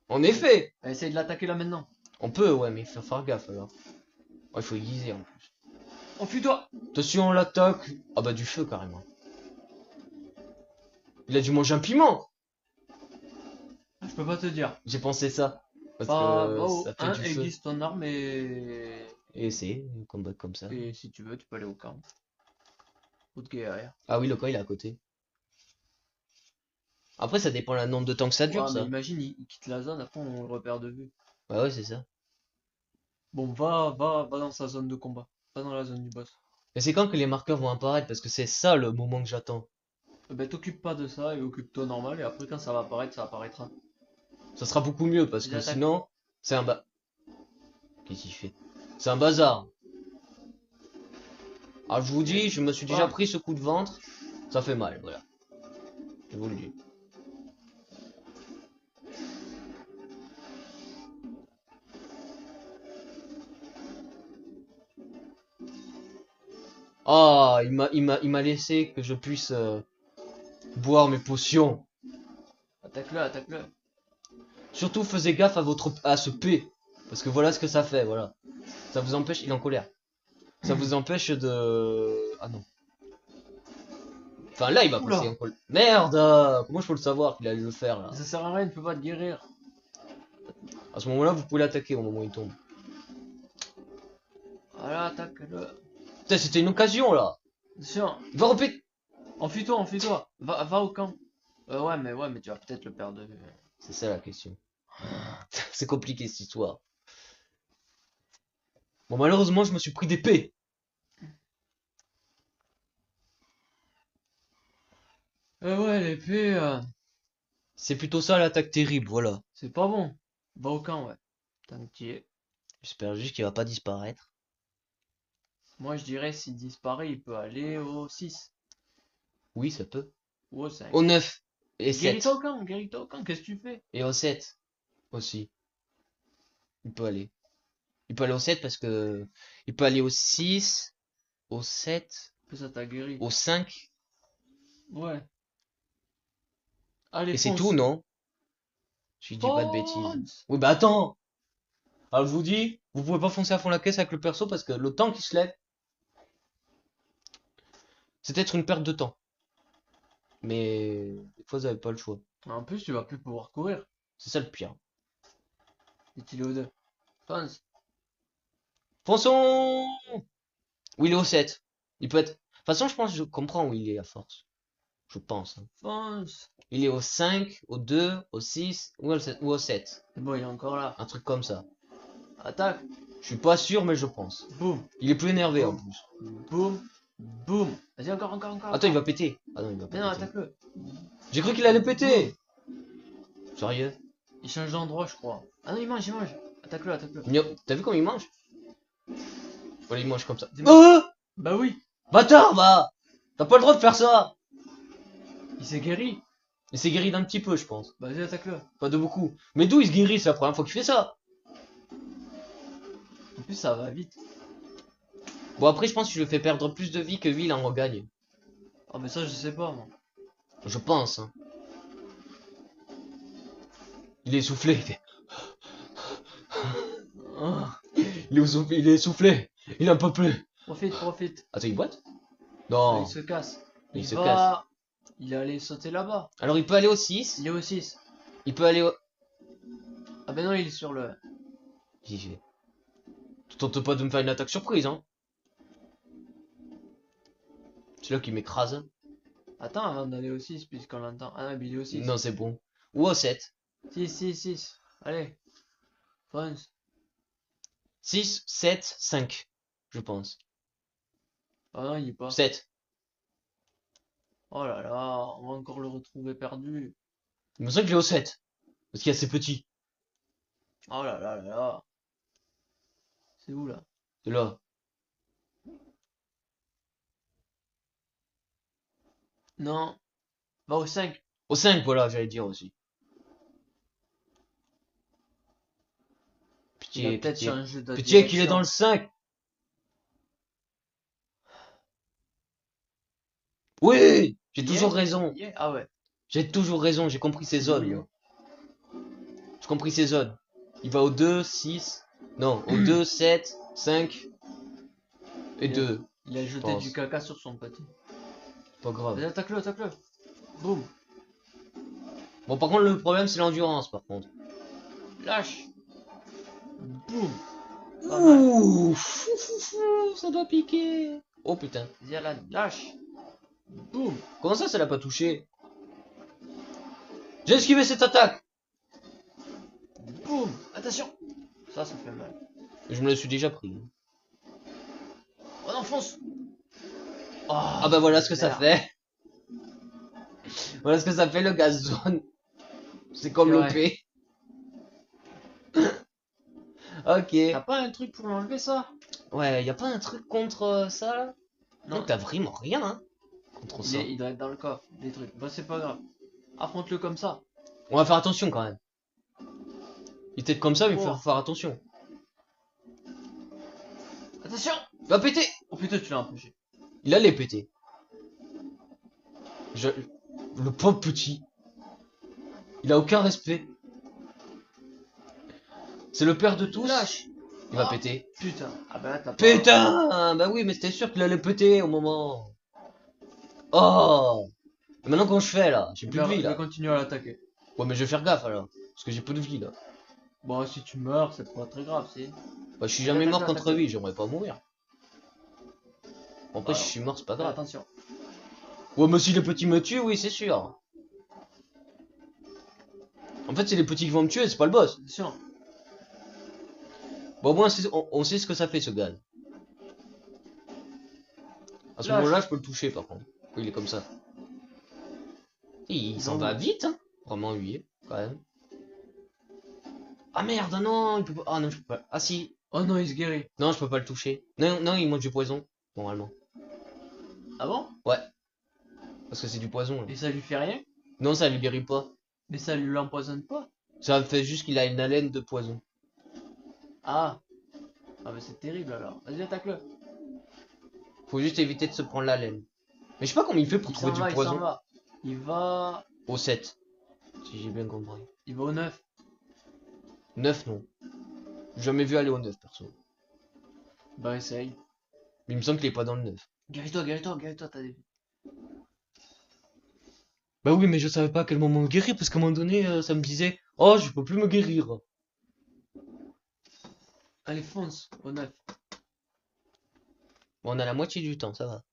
En effet. Essaye de l'attaquer là maintenant. On peut, ouais, mais il faut faire gaffe, alors. Ouais, il faut aiguiser, en plus. Enfuis-toi. Attention, l'attaque. Ah bah, du feu, carrément. Il a dû manger un piment. Je peux pas te dire. J'ai pensé ça. Parce Va que au ça fait 1, du feu. aiguise ton arme et... Et c'est un combat comme ça. Et si tu veux, tu peux aller au camp. Ou te guérir. Ah oui, le camp, il est à côté. Après, ça dépend le nombre de temps que ça dure, Ouais, mais ça. imagine, il quitte la zone, après on le repère de vue. Bah ouais, c'est ça. Bon, va dans sa zone de combat. Pas dans la zone du boss. Mais c'est quand que les marqueurs vont apparaître? Parce que c'est ça le moment que j'attends. Ben t'occupe pas de ça et occupe-toi normal et après quand ça va apparaître, ça apparaîtra. Ça sera beaucoup mieux parce Vas-y, que attaque. sinon, c'est un Qu'est-ce qu'il fait? C'est un bazar. Ah, je vous dis, je me suis déjà Bam. pris ce coup de ventre. Ça fait mal, voilà. Je vous le dis. Ah, il m'a laissé que je puisse boire mes potions. Attaque-le, attaque-le. Surtout, faisez gaffe à ce P. Parce que voilà ce que ça fait, voilà. Ça vous empêche, il est en colère. Ça vous empêche de... Ah non. Enfin là, il va passer Oula. en colère. Merde! Comment je peux le savoir qu'il allait le faire là? Ça sert à rien, il peut pas te guérir. À ce moment-là, vous pouvez l'attaquer au moment où il tombe. Voilà, attaque-le. Putain, c'était une occasion là! Attention, Il va répéter! enfuis-toi, enfuis-toi. Va au camp. Ouais, mais tu vas peut-être le perdre de vue. C'est ça la question. C'est compliqué cette histoire. Bon, malheureusement, je me suis pris des P. Ouais, l'épée, C'est plutôt ça l'attaque terrible, voilà. c'est pas bon. Va au camp, ouais. Tant que tu y es. J'espère juste qu'il va pas disparaître. Moi, je dirais, s'il disparaît, il peut aller au 6 Oui, ça peut. ou au 5. Au 9 et 7. Guéris-toi au camp, qu'est-ce que tu fais? Et au 7 aussi. Il peut aller. Il peut aller au 7 parce que... Il peut aller au 6, au 7, Ça t'a guéri. au 5. Ouais. Allez, Et c'est fonce. tout, non? Si je dis pas de bêtises. Fonce. Oui, bah attends! Alors je vous dis, vous pouvez pas foncer à fond la caisse avec le perso parce que le temps qu'il se lève, c'est peut-être une perte de temps. Mais des fois, vous avez pas le choix. En plus, tu vas plus pouvoir courir. C'est ça le pire. Est-il au 2? Fonce. Fonçons! Oui, il est au 7. Il peut être... De toute façon, je pense que je comprends où il est à force. Je pense, hein. Fonce. Il est au 5, au 2, au 6 ou au 7. C'est bon, il est encore là. Un truc comme ça. Attaque. Je suis pas sûr, mais je pense. Boum. Il est plus énervé en plus. Boum. Boum. Vas-y, encore. Attends, il va péter. Ah non, il va pas Mais non, péter. attaque-le. J'ai cru qu'il allait péter. Sérieux? Il change d'endroit, je crois. Ah non, il mange. Attaque-le. T'as vu comment il mange? Voilà, il mange comme ça. Dis-moi. Bah oui. Bâtard, va! T'as pas le droit de faire ça! Il s'est guéri. Il s'est guéri d'un petit peu, je pense. Vas-y, attaque-le. Pas de beaucoup. Mais d'où il se guérit? C'est la première fois qu'il fait ça. En plus, ça va vite. Bon, après, je pense que je lui fais perdre plus de vie que lui, il en regagne. Ah, mais ça, je sais pas, moi. Je pense, hein. Il est essoufflé, il fait... Ah. Il est essoufflé. Il en peut plus. Profite. Attends, il boite? Ah, Non. il se casse. Il se va... casse. Il est allé sauter là-bas. Alors, il peut aller au 6. Il est au 6. Il peut aller au... Ah ben non, il est sur le... J'y vais. Tu tentes pas de me faire une attaque surprise, hein. C'est là qui m'écrase. Attends, avant d'aller au 6, puisqu'on l'entend. Ah non, mais il est au 6. Non, c'est bon. Ou au 7. 6. Allez. Fonce. 6, 7, 5, je pense. Ah non, il est pas. 7. Oh là là, on va encore le retrouver perdu. Il me semble qu'il est au 7. Parce qu'il est assez petit. Oh là là là là. C'est où là? C'est là. Non. Va au 5. Au 5, voilà, j'allais dire aussi. Il a Pitié, peut-être pitié. changé de Pitié qu'il est dans direction. le 5. Oui! J'ai Il y toujours est? raison. Il y est? Ah ouais. J'ai toujours raison, j'ai compris ces zones, Oui, moi. J'ai compris ces zones. Il va au 2, 6. Non, au 2, 7, 5 et Il a, 2. il a Je jeté du pense. caca sur son petit. Pas grave. Vas-y, attaque-le, attaque-le. Boum. Bon, par contre, le problème, c'est l'endurance, par contre. Lâche. Boum. Pas mal. Ouh, fou, fou, fou, ça doit piquer. Oh putain. Vas-y, Alan, lâche. Boum. Comment ça l'a pas touché? J'ai esquivé cette attaque. Boum. Attention. Ça fait mal. Je me le suis déjà pris. On enfonce. Oh, Ah bah voilà ce que ça merde. fait. Voilà ce que ça fait le gaz zone. C'est comme C'est vrai. l'OP. Ok. T'as pas un truc pour l'enlever ça? Ouais, y a pas un truc contre ça là? Non. Non, t'as vraiment rien hein, contre ça. Il doit être dans le coffre, des trucs. Bah c'est pas grave. Affronte-le comme ça. On va faire attention quand même. Il était comme ça, mais il faut Oh. faire attention. Attention. Il va péter. Oh putain, tu l'as empêché. Il allait péter. Le pauvre petit. Il a aucun respect. C'est le père de tous. Lâche. Il va Ah, péter. Putain. Ah bah là t'as pas... Putain. Bah oui, mais c'était sûr qu'il allait péter au moment. Oh. Et maintenant comment je fais là? J'ai plus de vie Je vais là. continuer à l'attaquer. Ouais, mais je vais faire gaffe alors. Parce que j'ai plus de vie là. Bon, si tu meurs, c'est pas très grave, si. Bah, je suis jamais mort Attaque-le, contre attaque-le. vie, j'aimerais pas mourir. Bon, après, si Alors, je suis mort, c'est pas fais grave. attention. Ouais, mais si les petits me tuent, oui, c'est sûr. En fait, c'est les petits qui vont me tuer, c'est pas le boss. Attention. Bon, au moins, on sait ce que ça fait ce gaz. À ce Lâche. moment-là, je peux le toucher par contre. Oui, il est comme ça. Il s'en Non. va vite, hein. Vraiment, lui, quand même. Ah merde, non, il peut pas. Ah non, je peux pas. Ah si. Oh non, il se guérit. Non, je peux pas le toucher. Non, non, il mange du poison, normalement. Ah bon? Ouais. Parce que c'est du poison. Là. Et ça lui fait rien? Non, ça lui guérit pas. Mais ça lui l'empoisonne pas? Ça fait juste qu'il a une haleine de poison. Ah. Ah bah c'est terrible alors. Vas-y, attaque-le. Faut juste éviter de se prendre l'haleine. Mais je sais pas comment il fait pour Il trouver s'en du va, il poison. s'en va. Il va... Au 7. Si j'ai bien compris. Il va au 9. 9 non. J'ai jamais vu aller au 9 perso. Bah essaye. Mais il me semble qu'il est pas dans le 9. Guéris-toi, guéris-toi, guéris-toi, t'as des... Bah oui, mais je savais pas à quel moment me guérir parce qu'à un moment donné, ça me disait oh, je peux plus me guérir. Allez, fonce, au 9. Bon, on a la moitié du temps, ça va.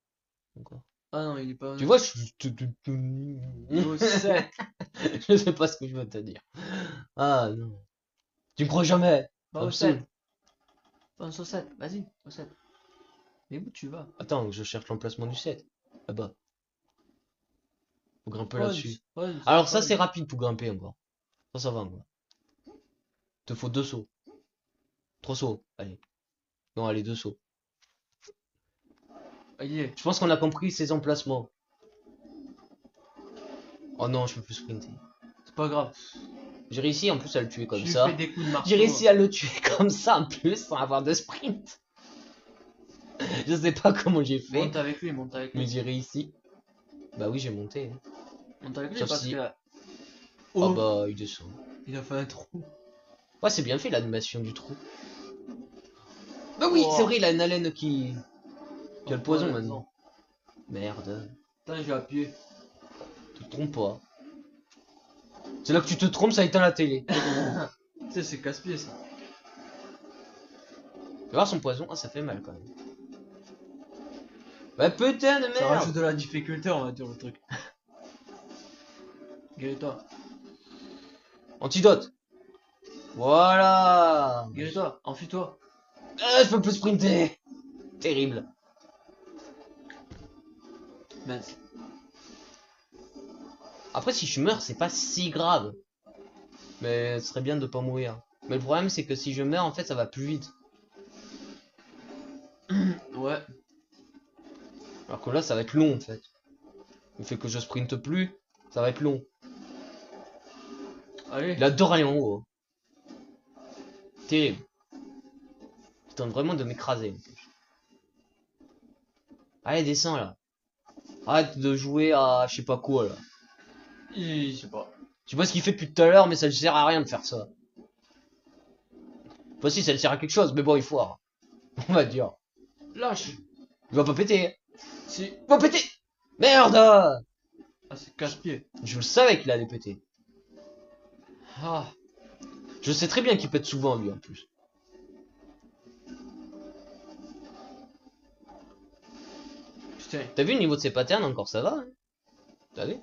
Encore. Ah non, il est pas au 9. Tu vois, je suis. Il est au 7. Je sais pas ce que je veux te dire. Ah non. Tu me crois jamais. Va au Absolument. 7. Fonce au 7, vas-y, au 7. Mais où tu vas? Attends, je cherche l'emplacement du 7. Là-bas. Faut grimper Fonce, là-dessus. fonce, Alors ça fonce. c'est rapide pour grimper encore. Ça va encore. Te faut 2 sauts. 3 sauts, allez. Non, allez, 2 sauts. Ah, il y est. Je pense qu'on a compris ses emplacements. Oh non, je peux plus sprinter. C'est pas grave. J'ai réussi en plus à le tuer comme Tu lui ça. fais des coups de marteau. J'ai réussi à le tuer comme ça en plus sans avoir de sprint. Je sais pas comment j'ai fait. Monte avec lui, monte avec lui. Mais j'ai réussi. Bah oui, j'ai monté. Monte avec lui Sauf parce si- que... Oh Oh, bah, il descend. il a fait un trou. Ouais, c'est bien fait l'animation du trou. Bah oui, Oh. c'est vrai, il a une haleine qui a le poison Ouais, maintenant. Merde. Putain, j'ai appuyé. Tu te trompes pas. C'est là que tu te trompes, ça éteint la télé. Tu sais, c'est casse-pied ça. Tu vas voir son poison, ah ça fait mal quand même. Bah putain de Ça rajoute merde. de la difficulté, on va dire le truc. Guéris-toi. Antidote. Voilà. Guéris-toi. Enfuis-toi. Ah, je peux plus sprinter. Terrible. Mince. Après, si je meurs, c'est pas si grave. Mais ce serait bien de pas mourir. Mais le problème, c'est que si je meurs, en fait, ça va plus vite. Ouais. Alors que là, ça va être long, en fait. Le fait que je sprinte plus, ça va être long. Allez. Il adore aller en haut. Terrible. Il tente vraiment de m'écraser. Allez, descends, là. Arrête de jouer à je sais pas quoi, là. Je sais pas. Je sais pas ce qu'il fait depuis tout à l'heure, mais ça ne sert à rien de faire ça. Enfin, si, ça le sert à quelque chose, mais bon, il foire. On va dire. Lâche. Il va pas péter. Si. Il va péter. Merde. Ah, c'est cache-pied. Je le savais qu'il allait péter. Ah. Je sais très bien qu'il pète souvent, lui, en plus. Putain. T'as vu le niveau de ses patterns, encore ça va, hein? T'as vu?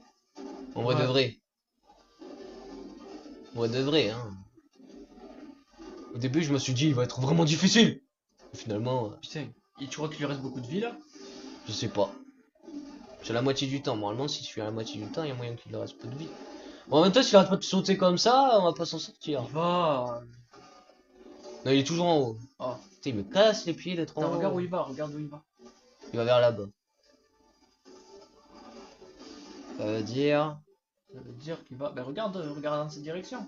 En vrai de Ouais. vrai. En vrai de vrai, hein. Au début, je me suis dit, il va être vraiment difficile. Et finalement, Putain. Et tu crois qu'il lui reste beaucoup de vie là? je sais pas. J'ai la moitié du temps. Normalement, si je suis à la moitié du temps, il y a moyen qu'il lui reste peu de vie. Bon, en même temps, s'il arrête pas de sauter comme ça, on va pas s'en sortir. Il va. Non, il est toujours en haut. Ah. Putain, il me casse les pieds d'être en Attends, haut. regarde où il va, regarde où il va. Il va vers là-bas. Ça veut dire... Ça veut dire qu'il va. Ben regarde, regarde dans cette direction.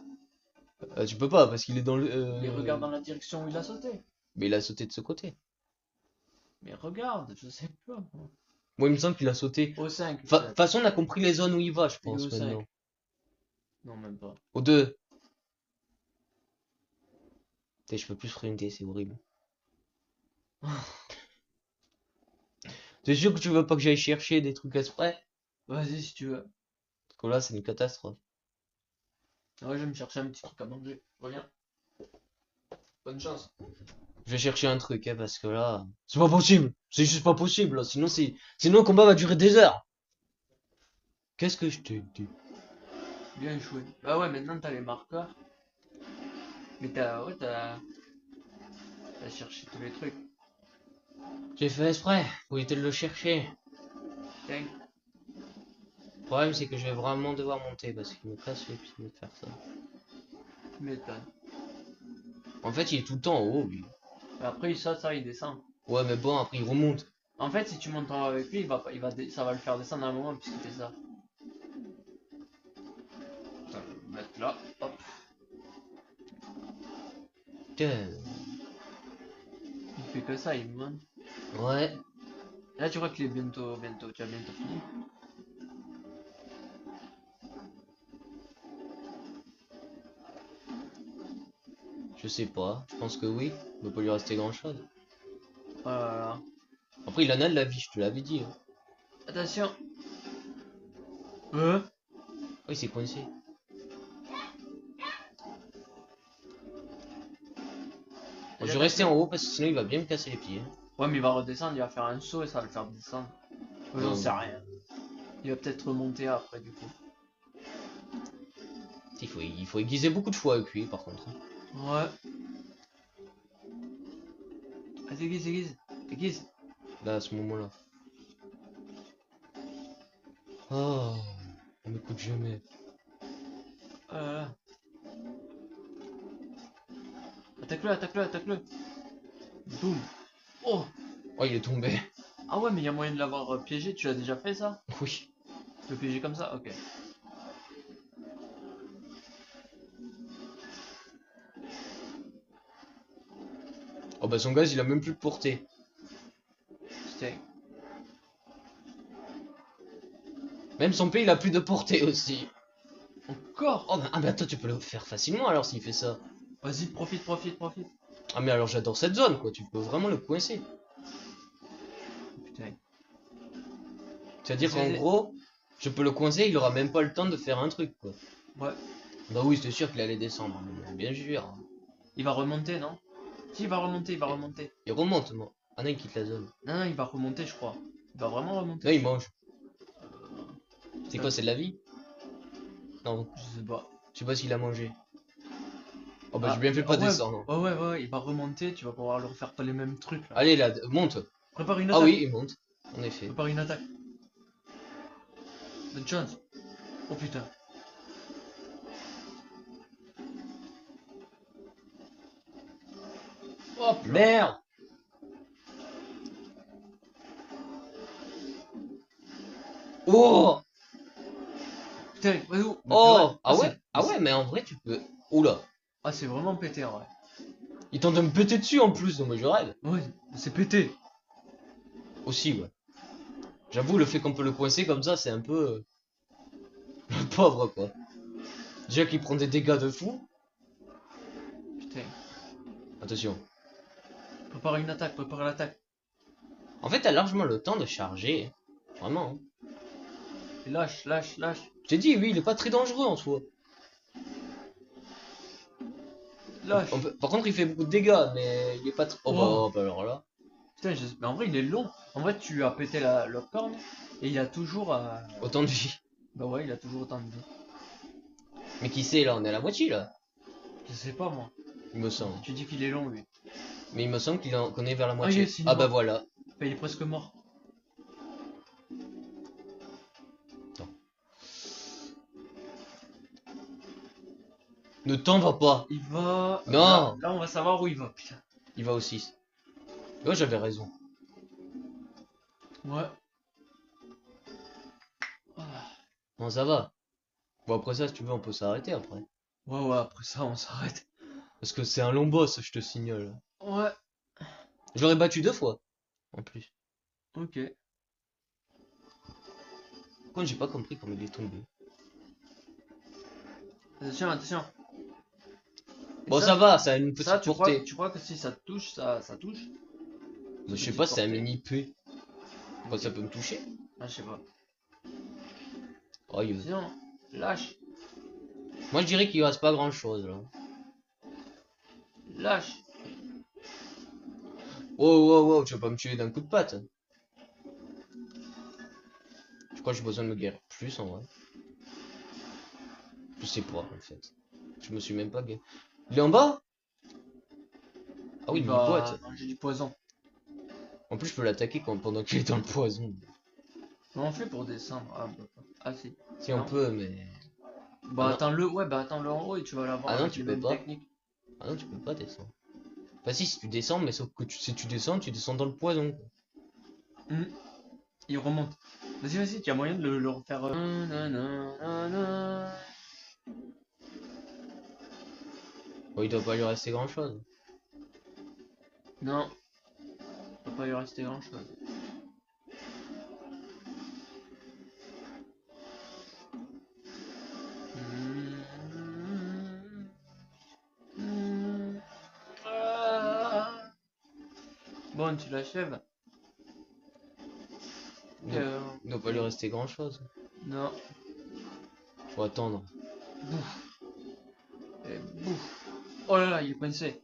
tu peux pas, parce qu'il est dans le... Mais regarde dans la direction où il a sauté. Mais il a sauté de ce côté. Mais regarde, je sais pas. Moi, il me semble qu'il a sauté. Au 5. De toute façon, on a compris les zones où il va, je Il est pense, au 5. maintenant. Non, même pas. Au 2. Putain, je peux plus sprinter, c'est horrible. T'es sûr que tu veux pas que j'aille chercher des trucs exprès? Vas-y si tu veux. Parce que là, c'est une catastrophe. Ouais, je vais me chercher un petit truc à manger. Reviens. Bonne chance. Je vais chercher un truc, hein, parce que là... C'est pas possible. C'est juste pas possible, là. Sinon, le combat va durer des heures. Qu'est-ce que je te dis? Bien joué. Bah ouais, maintenant t'as les marqueurs. Mais t'as. Ouais, t'as. T'as cherché tous les trucs. J'ai fait exprès pour éviter de le chercher. Tiens. Le problème, c'est que je vais vraiment devoir monter, parce qu'il me casse les pieds de faire ça. Tu m'étonnes. En fait, il est tout le temps en haut, lui. Mais après, il saute, ça, il descend. Ouais, mais bon, après, il remonte. En fait, si tu montes en haut avec lui, ça va le faire descendre à un moment puisqu'il fait ça. Attends, je vais le mettre là. Hop. Tiens. Il fait que ça, il monte. Ouais. Là, tu vois qu'il est bientôt, tu as bientôt fini. Je sais pas. Je pense que oui. Il va pas lui rester grand-chose. Voilà. Après, il en a de la vie, je te l'avais dit. Hein. Attention. Oh, il s'est coincé. Bon, je vais rester en haut parce que sinon il va bien me casser les pieds. Ouais, mais il va redescendre, il va faire un saut et ça va le faire descendre. Ouais, j'en sais rien. Il va peut-être remonter après, du coup. Il faut aiguiser beaucoup de fois avec lui, par contre. Ouais. Vas-y, aiguise, aiguise. Aiguise. Là, à ce moment-là. Oh, on m'écoute jamais. Attaque-le, attaque-le, attaque-le. Boum. Oh. Oh, il est tombé. Ah ouais, mais il y a moyen de l'avoir piégé. Tu l'as déjà fait, ça? Oui. Tu le piéger comme ça? Ok. Oh bah son gaz, il a même plus de portée. Tiens. Même son P, il a plus de portée aussi. Encore? Oh bah, ah, mais attends, tu peux le faire facilement alors s'il fait ça. Vas-y, profite, profite, profite. Ah mais alors j'adore cette zone, quoi. Tu peux vraiment le coincer. Putain. C'est-à-dire qu'en gros, je peux le coincer, il aura même pas le temps de faire un truc, quoi. Ouais. Bah oui, c'était sûr qu'il allait descendre, bien sûr. Il va remonter, non? Si, il va remonter, il va remonter. Il remonte, moi. Ah non, il quitte la zone. Non, non, il va remonter, je crois. Il va vraiment remonter. Non, il mange. C'est quoi, c'est de la vie? Non, Je sais pas. je sais pas s'il a mangé. Oh bah Ah, j'ai bien fait de pas ah ouais, descendre. ouais, il va remonter, tu vas pouvoir le refaire pas les mêmes trucs là. Allez là, monte. Prépare une Ah attaque. oui, il monte. En effet. Prépare une attaque. Bonne chance. Oh putain. Hop là. Merde. Oh. Putain, vas-y. Mais purée. Oh. Ah ouais. Ah ouais, mais en vrai tu peux. Oula. Ah, c'est vraiment pété en vrai. Il tente de me péter dessus en plus, donc je rêve. Ouais, c'est pété. Aussi, ouais. J'avoue, le fait qu'on peut le coincer comme ça, c'est un peu. Le pauvre, quoi. Déjà qu'il prend des dégâts de fou. Putain. Attention. Prépare une attaque, prépare l'attaque. En fait, t'as largement le temps de charger. Vraiment. Hein. Et lâche, lâche, lâche. Je t'ai dit, oui, il est pas très dangereux en soi. Lâche. Par contre, il fait beaucoup de dégâts, mais il est pas très. Oh, Oh. bah alors là. Putain, mais en vrai, il est long. En vrai, tu as pété la corne et il a toujours. Autant de vie. Bah ouais, il a toujours autant de vie. Mais qui sait, là, on est à la moitié, là. Je sais pas moi. Il me semble. Tu dis qu'il est long lui. Mais il me semble qu'on est vers la moitié. yes, il est Ah bah mort. voilà. Bah, il est presque mort. Attends. Ne t'en va pas. Il va. Non. Là, on va savoir où il va. Putain. Il va au 6. Oh, j'avais raison. Ouais. Ah. Bon, ça va. Bon, après ça, si tu veux, on peut s'arrêter après. Ouais, après ça, on s'arrête. Parce que c'est un long boss, je te signale. Ouais. Je l'aurais battu 2 fois. En plus. Ok. Quand j'ai pas compris comment il est tombé. Attention, attention. Et Bon, ça va, ça a une petite ça, portée. tu crois que si ça te touche, ça touche? Mais je sais pas, c'est un mini P. Quoi, ça peut me toucher? Ah, je sais pas. Oh, Sinon, lâche, moi, je dirais qu'il reste pas grand chose là. lâche. Oh, tu vas pas me tuer d'un coup de patte. Je crois que j'ai besoin de me guérir plus en vrai. Je sais pas en fait. Je me suis même pas guéri. Il est en bas? Ah oui, Il il va boîte. manger du poison. En plus, je peux l'attaquer pendant qu'il est dans le poison. Comment on fait pour descendre? Ah, bah, ah si. Si on Non. peut, mais. Bah Ah non. attends-le, ouais, bah attends-le en haut et tu vas l'avoir Ah non, avec tu les peux mêmes pas. techniques. Ah non, tu peux pas descendre. Enfin, si tu descends, mais sauf que si tu descends dans le poison. Il remonte. Vas-y, vas-y, tu as moyen de le refaire. Bon, il doit pas lui rester grand chose. Non, il va pas lui rester grand chose. Bon, tu l'achèves. Il doit pas lui rester grand chose. Non. Faut attendre. Bouffe. Et bouffe. Oh là là, il est coincé.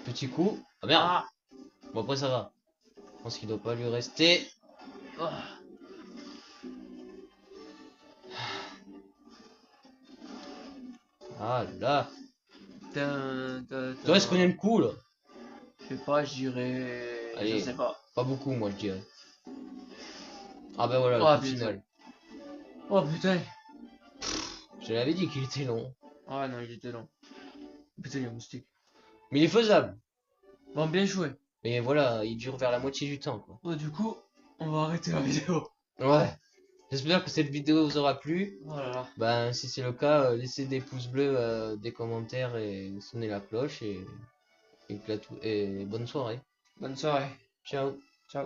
Petit coup. Ah merde. Ah. Bon, après ça va. Je pense qu'il doit pas lui rester. Ah. Ah là. Tu Toi, est-ce qu'on a le coup là? Je sais pas, j'irai. Allez. Je sais pas. Pas beaucoup, moi, je dirais. Ah ben voilà, Oh, le coup putain. final. Oh putain. Je l'avais dit qu'il était long. Ah non, il était long. Putain, il y a un moustique. Mais il est faisable. Bon, bien joué. Mais voilà, il dure vers la moitié du temps, quoi. Bon, du coup, on va arrêter la vidéo. Ouais. J'espère que cette vidéo vous aura plu. Oh là là. Ben, si c'est le cas, laissez des pouces bleus, des commentaires et sonnez la cloche et bonne soirée. Bonne soirée. Ciao. Ciao.